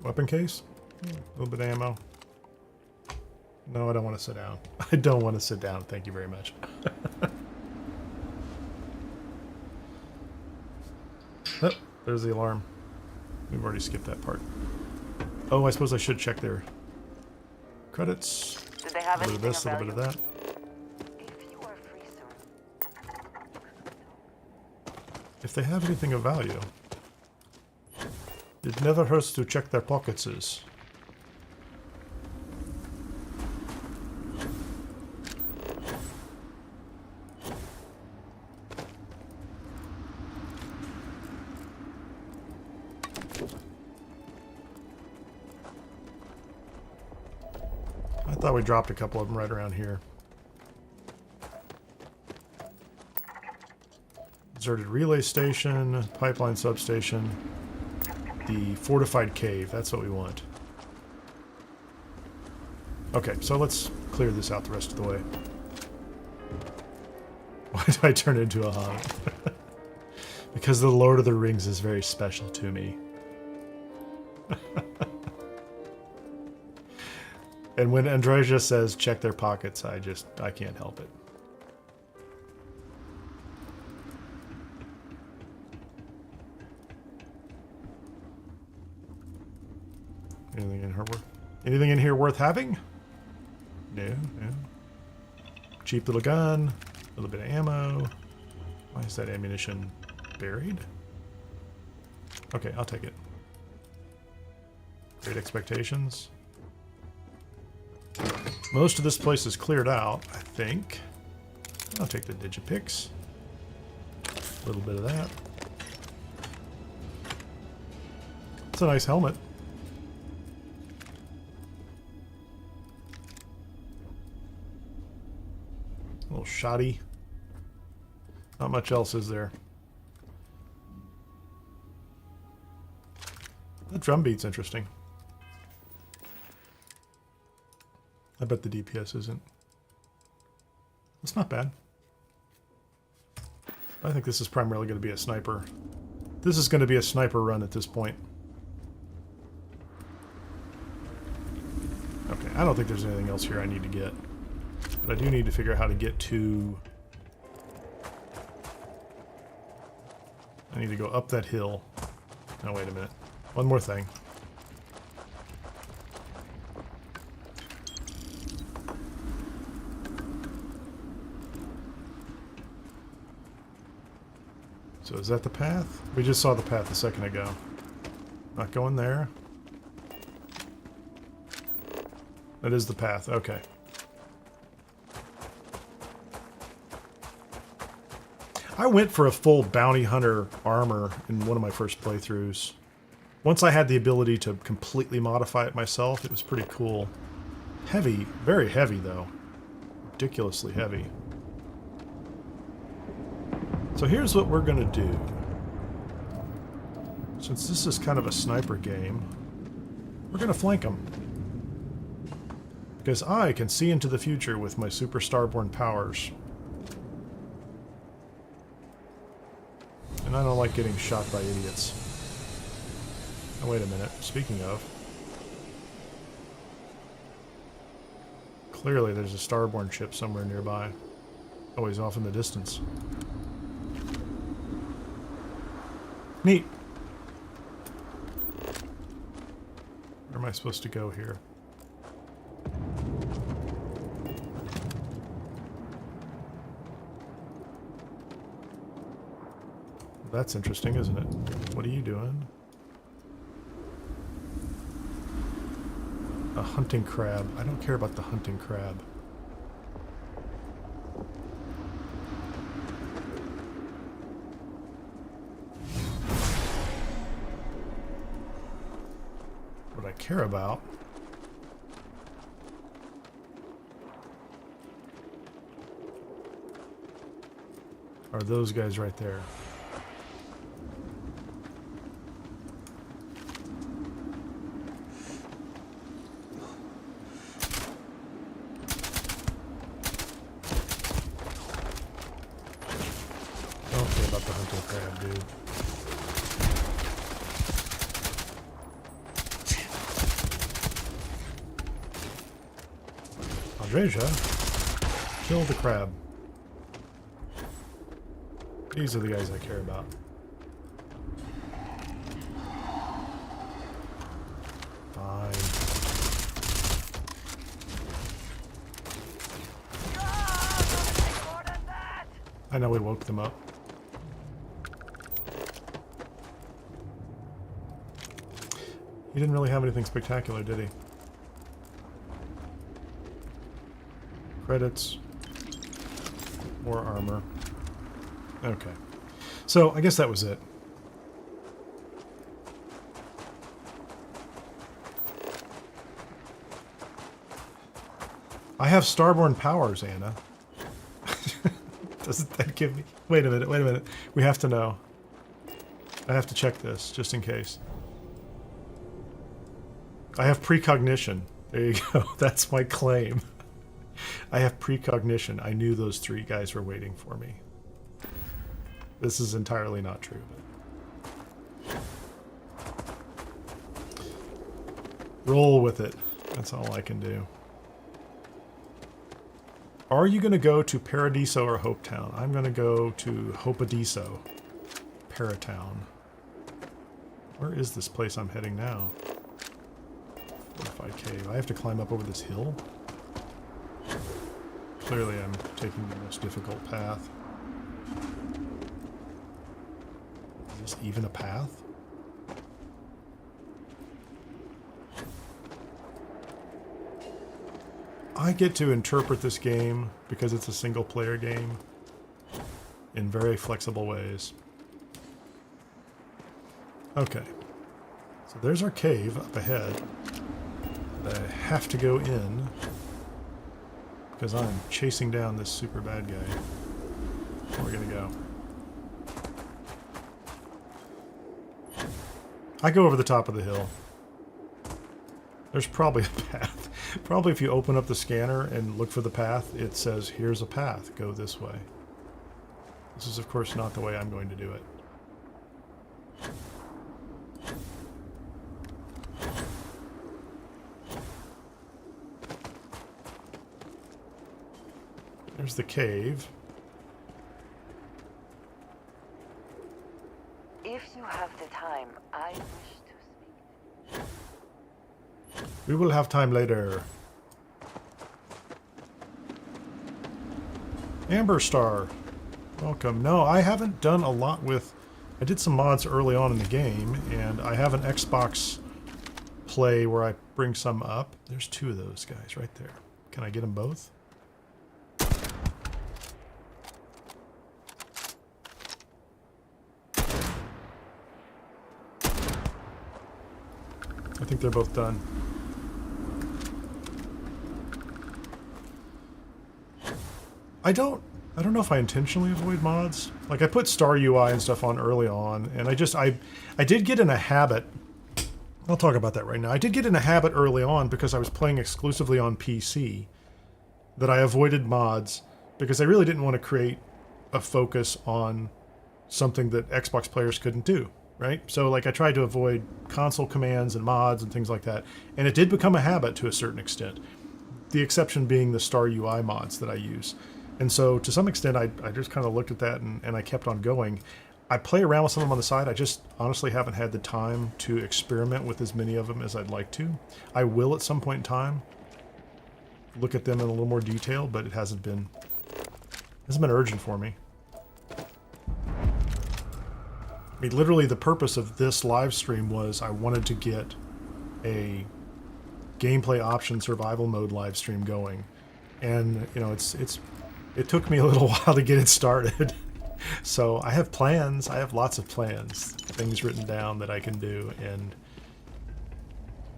Weapon case? A little bit of ammo. No, I don't want to sit down. I don't want to sit down. Thank you very much. Oh, there's the alarm. We've already skipped that part. Oh, I suppose I should check their credits. Did they have A little bit of this, a anything little of bit of that. If you are free soon. If they have anything of value. It never hurts to check their pockets. I thought we dropped a couple of them right around here. Deserted relay station, pipeline substation, the fortified cave. That's what we want. Okay, so let's clear this out the rest of the way. Why do I turn into a Hobbit? Because the Lord of the Rings is very special to me. And when Androsia says check their pockets, I can't help it. Anything in here worth having? No. Cheap little gun, a little bit of ammo. Why is that ammunition buried? Okay, I'll take it. Great Expectations. Most of this place is cleared out, I think. I'll take the Digipix. A little bit of that. It's a nice helmet. A little shoddy. Not much else is there. The drum beat's interesting. I bet the DPS isn't. It's not bad. I think this is primarily going to be a sniper. This is going to be a sniper run at this point. Okay, I don't think there's anything else here I need to get. But I do need to figure out how to get to... I need to go up that hill. Now wait a minute. One more thing. So is that the path? We just saw the path a second ago. Not going there. That is the path, okay. I went for a full bounty hunter armor in one of my first playthroughs. Once I had the ability to completely modify it myself, it was pretty cool. Heavy, very heavy though. Ridiculously heavy. So here's what we're gonna do. Since this is kind of a sniper game, we're gonna flank them. Because I can see into the future with my super starborn powers. And I don't like getting shot by idiots. Oh, wait a minute. Speaking of... Clearly there's a starborn ship somewhere nearby. Oh, he's off in the distance. Neat. Where am I supposed to go here? That's interesting, isn't it? What are you doing? A hunting crab. I don't care about the hunting crab. What I care about are those guys right there. Treasure. Kill the crab. These are the guys I care about. Fine. I know we woke them up. He didn't really have anything spectacular, did he? Credits. More armor. Okay. So, I guess that was it. I have starborn powers, Anna. Doesn't that give me... Wait a minute, wait a minute. We have to know. I have to check this, just in case. I have precognition. There you go. That's my claim. I have precognition. I knew those three guys were waiting for me. This is entirely not true. Roll with it. That's all I can do. Are you going to go to Paradiso or Hopetown? I'm going to go to Hopadiso. Paratown. Where is this place I'm heading now? Fortified cave. I have to climb up over this hill? Clearly I'm taking the most difficult path. Is this even a path? I get to interpret this game, because it's a single player game, in very flexible ways. Okay. So there's our cave up ahead. That I have to go in, because I'm chasing down this super bad guy. Where are we gonna go? I go over the top of the hill. There's probably a path. Probably if you open up the scanner and look for the path, it says, here's a path, go this way. This is, of course, not the way I'm going to do it. There's the cave. If you have the time, I wish to speak. We will have time later. Amber Star. Welcome. No, I haven't done a lot with... I did some mods early on in the game, and I have an Xbox play where I bring some up. There's two of those guys right there. Can I get them both? I think they're both done. I don't know if I intentionally avoid mods. Like, I put Star UI and stuff on early on, and I did get in a habit. I'll talk about that right now. I did get in a habit early on because I was playing exclusively on PC that I avoided mods because I really didn't want to create a focus on something that Xbox players couldn't do, right? So, like, I tried to avoid console commands and mods and things like that, and it did become a habit to a certain extent. The exception being the Star UI mods that I use. And so, to some extent, I just kind of looked at that and I kept on going. I play around with some of them on the side. I just honestly haven't had the time to experiment with as many of them as I'd like to. I will at some point in time look at them in a little more detail, but it hasn't been urgent for me. I mean, literally the purpose of this live stream was I wanted to get a gameplay option survival mode live stream going. And, you know, it took me a little while to get it started. So I have plans. I have lots of plans, things written down that I can do, and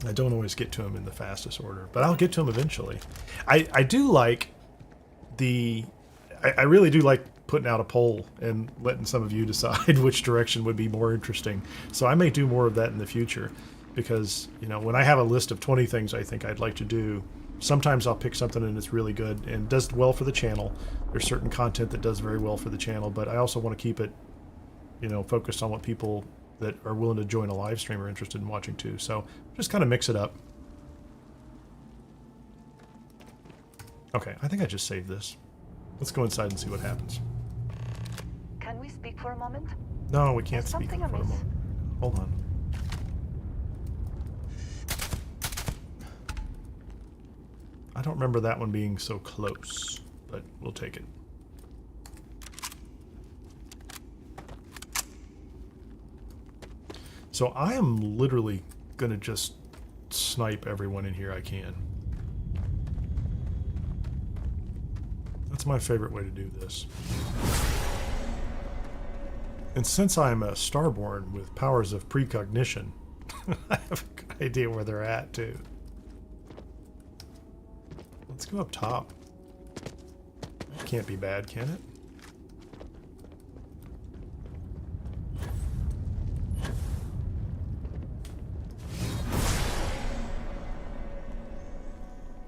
I don't always get to them in the fastest order, but I'll get to them eventually. I do like I really do like putting out a poll and letting some of you decide which direction would be more interesting. So I may do more of that in the future because, you know, when I have a list of 20 things I think I'd like to do, sometimes I'll pick something and it's really good and does well for the channel. There's certain content that does very well for the channel, but I also want to keep it, you know, focused on what people that are willing to join a live stream are interested in watching too. So just kind of mix it up. Okay, I think I just saved this. Let's go inside and see what happens. Can we speak for a moment? No, we can't Is speak for something a amiss? moment. Hold on. I don't remember that one being so close, but we'll take it. So I am literally gonna just snipe everyone in here I can. That's my favorite way to do this. And since I'm a Starborn with powers of precognition, I have a good idea where they're at too. Let's go up top. That can't be bad, can it?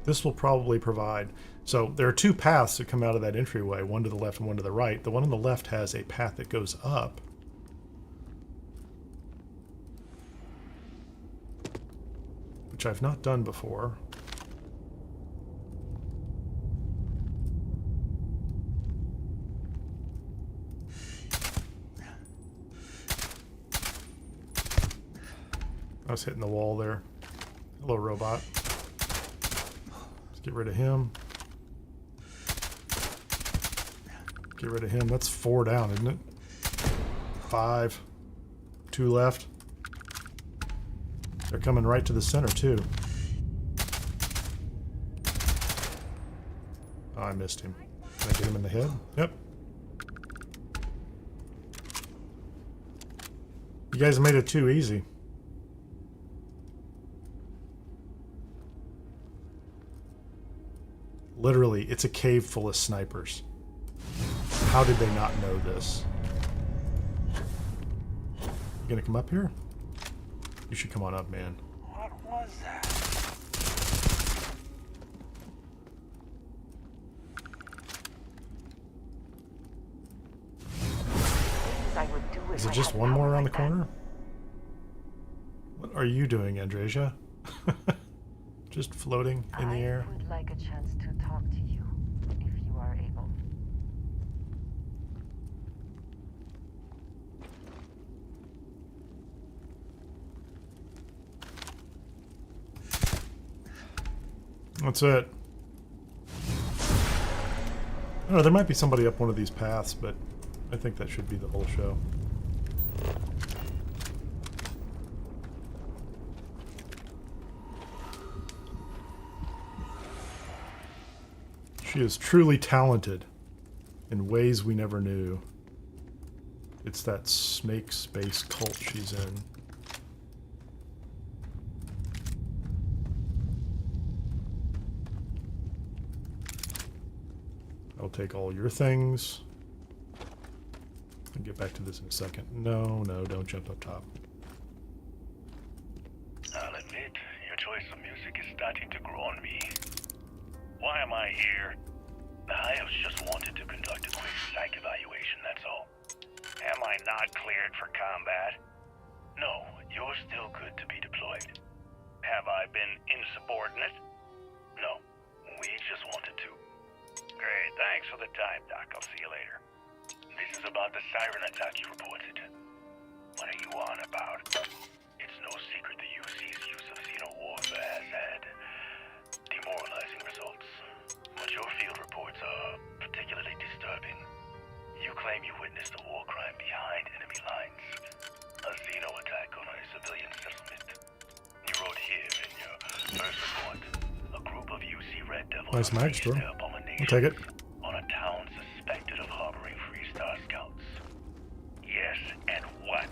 This will probably provide... So there are two paths that come out of that entryway, one to the left and one to the right. The one on the left has a path that goes up. Which I've not done before. I was hitting the wall there. Hello, robot. Let's get rid of him. Get rid of him. That's 4 down, isn't it? 5. 2 left. They're coming right to the center, too. Oh, I missed him. Can I get him in the head? Yep. You guys made it too easy. Literally, it's a cave full of snipers. How did they not know this? You gonna come up here? You should come on up, man. What was that? I would do Is it just one more around the corner? What are you doing, Andresia? Just floating in the air? I would like a chance to talk to you, if you are able. That's it. I don't know, there might be somebody up one of these paths, but I think that should be the whole show. She is truly talented in ways we never knew. It's that snake space cult she's in. I'll take all your things. I'll get back to this in a second. No, don't jump up top. I'll admit, your choice of music is starting to grow on me. Why am I here? I have just wanted to conduct a quick psych evaluation, that's all. Am I not cleared for combat? No, you're still good to be deployed. Have I been insubordinate? No, we just wanted to. Great, thanks for the time, Doc. I'll see you later. This is about the siren attack you reported. What are you on about? It's no secret the UC's use of xeno-warfare has had demoralizing results. But your field reports are particularly disturbing. You claim you witnessed a war crime behind enemy lines. A xeno attack on a civilian settlement. You wrote here in your first report, a group of UC Red Devils Nice mag store. I'll take it. On a town suspected of harboring Free Star scouts. Yes, and what?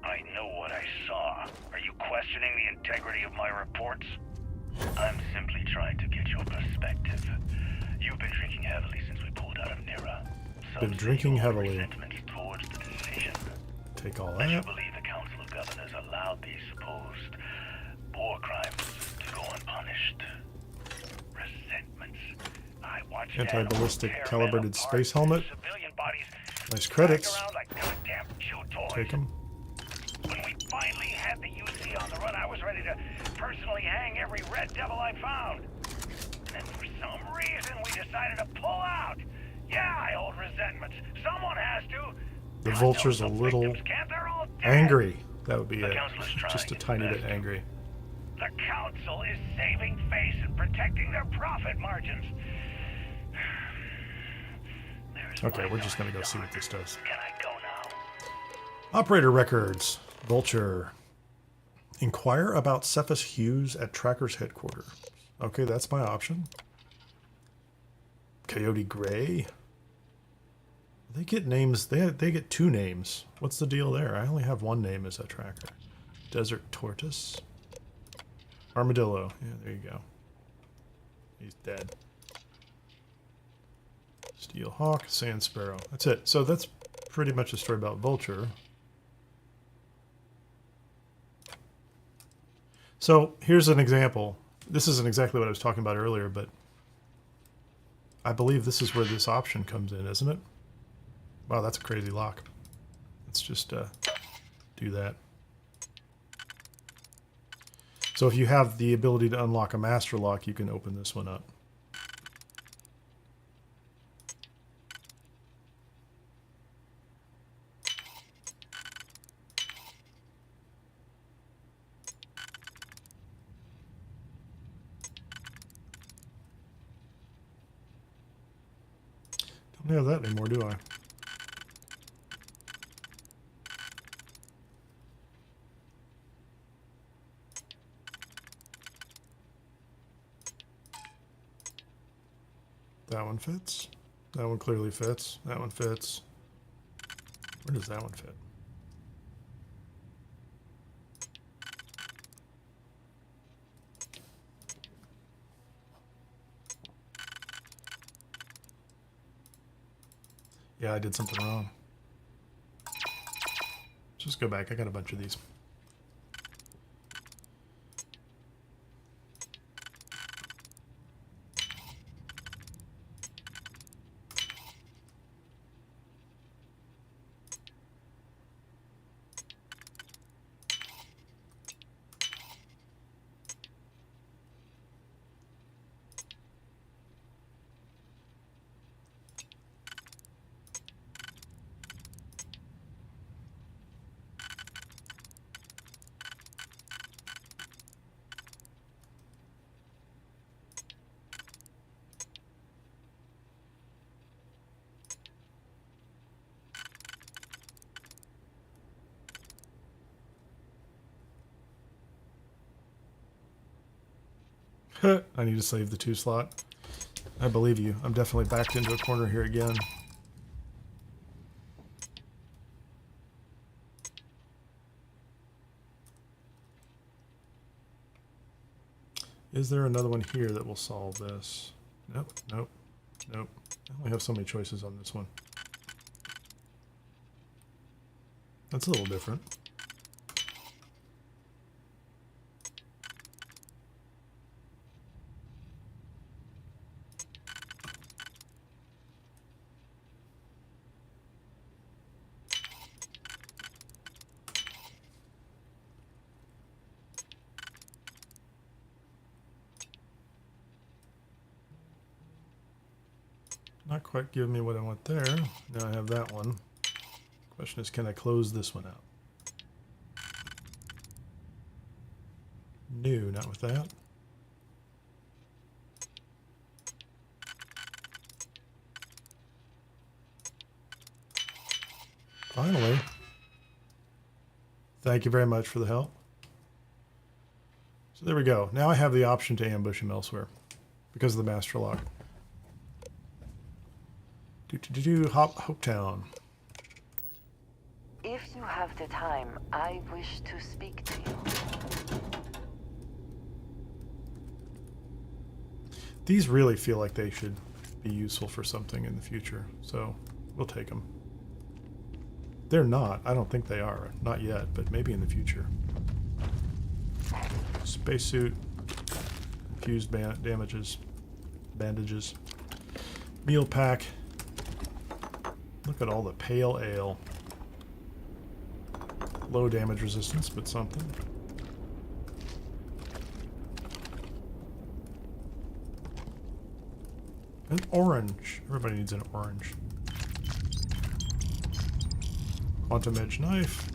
I know what I saw. Are you questioning the integrity of my reports? I'm simply trying to get your perspective. You've been drinking heavily since we pulled out of Nira. Been drinking heavily. Towards the decision. Take all I that. believe the Council of Governors allowed these supposed war crimes to go unpunished. Resentments. I watched Anti-ballistic calibrated space helmet. Nice credits. like goddamn chew toys. Take them. When we finally had the UC on the run, I was ready to personally hang every Red Devil I found. And then for some reason, decided to pull out. Yeah, I hold resentments. Someone has to. The vulture's a little angry. That would be it. Just a tiny bit angry. The Council is saving face and protecting their profit margins. Okay, we're just going to go see what this does. Can I go now? Operator records. Vulture. Inquire about Cephas Hughes at Tracker's headquarters. Okay, that's my option. Coyote Gray. They get names. They get 2 names. What's the deal there? I only have 1 name as a tracker. Desert Tortoise. Armadillo. Yeah, there you go. He's dead. Steel Hawk, Sand Sparrow. That's it. So that's pretty much a story about Vulture. So here's an example. This isn't exactly what I was talking about earlier, but I believe this is where this option comes in, isn't it? Wow, that's a crazy lock. Let's just do that. So if you have the ability to unlock a master lock, you can open this one up. Don't have that anymore, do I? That one fits. That one clearly fits. That one fits. Where does that one fit? Yeah, I did something wrong. Just go back. I got a bunch of these. I need to save the 2 slot. I believe you. I'm definitely backed into a corner here again. Is there another one here that will solve this? Nope, nope, nope. I only have so many choices on this one. That's a little different. Not quite giving me what I want there. Now I have that one. Question is, can I close this one out? No, not with that. Finally. Thank you very much for the help. So there we go. Now I have the option to ambush him elsewhere because of the master lock. Hopetown. If you have the time, I wish to speak to you. These really feel like they should be useful for something in the future, so we'll take them. They're not. I don't think they are. Not yet, but maybe in the future. Spacesuit. Infused bandages. Meal pack. Look at all the pale ale. Low damage resistance, but something. An orange. Everybody needs an orange. Quantum edge knife.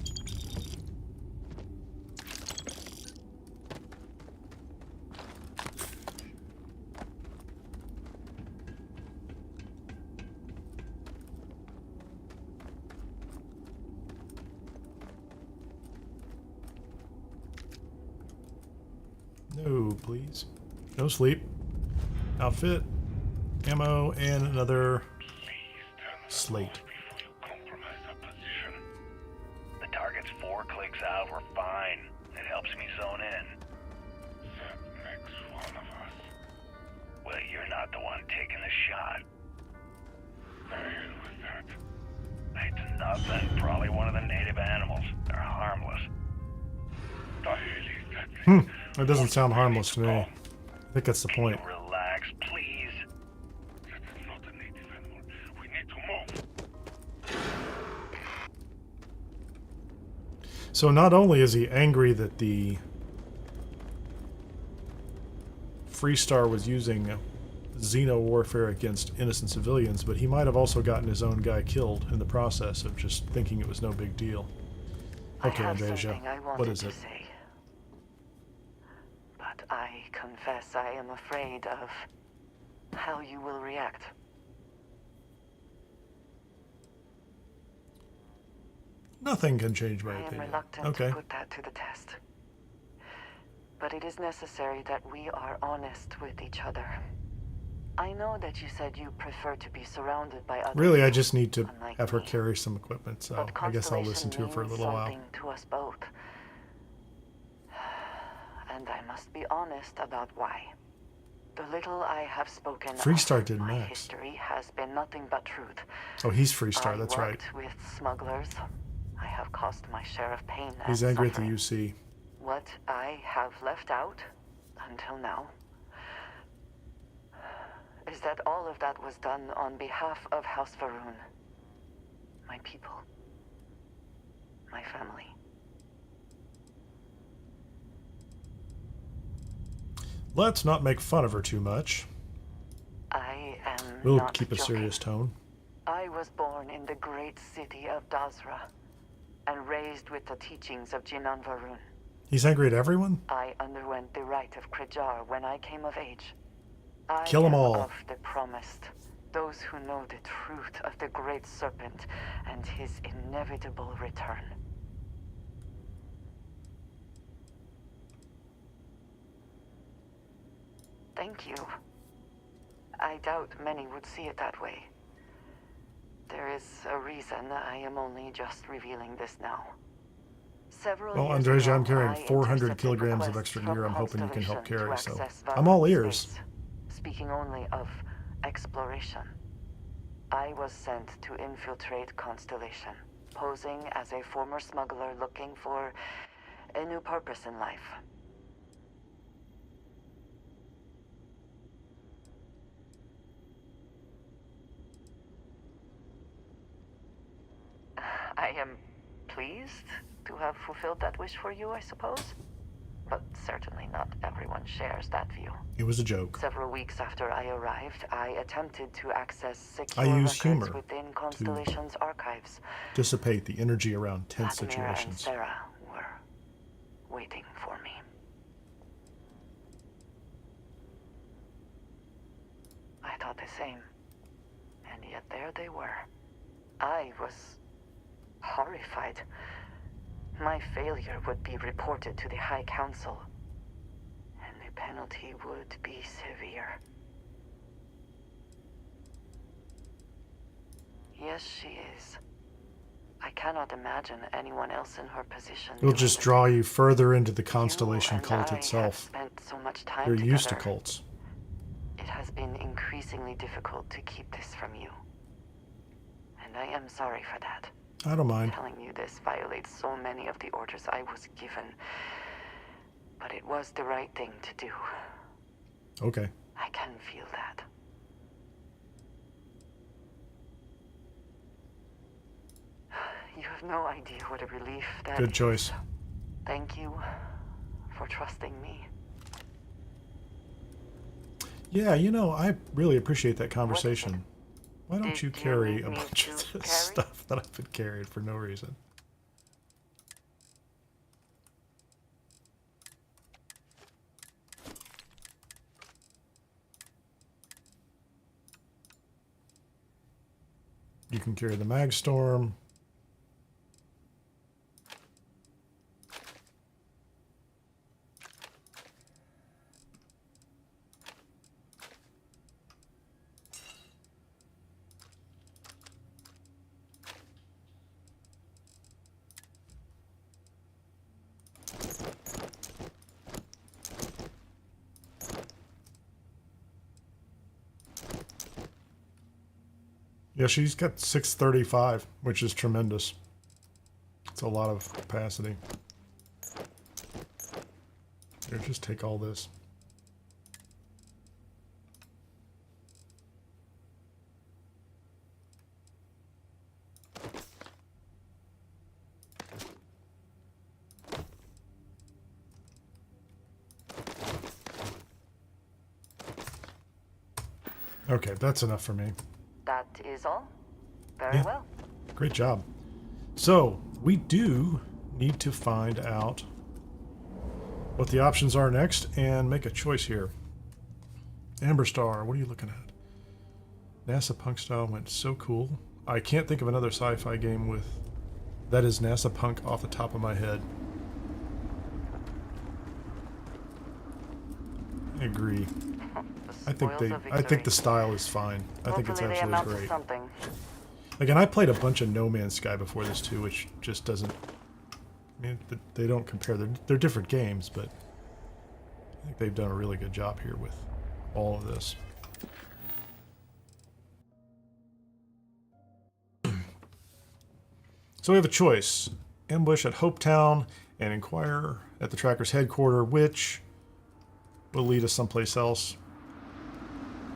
No, please. No sleep. Outfit. Ammo and another slate. The target's 4 clicks out, we're fine. It helps me zone in. That makes one of us. Well, you're not the one taking the shot. The hell with that. It's nothing. Probably one of the native animals. They're harmless. The hell is that? That doesn't sound harmless to me. I think that's the point. Relax, please. That is not a native animal. We need to move. So not only is he angry that the Freestar was using Xeno warfare against innocent civilians, but he might have also gotten his own guy killed in the process of just thinking it was no big deal. Okay, Andreja, what is it? Say. But I confess I am afraid of how you will react. Nothing can change my I am opinion. reluctant Okay. to put that to the test. But it is necessary that we are honest with each other. I know that you said you prefer to be surrounded by others. Really, I just need to unlike have her me. carry some equipment, so But I guess I'll listen to her for a Constellation little while. means something to us both. And I must be honest about why. The little I have spoken Freestar of did my Max. history has been nothing but truth. Oh, he's Freestar, I that's right. worked with smugglers. I have caused my share of pain He's and angry at the suffering. UC. What I have left out, until now, is that all of that was done on behalf of House Varun. My people. My family. Let's not make fun of her too much. I am We'll not keep a joking. serious tone. I was born in the great city of Dazra and raised with the teachings of Jinan Varun. He's angry at everyone? I underwent the rite of Krijar when I came of age. I Kill 'em am all. of the promised, those who know the truth of the great serpent and his inevitable return. Thank you. I doubt many would see it that way. There is a reason I am only just revealing this now. Several Well, years Andreja, ago, I'm carrying I 400 intercepted kilograms of requests extra from gear. I'm hoping you can help Constellation carry, to so access I'm all Varun ears. space, speaking only of exploration. I was sent to infiltrate Constellation, posing as a former smuggler looking for a new purpose in life. I am pleased to have fulfilled that wish for you, I suppose. But certainly not everyone shares that view. It was a joke. Several weeks after I arrived, I attempted to access secure I use records humor within Constellation's archives. Dissipate the energy around tense Vladimir and situations. Sarah were waiting for me. I thought the same. And yet there they were. I was horrified. My failure would be reported to the High Council, and the penalty would be severe. Yes, she is. I cannot imagine anyone else in her position. It'll doing just the draw same. you further into the Constellation You and cult I itself. have spent so much time You're used to together. cults. It has been increasingly difficult to keep this from you. And I am sorry for that. I don't mind. Telling you this violates so many of the orders I was given. But it was the right thing to do. Okay. I can feel that. You have no idea what a relief that Good is. choice. Thank you for trusting me. Yeah, you know, I really appreciate that conversation. Why don't you carry a bunch of this stuff that I've been carrying for no reason? You can carry the mag storm. Yeah, she's got 635, which is tremendous. It's a lot of capacity. Here, just take all this. Okay, that's enough for me. That is all? Very well. Great job. So, we do need to find out what the options are next and make a choice here. Amber Star, what are you looking at? NASA Punk style went so cool. I can't think of another sci-fi game with that is NASA Punk off the top of my head. I agree. I think the style is fine. I think it's absolutely great. Again, I played a bunch of No Man's Sky before this too, which just doesn't. I mean, they don't compare. They're different games, but I think they've done a really good job here with all of this. So we have a choice: ambush at Hopetown and inquire at the Tracker's headquarters, which will lead us someplace else.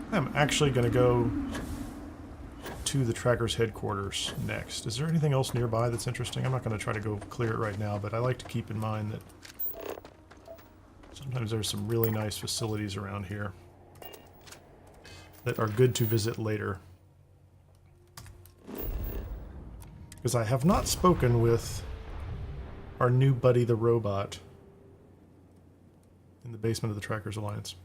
I'm actually going to go to the Tracker's headquarters next. Is there anything else nearby that's interesting? I'm not going to try to go clear it right now, but I like to keep in mind that sometimes there's some really nice facilities around here that are good to visit later. Because I have not spoken with our new buddy the robot in the basement of the Trackers Alliance.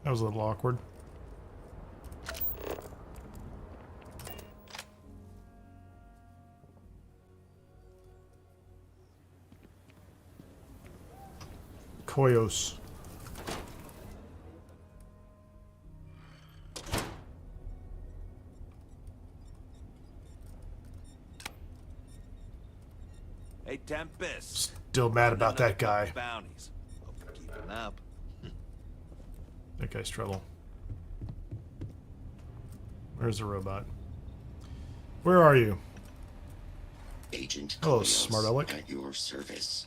That was a little awkward. Koyos. Hey, Tempest. Still mad about that guy. Bounties. Hope you're keeping up. That guy's trouble. Where's the robot? Where are you? Agent Hello, smart aleck. At your service.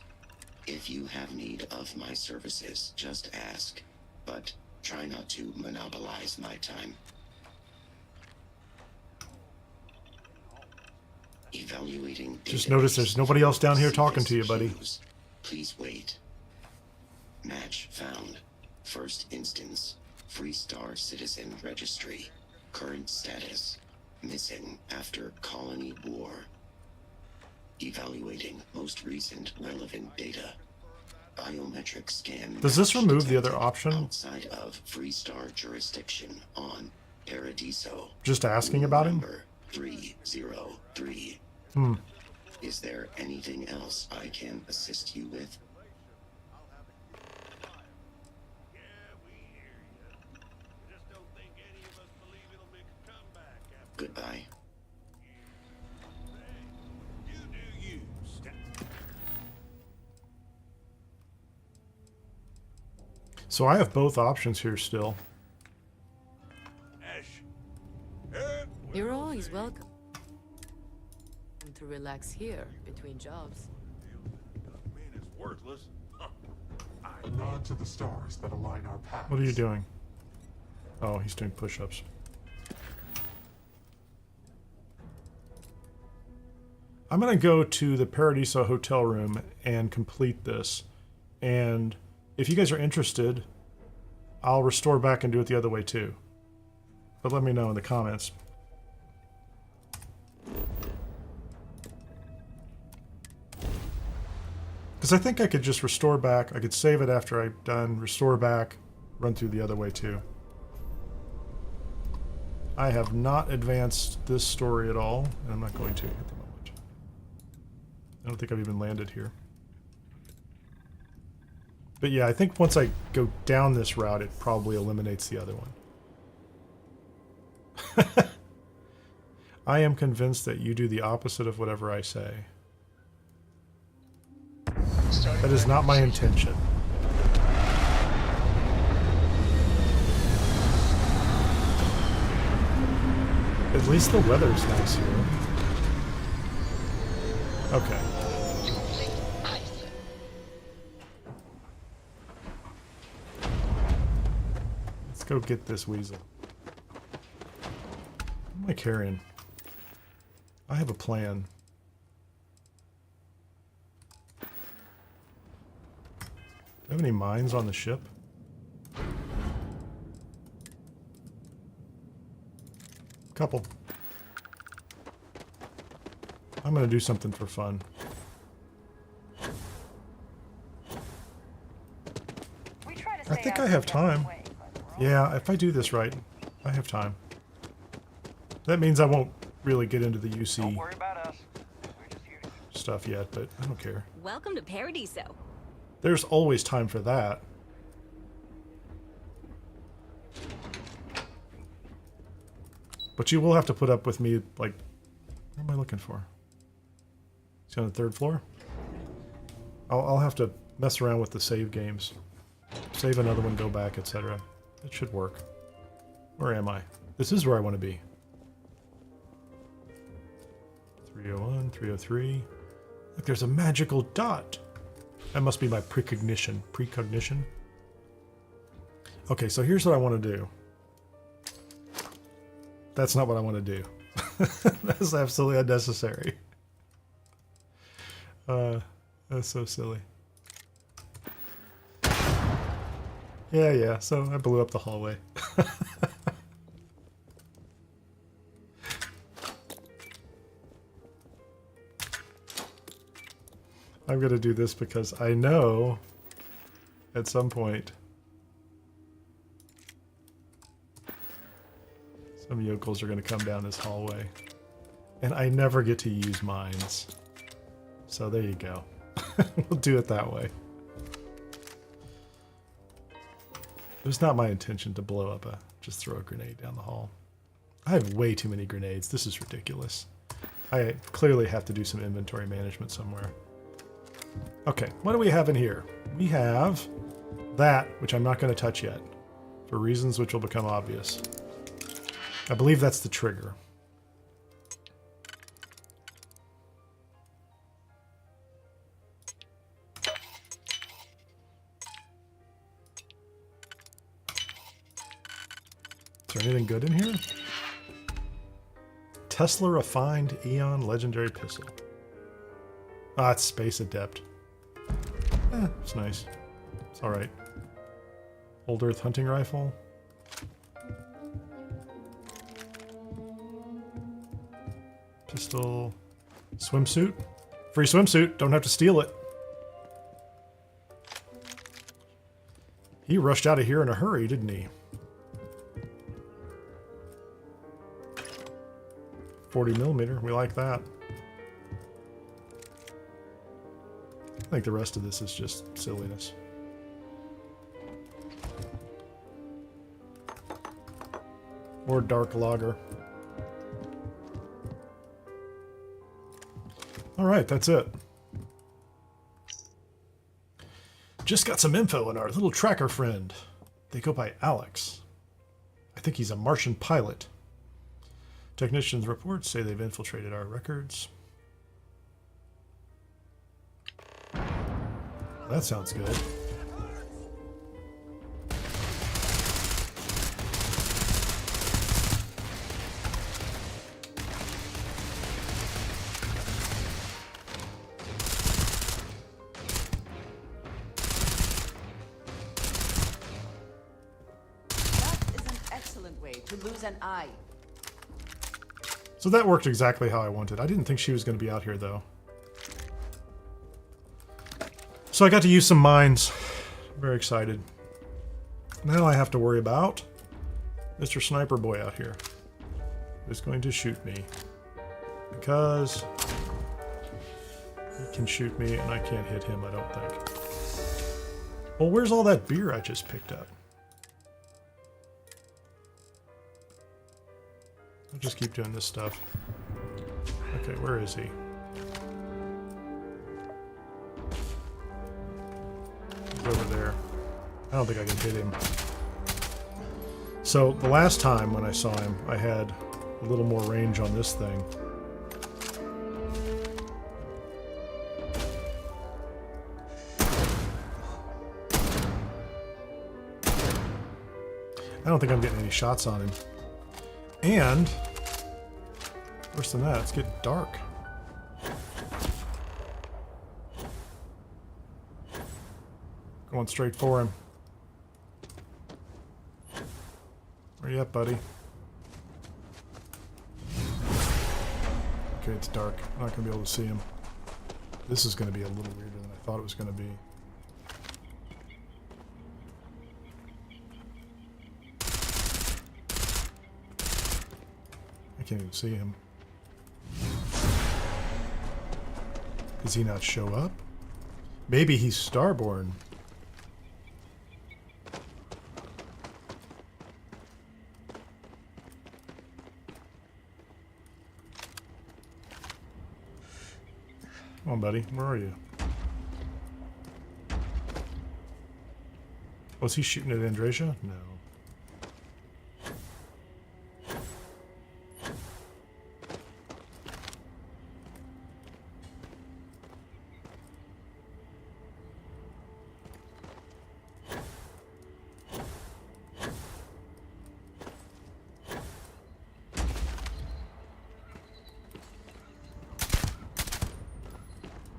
If you have need of my services, just ask. But try not to monopolize my time. Evaluating. Just notice there's nobody else down here talking to you, buddy. Please wait. Match found. First instance. Freestar Citizen Registry. Current status. Missing after colony war. Evaluating most recent relevant data. Biometric scan. Does this remove the other option? Outside of Freestar jurisdiction on Paradiso. Just asking about him? Number 303. Is there anything else I can assist you with? Goodbye. So I have both options here still. You're always welcome to relax here between jobs. A nod to the stars that align our paths. What are you doing? Oh, he's doing push-ups. I'm going to go to the Paradiso hotel room and complete this. And if you guys are interested, I'll restore back and do it the other way too. But let me know in the comments. Because I think I could just restore back. I could save it after I'm done, restore back, run through the other way too. I have not advanced this story at all, and I'm not going to at the moment. I don't think I've even landed here. But yeah, I think once I go down this route, it probably eliminates the other one. I am convinced that you do the opposite of whatever I say. That is not my intention. At least the weather's nice here. Okay. Let's go get this weasel. What am I carrying? I have a plan. Do you have any mines on the ship? Couple. I'm gonna do something for fun. I think I have time. Yeah, if I do this right, I have time. That means I won't really get into the UC stuff yet, but I don't care. Welcome to Paradiso. There's always time for that. But you will have to put up with me, like... What am I looking for? Is he on the third floor? I'll have to mess around with the save games. Save another one, go back, etc. It should work. Where am I? This is where I want to be. 301, 303. Look, there's a magical dot. That must be my precognition. Precognition? Okay, so here's what I want to do. That's not what I want to do. That's absolutely unnecessary. That's so silly. Yeah, so I blew up the hallway. I'm gonna do this because I know at some point some yokels are gonna come down this hallway. And I never get to use mines. So there you go. We'll do it that way. It was not my intention to blow up just throw a grenade down the hall. I have way too many grenades. This is ridiculous. I clearly have to do some inventory management somewhere. Okay, what do we have in here? We have that, which I'm not going to touch yet, for reasons which will become obvious. I believe that's the trigger. Is there anything good in here? Tesla Refined Eon Legendary Pistol. Ah, it's Space Adept. It's nice. It's alright. Old Earth Hunting Rifle. Pistol. Swimsuit. Free swimsuit. Don't have to steal it. He rushed out of here in a hurry, didn't he? 40mm. We like that. I think the rest of this is just silliness. Or dark lager. Alright, that's it. Just got some info on our little tracker friend. They go by Alex. I think he's a Martian pilot. Technicians' reports say they've infiltrated our records. That sounds good. to lose an eye. So that worked exactly how I wanted. I didn't think she was going to be out here, though. So I got to use some mines. Very excited. Now I have to worry about Mr. Sniper Boy out here, who's going to shoot me. Because he can shoot me and I can't hit him, I don't think. Well, where's all that beer I just picked up? I'll just keep doing this stuff. Okay, where is he? He's over there. I don't think I can hit him. So the last time when I saw him, I had a little more range on this thing. I don't think I'm getting any shots on him. And worse than that, it's getting dark. Going straight for him. Where you at, buddy? Okay, it's dark. I'm not going to be able to see him. This is going to be a little weirder than I thought it was going to be. I can't even see him. Does he not show up? Maybe he's starborn. Come on, buddy. Where are you? Was he shooting at Andrasia? No.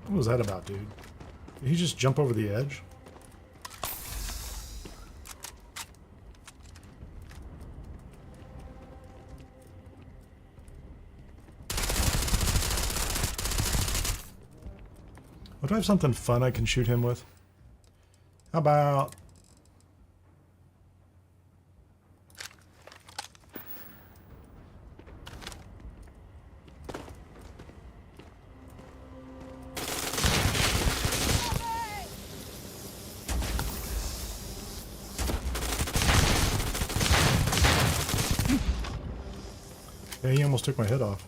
What was that about, dude? Did he just jump over the edge? Oh, do I have something fun I can shoot him with? How about... Yeah, he almost took my head off.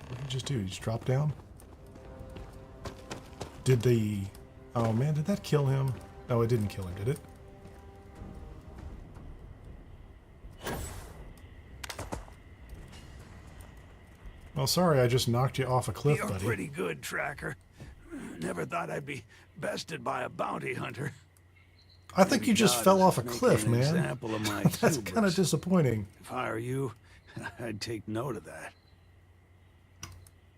What did he just do? He just dropped down? Did the... Oh man, did that kill him? No, it didn't kill him, did it? Well, sorry, I just knocked you off a cliff, You're buddy. pretty good, Tracker. Never thought I'd be bested by a bounty hunter. I think you just fell off a cliff, man. Example of my That's hubris. kind of disappointing. If I were you, I'd take note of that.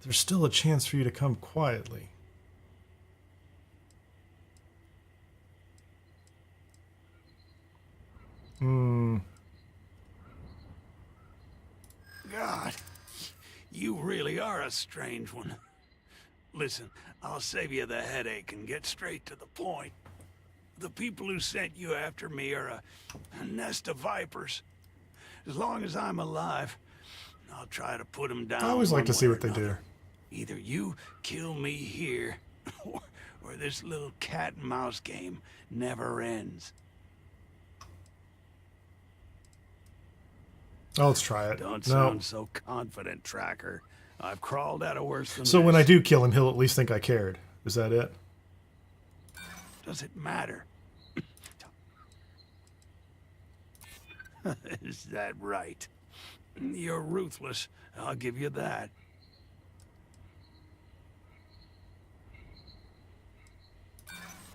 There's still a chance for you to come quietly. God, you really are a strange one. Listen, I'll save you the headache and get straight to the point. The people who sent you after me are a nest of vipers. As long as I'm alive, I'll try to put them down. I always like to one see way what or they do. another. Either you kill me here, or this little cat and mouse game never ends. Oh, let's try it. Don't No. sound so confident, Tracker. I've crawled out of worse than So this. when I do kill him, he'll at least think I cared. Is that it? Does it matter? Is that right? You're ruthless. I'll give you that.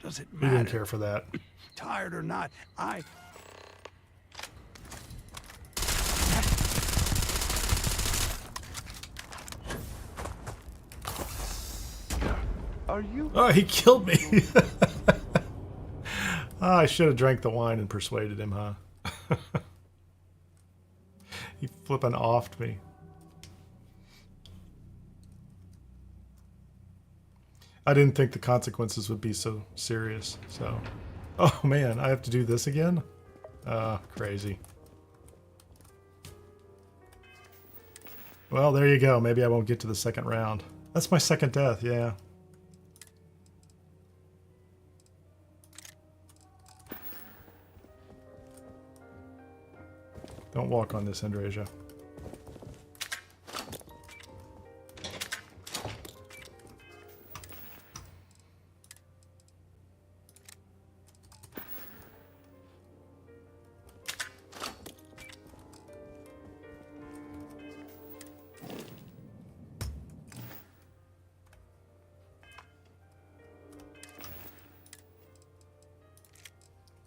Does it We matter? didn't care for that. Tired or not, I... Are you? Oh, he killed me. Ah, I should have drank the wine and persuaded him, huh? He flippin' offed me. I didn't think the consequences would be so serious, so... Oh man, I have to do this again? Crazy. Well, there you go. Maybe I won't get to the second round. That's my second death, yeah. Don't walk on this, Andrasia.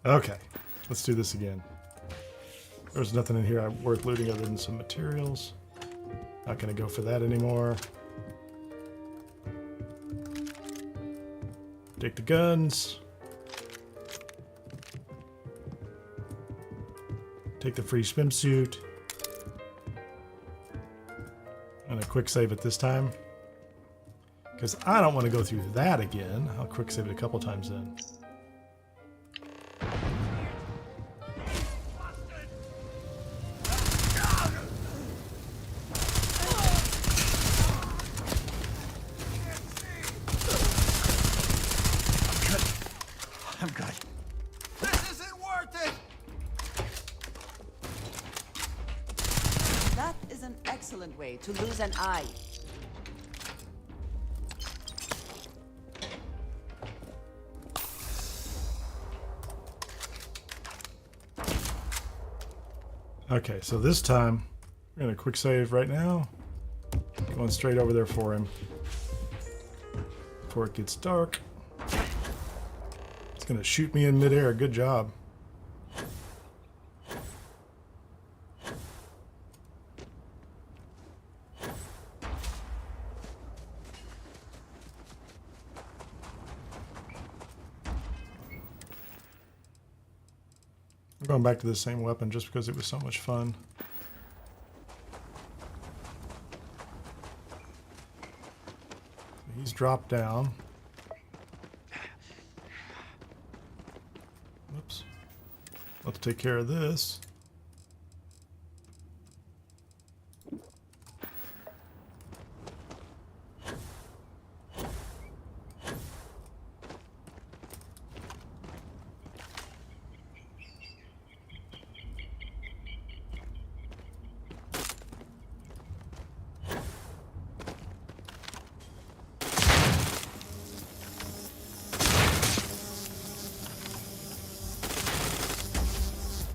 Okay, let's do this again. There's nothing in here worth looting other than some materials. Not going to go for that anymore. Take the guns. Take the free swimsuit. And a quick save at this time. Because I don't want to go through that again. I'll quick save it a couple times then. I'm good. This isn't worth it! That is an excellent way to lose an eye. Okay, so this time, we're going to quick save right now. Going straight over there for him. Before it gets dark. It's going to shoot me in midair. Good job. I'm going back to the same weapon just because it was so much fun. He's dropped down. Whoops. Let's take care of this.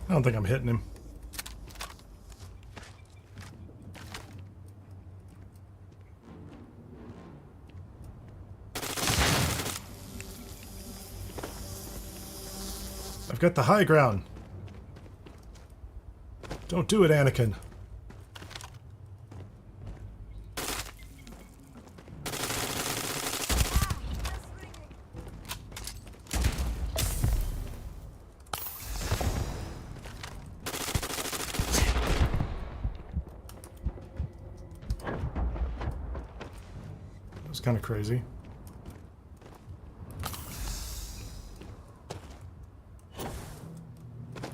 I don't think I'm hitting him. I've got the high ground. Don't do it, Anakin. Kind of crazy.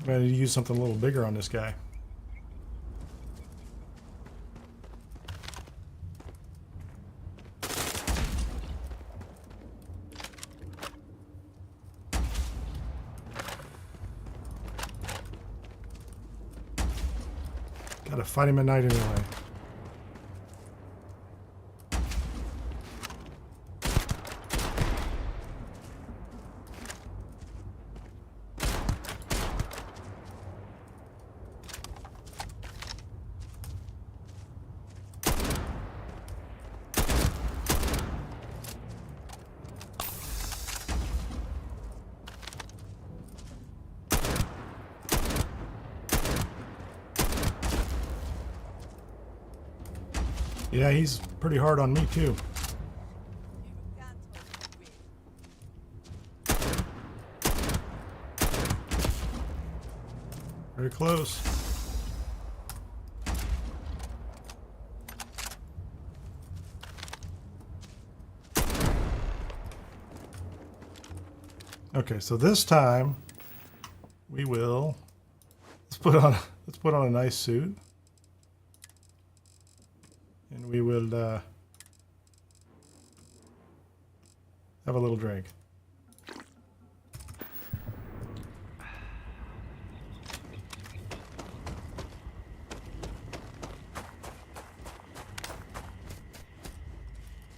I need to use something a little bigger on this guy. Gotta fight him at night anyway. Yeah, he's pretty hard on me too. Very close. Okay, so this time we will let's put on a nice suit, and we will have a little drink.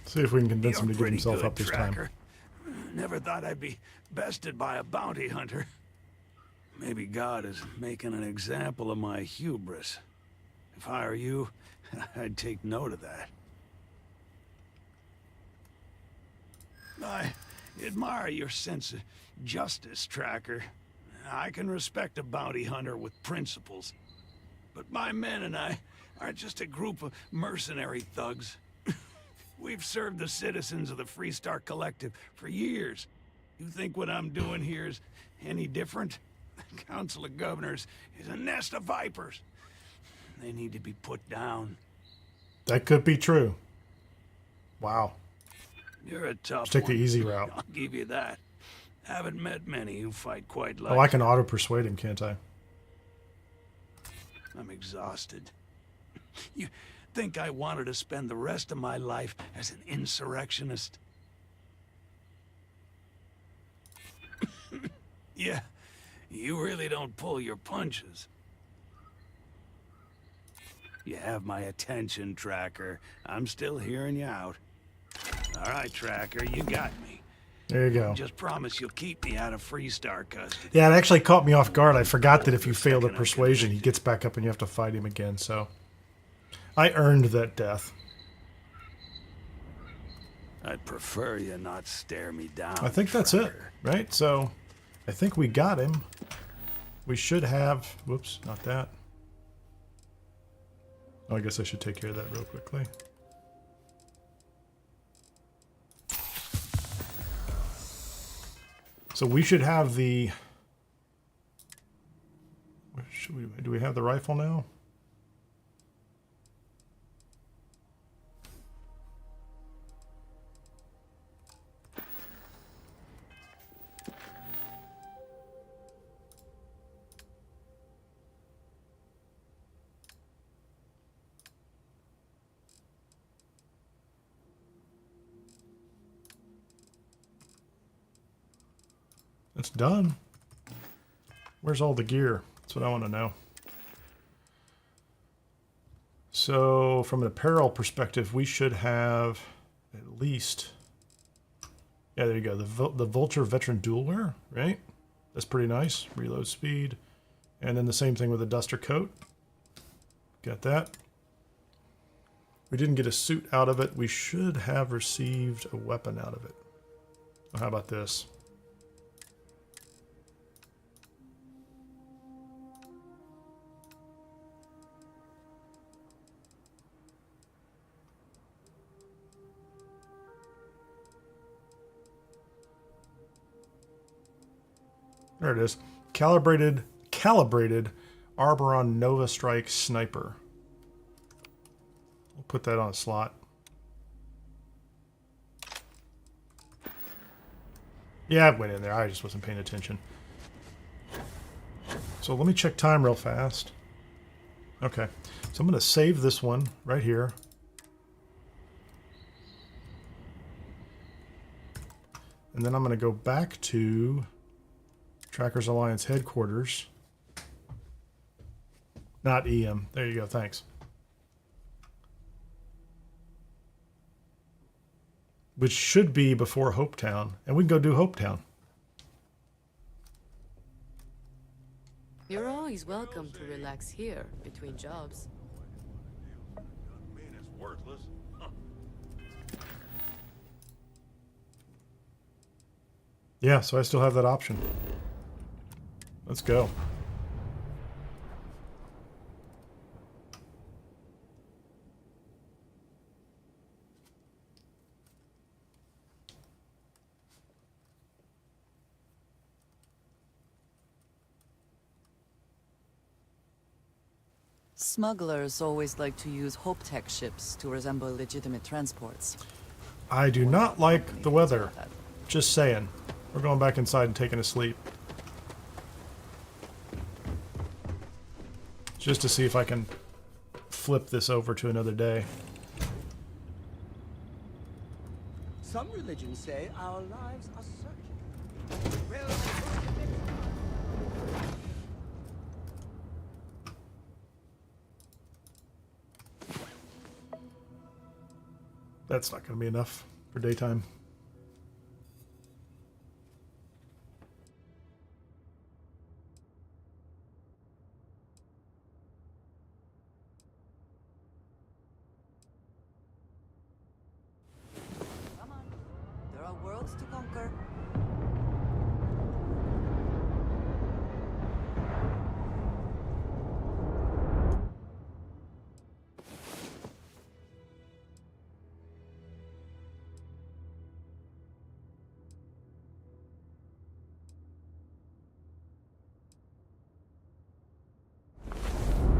See if we can convince him to give himself up this time. Never thought I'd be bested by a bounty hunter. Maybe God is making an example of my hubris. If I were you, I'd take note of that. I admire your sense of justice, Tracker. I can respect a bounty hunter with principles. But my men and I are just a group of mercenary thugs. We've served the citizens of the Freestar Collective for years. You think what I'm doing here is any different? The Council of Governors is a nest of vipers. They need to be put down. That could be true. Wow. You're a tough Let's take the one. easy route. I'll give you that. Haven't met many who fight quite like Oh, I can auto-persuade him, can't I? I'm exhausted. You think I wanted to spend the rest of my life as an insurrectionist? Yeah, you really don't pull your punches. You have my attention, Tracker. I'm still hearing you out. All right, Tracker, you got me. There you go. Just promise you'll keep me out of Freestar custody. Yeah, it actually caught me off guard. I forgot that if you fail the persuasion, he gets back up and you have to fight him again, so... I earned that death. I'd prefer you not stare me down. I think that's it, right? So, I think we got him. We should have... Whoops, not that. Oh, I guess I should take care of that real quickly. So we should have the... Do we have the rifle now? It's done. Where's all the gear? That's what I want to know. So, from an apparel perspective, we should have at least... Yeah, there you go. The Vulture Veteran Dual Wear, right? That's pretty nice. Reload speed. And then the same thing with the Duster Coat. Got that. We didn't get a suit out of it. We should have received a weapon out of it. How about this? There it is. Calibrated Arboron Nova Strike Sniper. We'll put that on a slot. Yeah, it went in there. I just wasn't paying attention. So let me check time real fast. Okay. So I'm going to save this one right here. And then I'm going to go back to Trackers Alliance headquarters. Not EM. There you go. Thanks. Which should be before Hopetown. And we can go do Hopetown. You're always welcome to relax here between jobs. Worthless. Yeah, so I still have that option. Let's go. Smugglers always like to use Hope Tech ships to resemble legitimate transports. I do not like the weather. Just saying. We're going back inside and taking a sleep. Just to see if I can flip this over to another day. Some religions say our lives are circular. That's not going to be enough for daytime. Come on. There are worlds to conquer.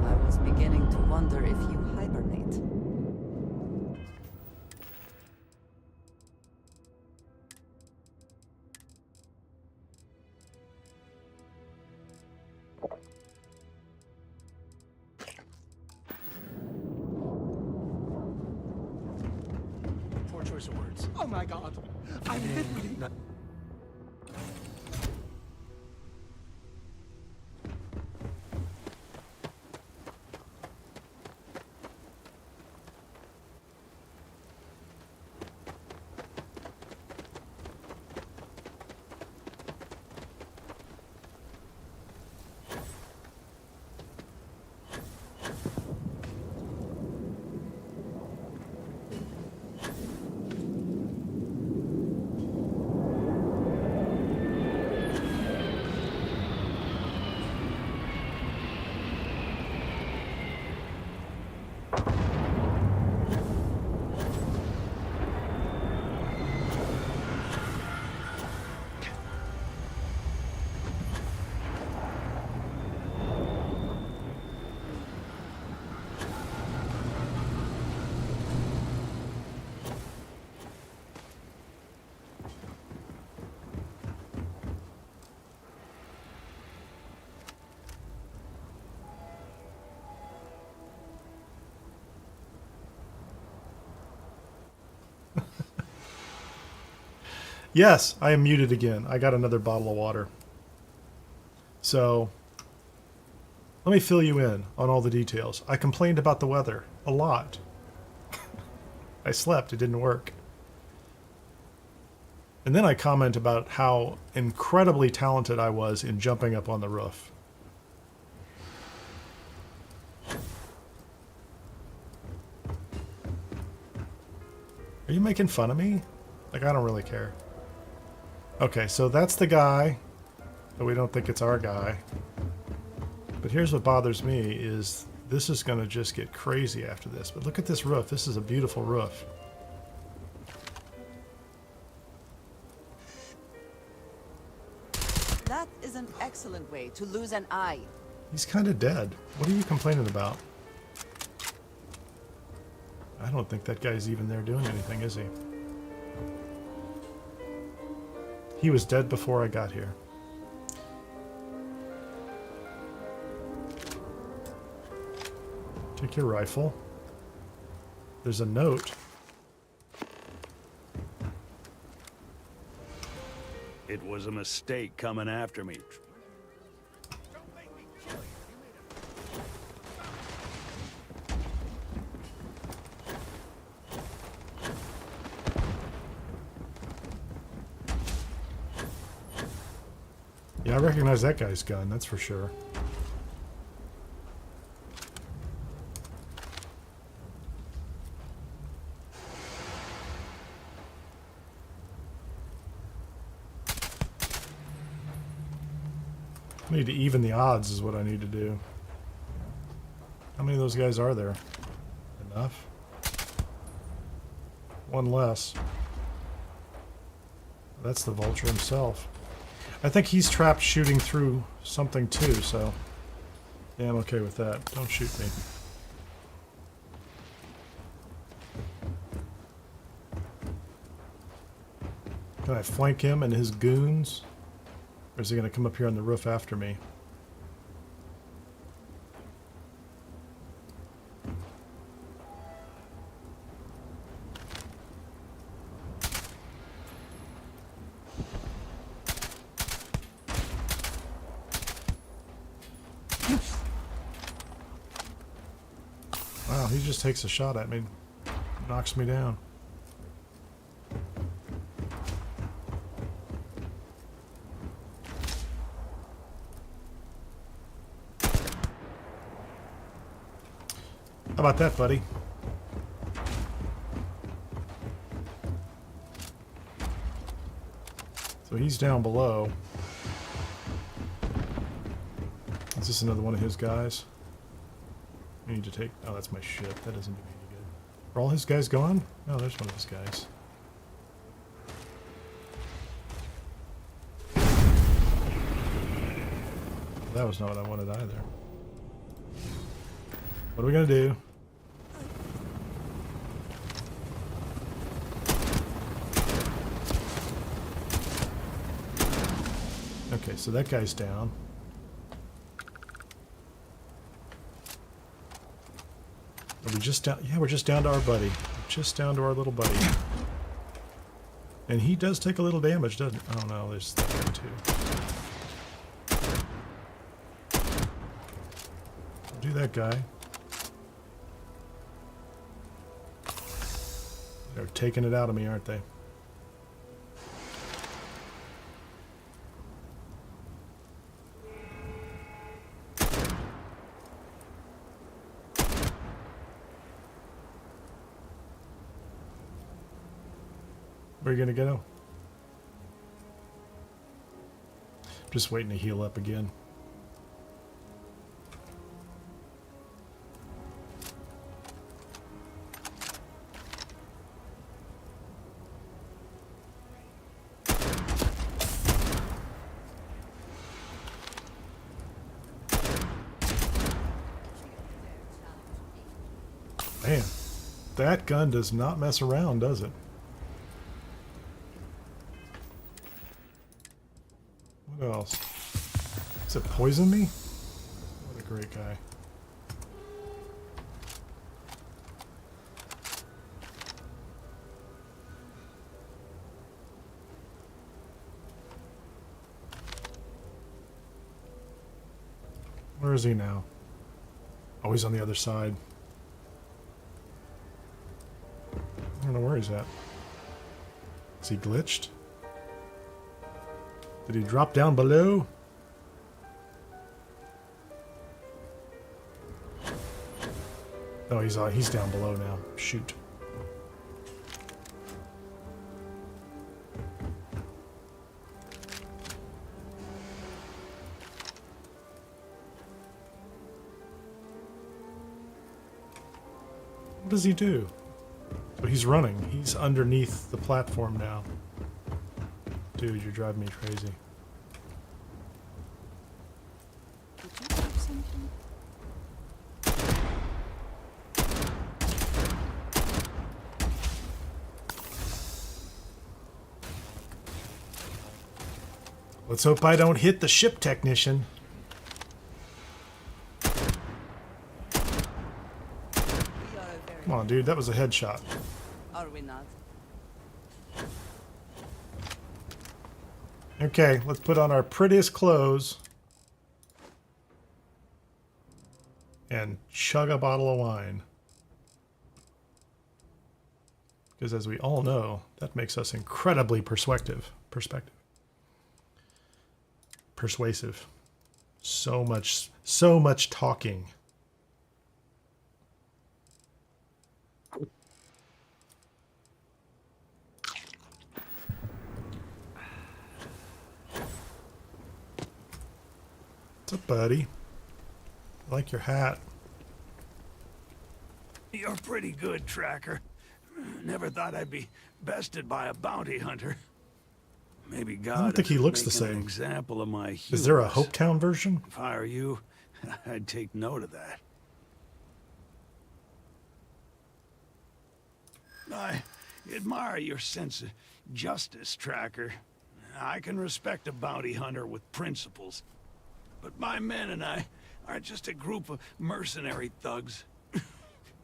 I was beginning to wonder if you hibernate. Poor choice of words. Oh my god. I'm literally not. Yes, I am muted again. I got another bottle of water. So, let me fill you in on all the details. I complained about the weather a lot. I slept, it didn't work. And then I comment about how incredibly talented I was in jumping up on the roof. Are you making fun of me? Like, I don't really care. Okay, so that's the guy, but we don't think it's our guy. But here's what bothers me is this is going to just get crazy after this. But look at this roof. This is a beautiful roof. That is an excellent way to lose an eye. He's kind of dead. What are you complaining about? I don't think that guy's even there doing anything, is he? He was dead before I got here. Take your rifle. There's a note. It was a mistake coming after me. Yeah, I recognize that guy's gun, that's for sure. I need to even the odds is what I need to do. How many of those guys are there? Enough? One less. That's the vulture himself. I think he's trapped shooting through something too, so... Yeah, I'm okay with that. Don't shoot me. Can I flank him and his goons? Or is he going to come up here on the roof after me? Wow, he just takes a shot at me. Knocks me down. How about that, buddy? So he's down below. Is this another one of his guys? I need to take... Oh, that's my ship. That doesn't do me any good. Are all his guys gone? No, there's one of his guys. That was not what I wanted either. What are we going to do? Okay, so that guy's down. Are we just down? Yeah, we're just down to our buddy. We're just down to our little buddy. And he does take a little damage, doesn't he? Oh no, there's that guy too. Do that guy. They're taking it out of me, aren't they? Where are you gonna go? Just waiting to heal up again. Man, that gun does not mess around, does it? What else? Does it poison me? What a great guy. Where is he now? Oh, he's on the other side. I don't know where he's at. Is he glitched? Did he drop down below? Oh, he's down below now. Shoot. What does he do? Oh, he's running. He's underneath the platform now. Dude, you're driving me crazy. Did you drop something? Let's hope I don't hit the ship technician. Come on, dude. That was a headshot. Are we not? Okay, let's put on our prettiest clothes and chug a bottle of wine. Because as we all know, that makes us incredibly persuasive. So much talking. What's up, buddy? I like your hat. You're pretty good, Tracker. Never thought I'd be bested by a bounty hunter. Maybe God. I don't think he looks the making an same. example of my Is there a hubris. Hopetown version? If I were you, I'd take note of that. I admire your sense of justice, Tracker. I can respect a bounty hunter with principles. But my men and I aren't just a group of mercenary thugs.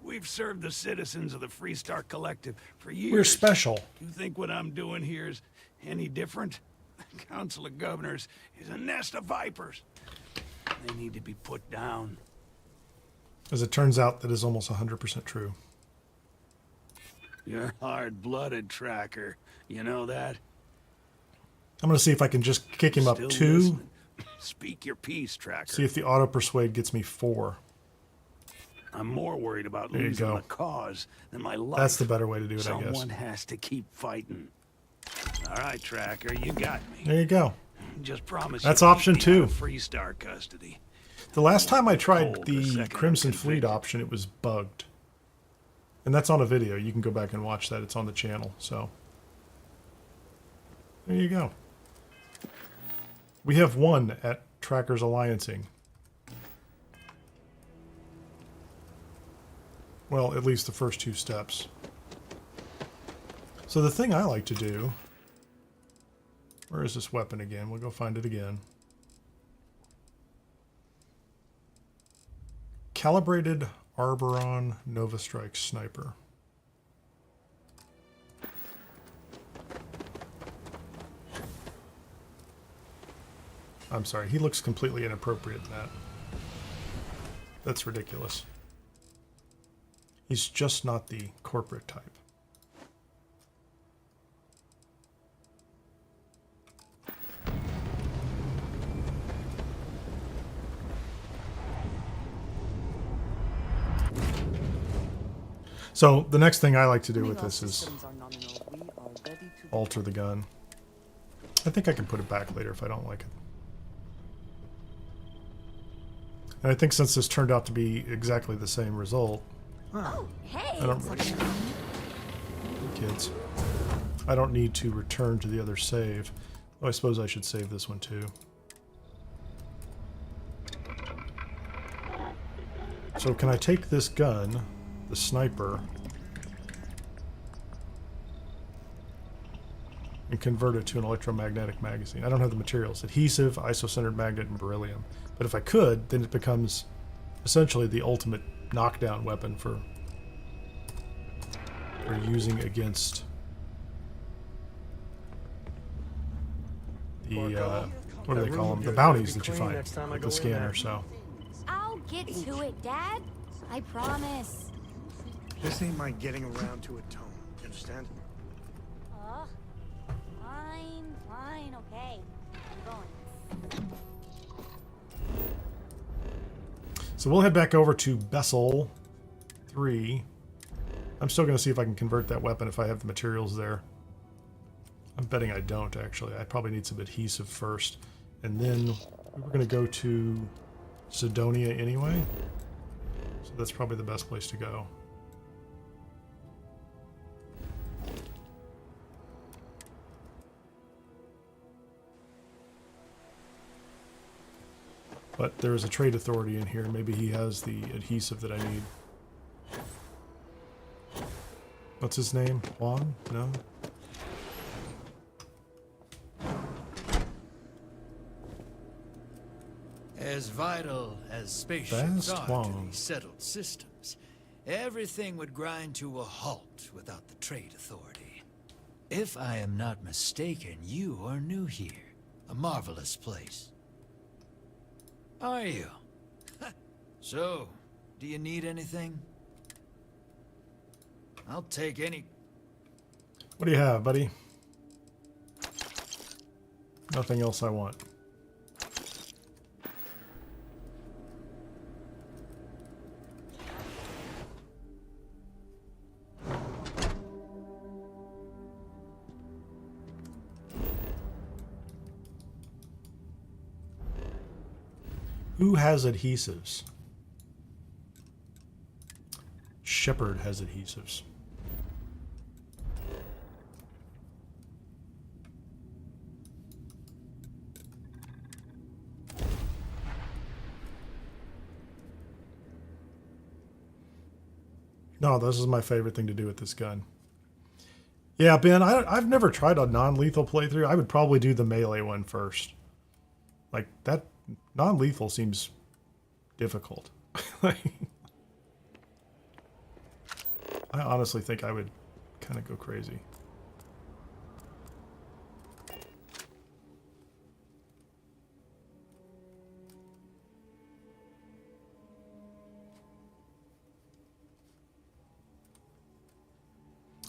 We've served the citizens of the Freestar Collective for years. We're special. You think what I'm doing here is any different? The Council of Governors is a nest of vipers. They need to be put down. As it turns out, that is almost 100% true. You're hard-blooded, Tracker. You know that? I'm going to see if I can just kick him up Still 2. listening. Speak your piece, Tracker. See if the auto persuade gets me 4. I'm more worried about There you losing go. the cause than my life. That's the better way to do it, I guess. Someone has to keep fighting. All right, Tracker, you got me. There you go. Just promise. That's you'll option keep me out 2. of Freestar custody. The last time I tried Cold the the second Crimson I'm Fleet convicted. option, it was bugged. And that's on a video. You can go back and watch that. It's on the channel. So there you go. We have won at Tracker's Alliancing. Well, at least the first 2 steps. So the thing I like to do... Where is this weapon again? We'll go find it again. Calibrated Arboron Nova Strike Sniper. I'm sorry, he looks completely inappropriate in that. That's ridiculous. He's just not the corporate type. So the next thing I like to do with this is alter the gun. I think I can put it back later if I don't like it. And I think since this turned out to be exactly the same result, Oh, hey! I don't really... Kids. I don't need to return to the other save. Oh, I suppose I should save this one too. So can I take this gun, the sniper, and convert it to an electromagnetic magazine? I don't have the materials. Adhesive, isocentered magnet, and beryllium. But if I could, then it becomes essentially the ultimate knockdown weapon for using against the, what do they call them? The bounties that you find with the scanner, so... I'll get to it, Dad. I promise. This ain't my getting around to it, Tone. You understand? Fine, okay. I'm going. So we'll head back over to Bessel 3. I'm still going to see if I can convert that weapon if I have the materials there. I'm betting I don't, actually. I probably need some adhesive first. And then we're going to go to Sidonia anyway. So that's probably the best place to go. But there is a trade authority in here. Maybe he has the adhesive that I need. What's his name? Juan? No? As vital as spaceships Fast are to Wong. these settled systems, everything would grind to a halt without the trade authority. If I am not mistaken, you are new here. A marvelous place. Are you? So, do you need anything? I'll take any... What do you have, buddy? Nothing else I want. Who has adhesives? Shepard has adhesives. No, this is my favorite thing to do with this gun. Yeah, Ben, I've never tried a non-lethal playthrough. I would probably do the melee one first. Like, that non-lethal seems difficult. I honestly think I would kind of go crazy.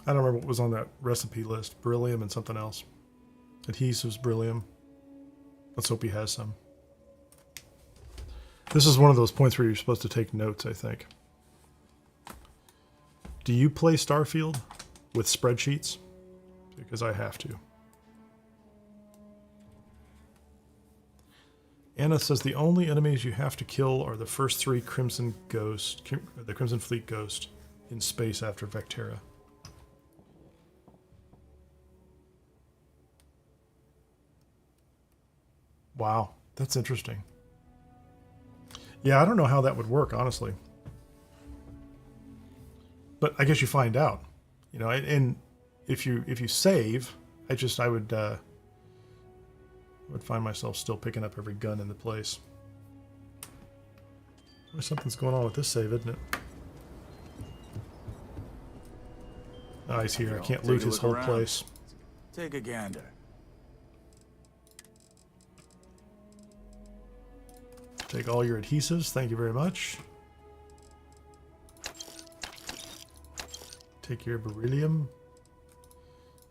I don't remember what was on that recipe list. Beryllium and something else. Adhesives, beryllium. Let's hope he has some. This is one of those points where you're supposed to take notes, I think. Do you play Starfield with spreadsheets? Because I have to. Anna says the only enemies you have to kill are the first 3 Crimson the Crimson Fleet Ghost in space after Vectera. Wow, that's interesting. Yeah, I don't know how that would work, honestly. But I guess you find out, you know. And if you save, I would find myself still picking up every gun in the place. Well, something's going on with this save, isn't it? Oh, he's here. I can't loot his whole place. Take a gander. Take all your adhesives. Thank you very much. Take your beryllium.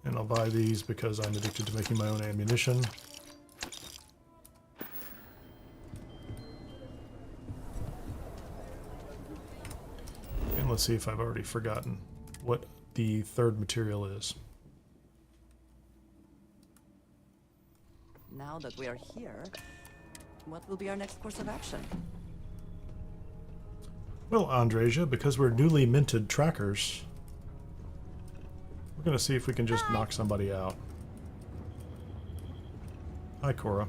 And I'll buy these because I'm addicted to making my own ammunition. And let's see if I've already forgotten what the third material is. Now that we are here, what will be our next course of action? Well, Andreja, because we're newly minted trackers, we're going to see if we can just knock somebody out. Hi, Cora.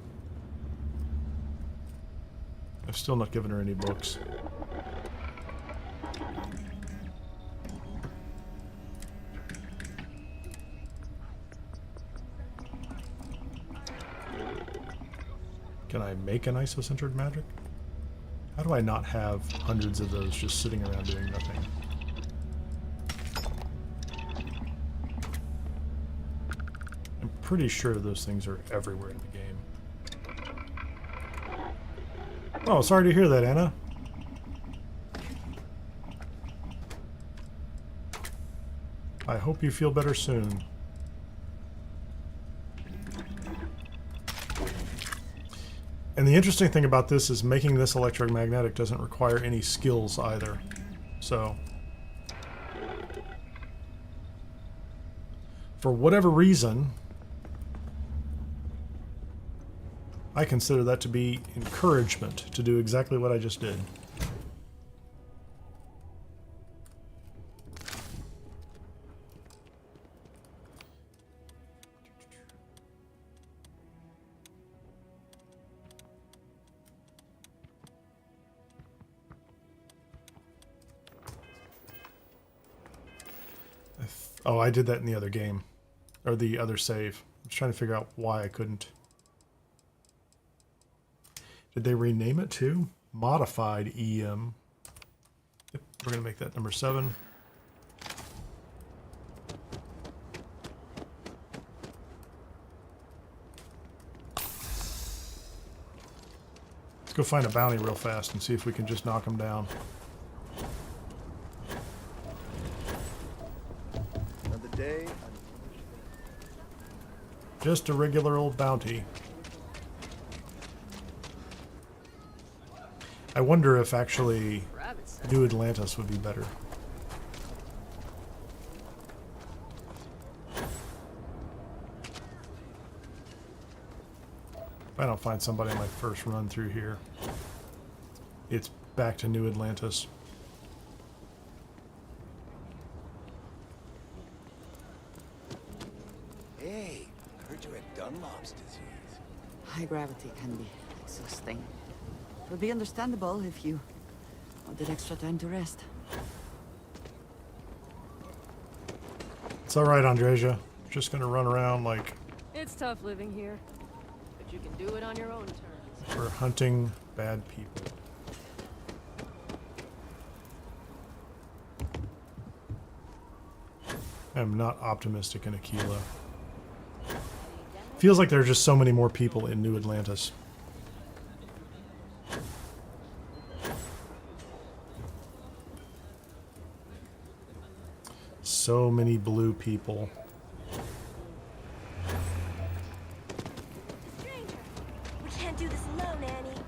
I've still not given her any books. Can I make an ISO-centered magic? How do I not have hundreds of those just sitting around doing nothing? I'm pretty sure those things are everywhere in the game. Oh, sorry to hear that, Anna. I hope you feel better soon. And the interesting thing about this is making this electromagnetic doesn't require any skills either. So, for whatever reason, I consider that to be encouragement to do exactly what I just did. Oh, I did that in the other game. Or the other save. I was trying to figure out why I couldn't. Did they rename it too? Modified EM. Yep, we're going to make that number 7. Let's go find a bounty real fast and see if we can just knock them down. Day. Just a regular old bounty. I wonder if actually New Atlantis would be better. If I don't find somebody on my first run through here, it's back to New Atlantis. High gravity can be exhausting. It would be understandable if you wanted extra time to rest. It's all right, Andreja. Just gonna run around like It's tough living here, but you can do it on your own terms. we're hunting bad people. I'm not optimistic in Aquila. Feels like there are just so many more people in New Atlantis. So many blue people. Stranger, we can't do this alone, Annie.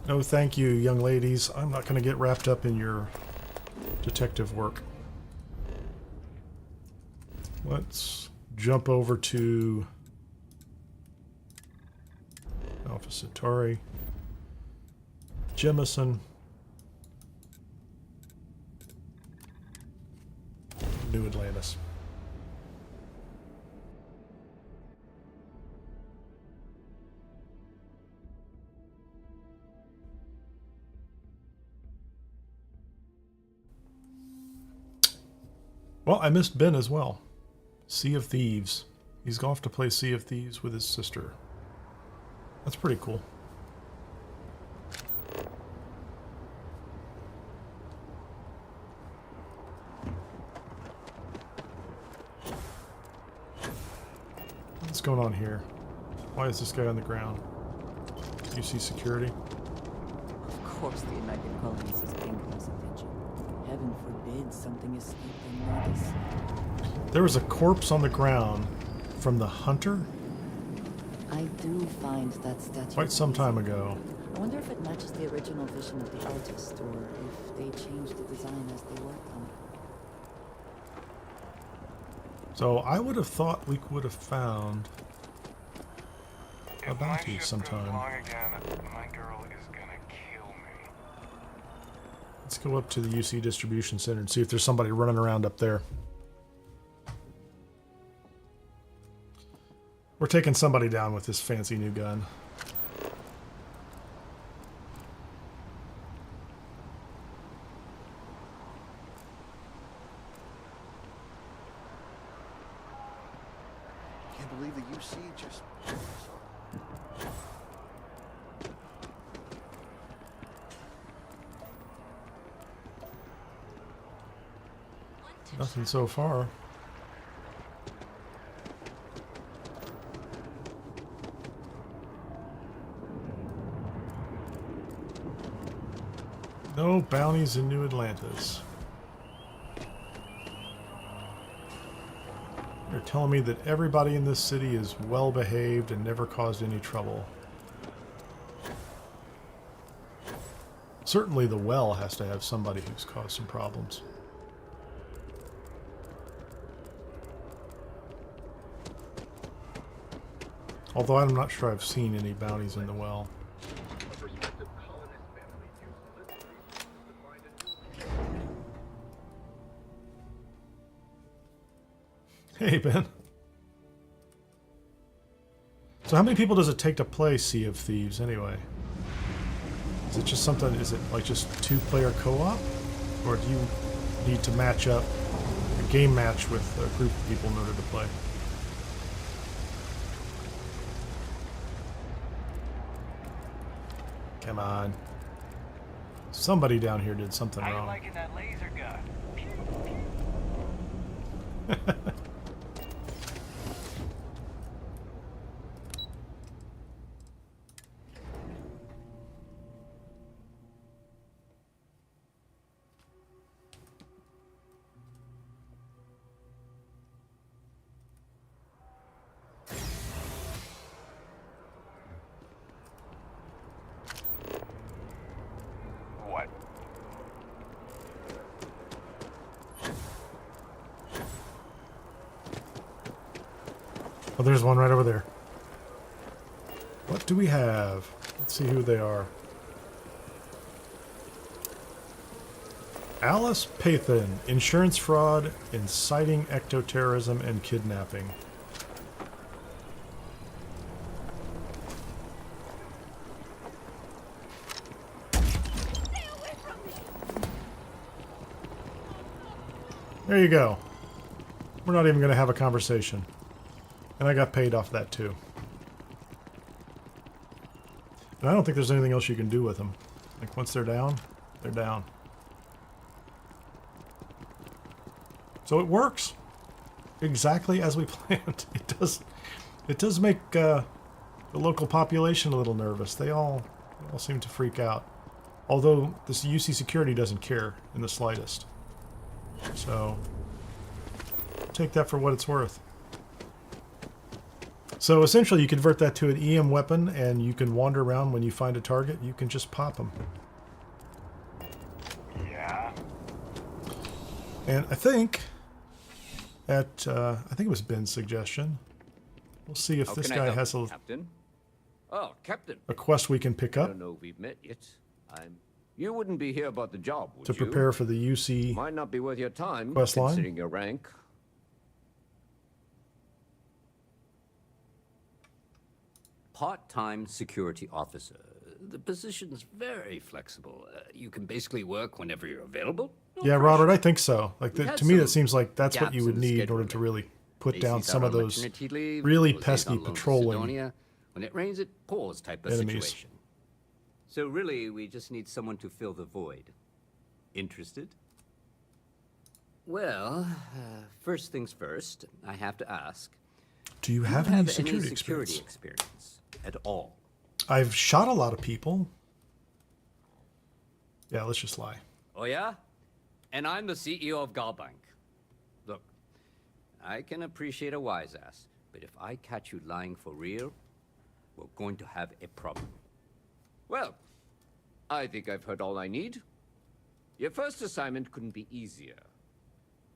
No, thank you, young ladies. I'm not going to get wrapped up in your detective work. Let's jump over to Alpha Centauri, Jemison, New Atlantis. Well, I missed Ben as well. Sea of Thieves. He's off to play Sea of Thieves with his sister. That's pretty cool. What's going on here? Why is this guy on the ground? Do you see security? Of course the United Colonies is paying close attention. Heaven forbid something escaped unnoticed. There was a corpse on the ground from the hunter I do find that statue quite some time ago. I wonder if it matches the original vision of the artist, or if they changed the design as they worked on it. So I would have thought we would have found a bounty sometime. My girl is gonna kill me. Let's go up to the UC distribution center and see if there's somebody running around up there. We're taking somebody down with this fancy new gun. Can't believe the UC just... Nothing so far. No bounties in New Atlantis. They're telling me that everybody in this city is well behaved and never caused any trouble. Certainly the well has to have somebody who's caused some problems. Although I'm not sure I've seen any bounties in the well. Hey, Ben. So how many people does it take to play Sea of Thieves anyway? Is it just something, is it like just 2-player co-op? Or do you need to match up a game match with a group of people in order to play? Come on. Somebody down here did something How you wrong. liking that laser gun? What? Oh, there's one right over there. What do we have? Let's see who they are. Alice Pathan, insurance fraud, inciting ectoterrorism, and kidnapping. There you go. We're not even going to have a conversation. And I got paid off that too. And I don't think there's anything else you can do with them. Like once they're down, they're down. So it works. Exactly as we planned. It does make the local population a little nervous. They all seem to freak out. Although this UC security doesn't care in the slightest. So take that for what it's worth. So essentially you convert that to an EM weapon and you can wander around when you find a target. You can just pop them. Yeah. And I think I think it was Ben's suggestion. We'll see if this guy has Captain? Oh, Captain. a quest we can pick I up don't know if we've met yet. You wouldn't be here about the job, would to you? prepare for the UC Might not be worth your time, quest line. considering your rank. Part-time security officer. The position's very flexible. You can basically work whenever you're available. No Yeah, pressure. Robert, I think so. Like We had to me, that some seems like that's what you gaps would in the need in order to really put down Macy's some out of on those maternity leave, really Jose's pesky on loan to patrolling Sidonia. When it rains, it pours type of enemies. situation. So really, we just need someone to fill the void. Interested? Well, first things first, I have to ask. Do you have any security experience? experience at all? I've shot a lot of people. Yeah, let's just lie. Oh yeah? And I'm the CEO of Galbank. Look, I can appreciate a wise ass, but if I catch you lying for real, we're going to have a problem. Well, I think I've heard all I need. Your first assignment couldn't be easier.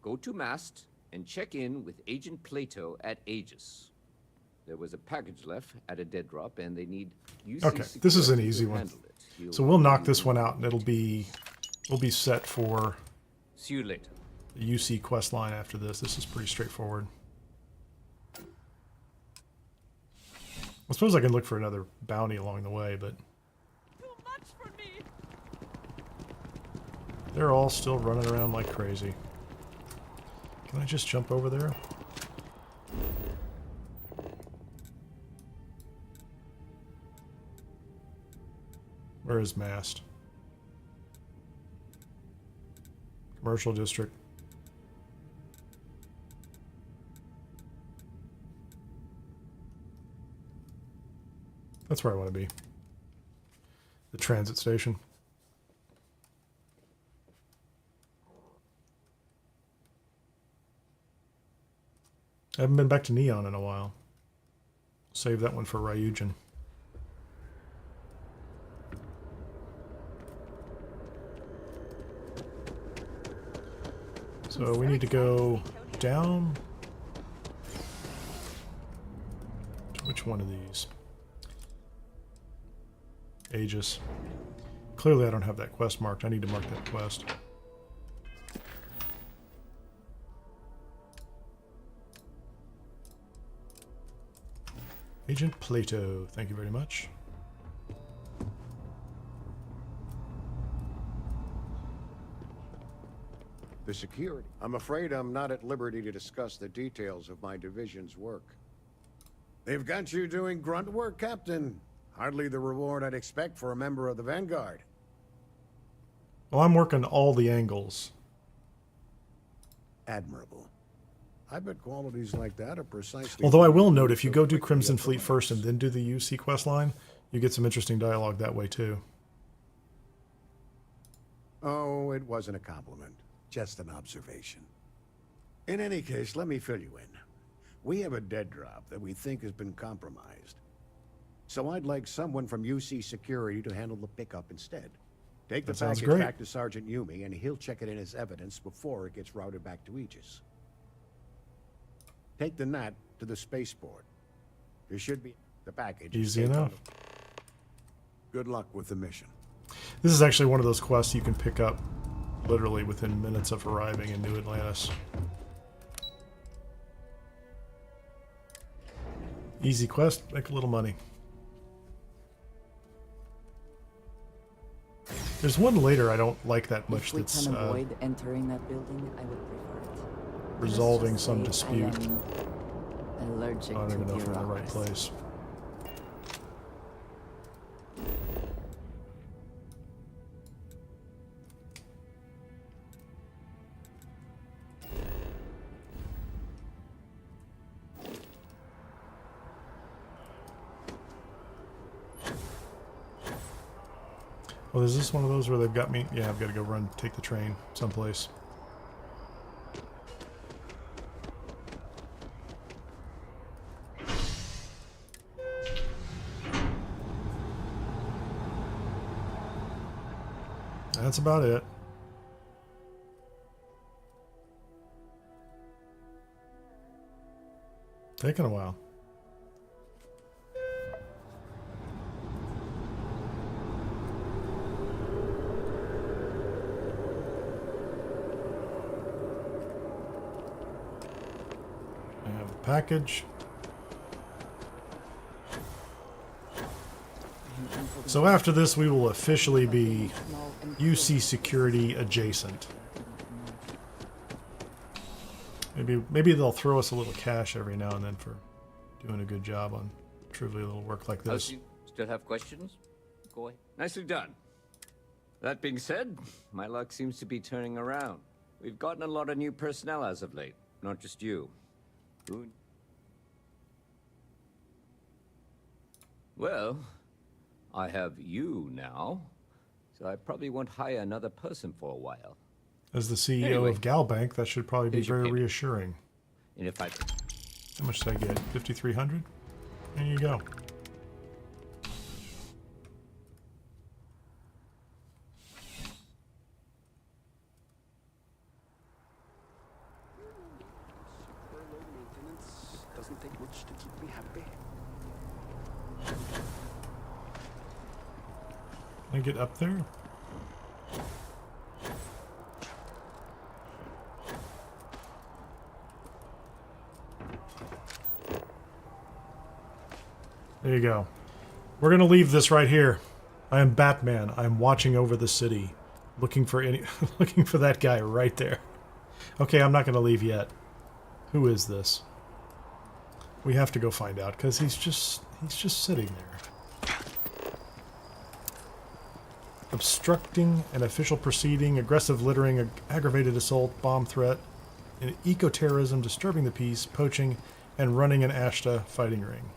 Go to Mast and check in with Agent Plato at Aegis. There was a package left at a dead drop, and they need UC Okay, this is an security easy to one. handle it. So we'll knock this one out, and we'll be set for See you later. the UC quest line after this. This is pretty straightforward. I suppose I can look for another bounty along the way, but they're all still running around like crazy. Can I just jump over there? Where is Mast? Commercial district. That's where I want to be. The transit station. I haven't been back to Neon in a while. Save that one for Ryujin. So we need to go down. Which one of these? Aegis. Clearly I don't have that quest marked. I need to mark that quest. Agent Plato, thank you very much. The security. I'm afraid I'm not at liberty to discuss the details of my division's work. They've got you doing grunt work, Captain. Hardly the reward I'd expect for a member of the Vanguard. Well, I'm working all the angles. Admirable. I bet qualities like that are precisely... Although I will note, if you go do Crimson Fleet first and then do the UC quest line, you get some interesting dialogue that way too. Oh, it wasn't a compliment. Just an observation. In any case, let me fill you in. We have a dead drop that we think has been compromised. So I'd like someone from UC Security to handle the pickup instead. Take the That sounds package great. back to Sergeant Yumi, and he'll check it in as evidence before it gets routed back to Aegis. Take the Nat to the spaceport. There should be the package. Easy enough. Good luck with the mission. This is actually one of those quests you can pick up literally within minutes of arriving in New Atlantis. Easy quest, make a little money. There's one later I don't like that much If we that's can avoid entering that building, I would prefer it. resolving Let's just some say dispute. I am allergic I don't even to know if I'm in the right bureaucracy. place. Oh, is this one of those where they've got me? Yeah, I've got to go run, take the train someplace. That's about it. Taking a while. I have a package. So after this, we will officially be UC security adjacent. Maybe they'll throw us a little cash every now and then for doing a good job on trivial little work like this. You still have questions? Go ahead. Nicely done. That being said, my luck seems to be turning around. We've gotten a lot of new personnel as of late, not just you. Who? Well, I have you now, so I probably won't hire another person for a while. As the CEO Anyway, of Galbank, that should probably be here's your very payment. reassuring. And if I... How much did I get? 5,300? There you go. Super low maintenance. Doesn't take much to keep me happy. Can I get up there? There you go. We're gonna leave this right here. I am Batman. I'm watching over the city, looking for looking for that guy right there. Okay, I'm not gonna leave yet. Who is this? We have to go find out because he's just sitting there. Obstructing an official proceeding, aggressive littering, aggravated assault, bomb threat, and eco-terrorism, disturbing the peace, poaching, and running an Ashta fighting ring.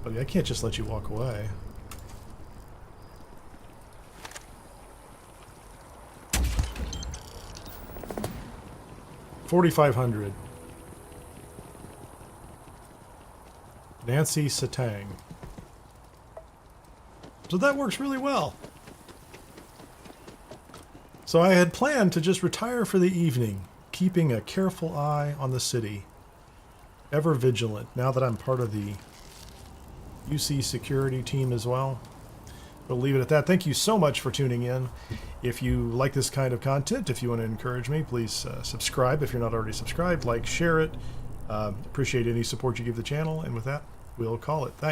Buddy, I can't just let you walk away. $4,500. Nancy Satang. So that works really well. So I had planned to just retire for the evening, keeping a careful eye on the city. Ever vigilant, now that I'm part of the UC security team as well. We'll leave it at that. Thank you so much for tuning in. If you like this kind of content, if you want to encourage me, please subscribe if you're not already subscribed, like, share it. Appreciate any support you give the channel. And with that, we'll call it. Thanks.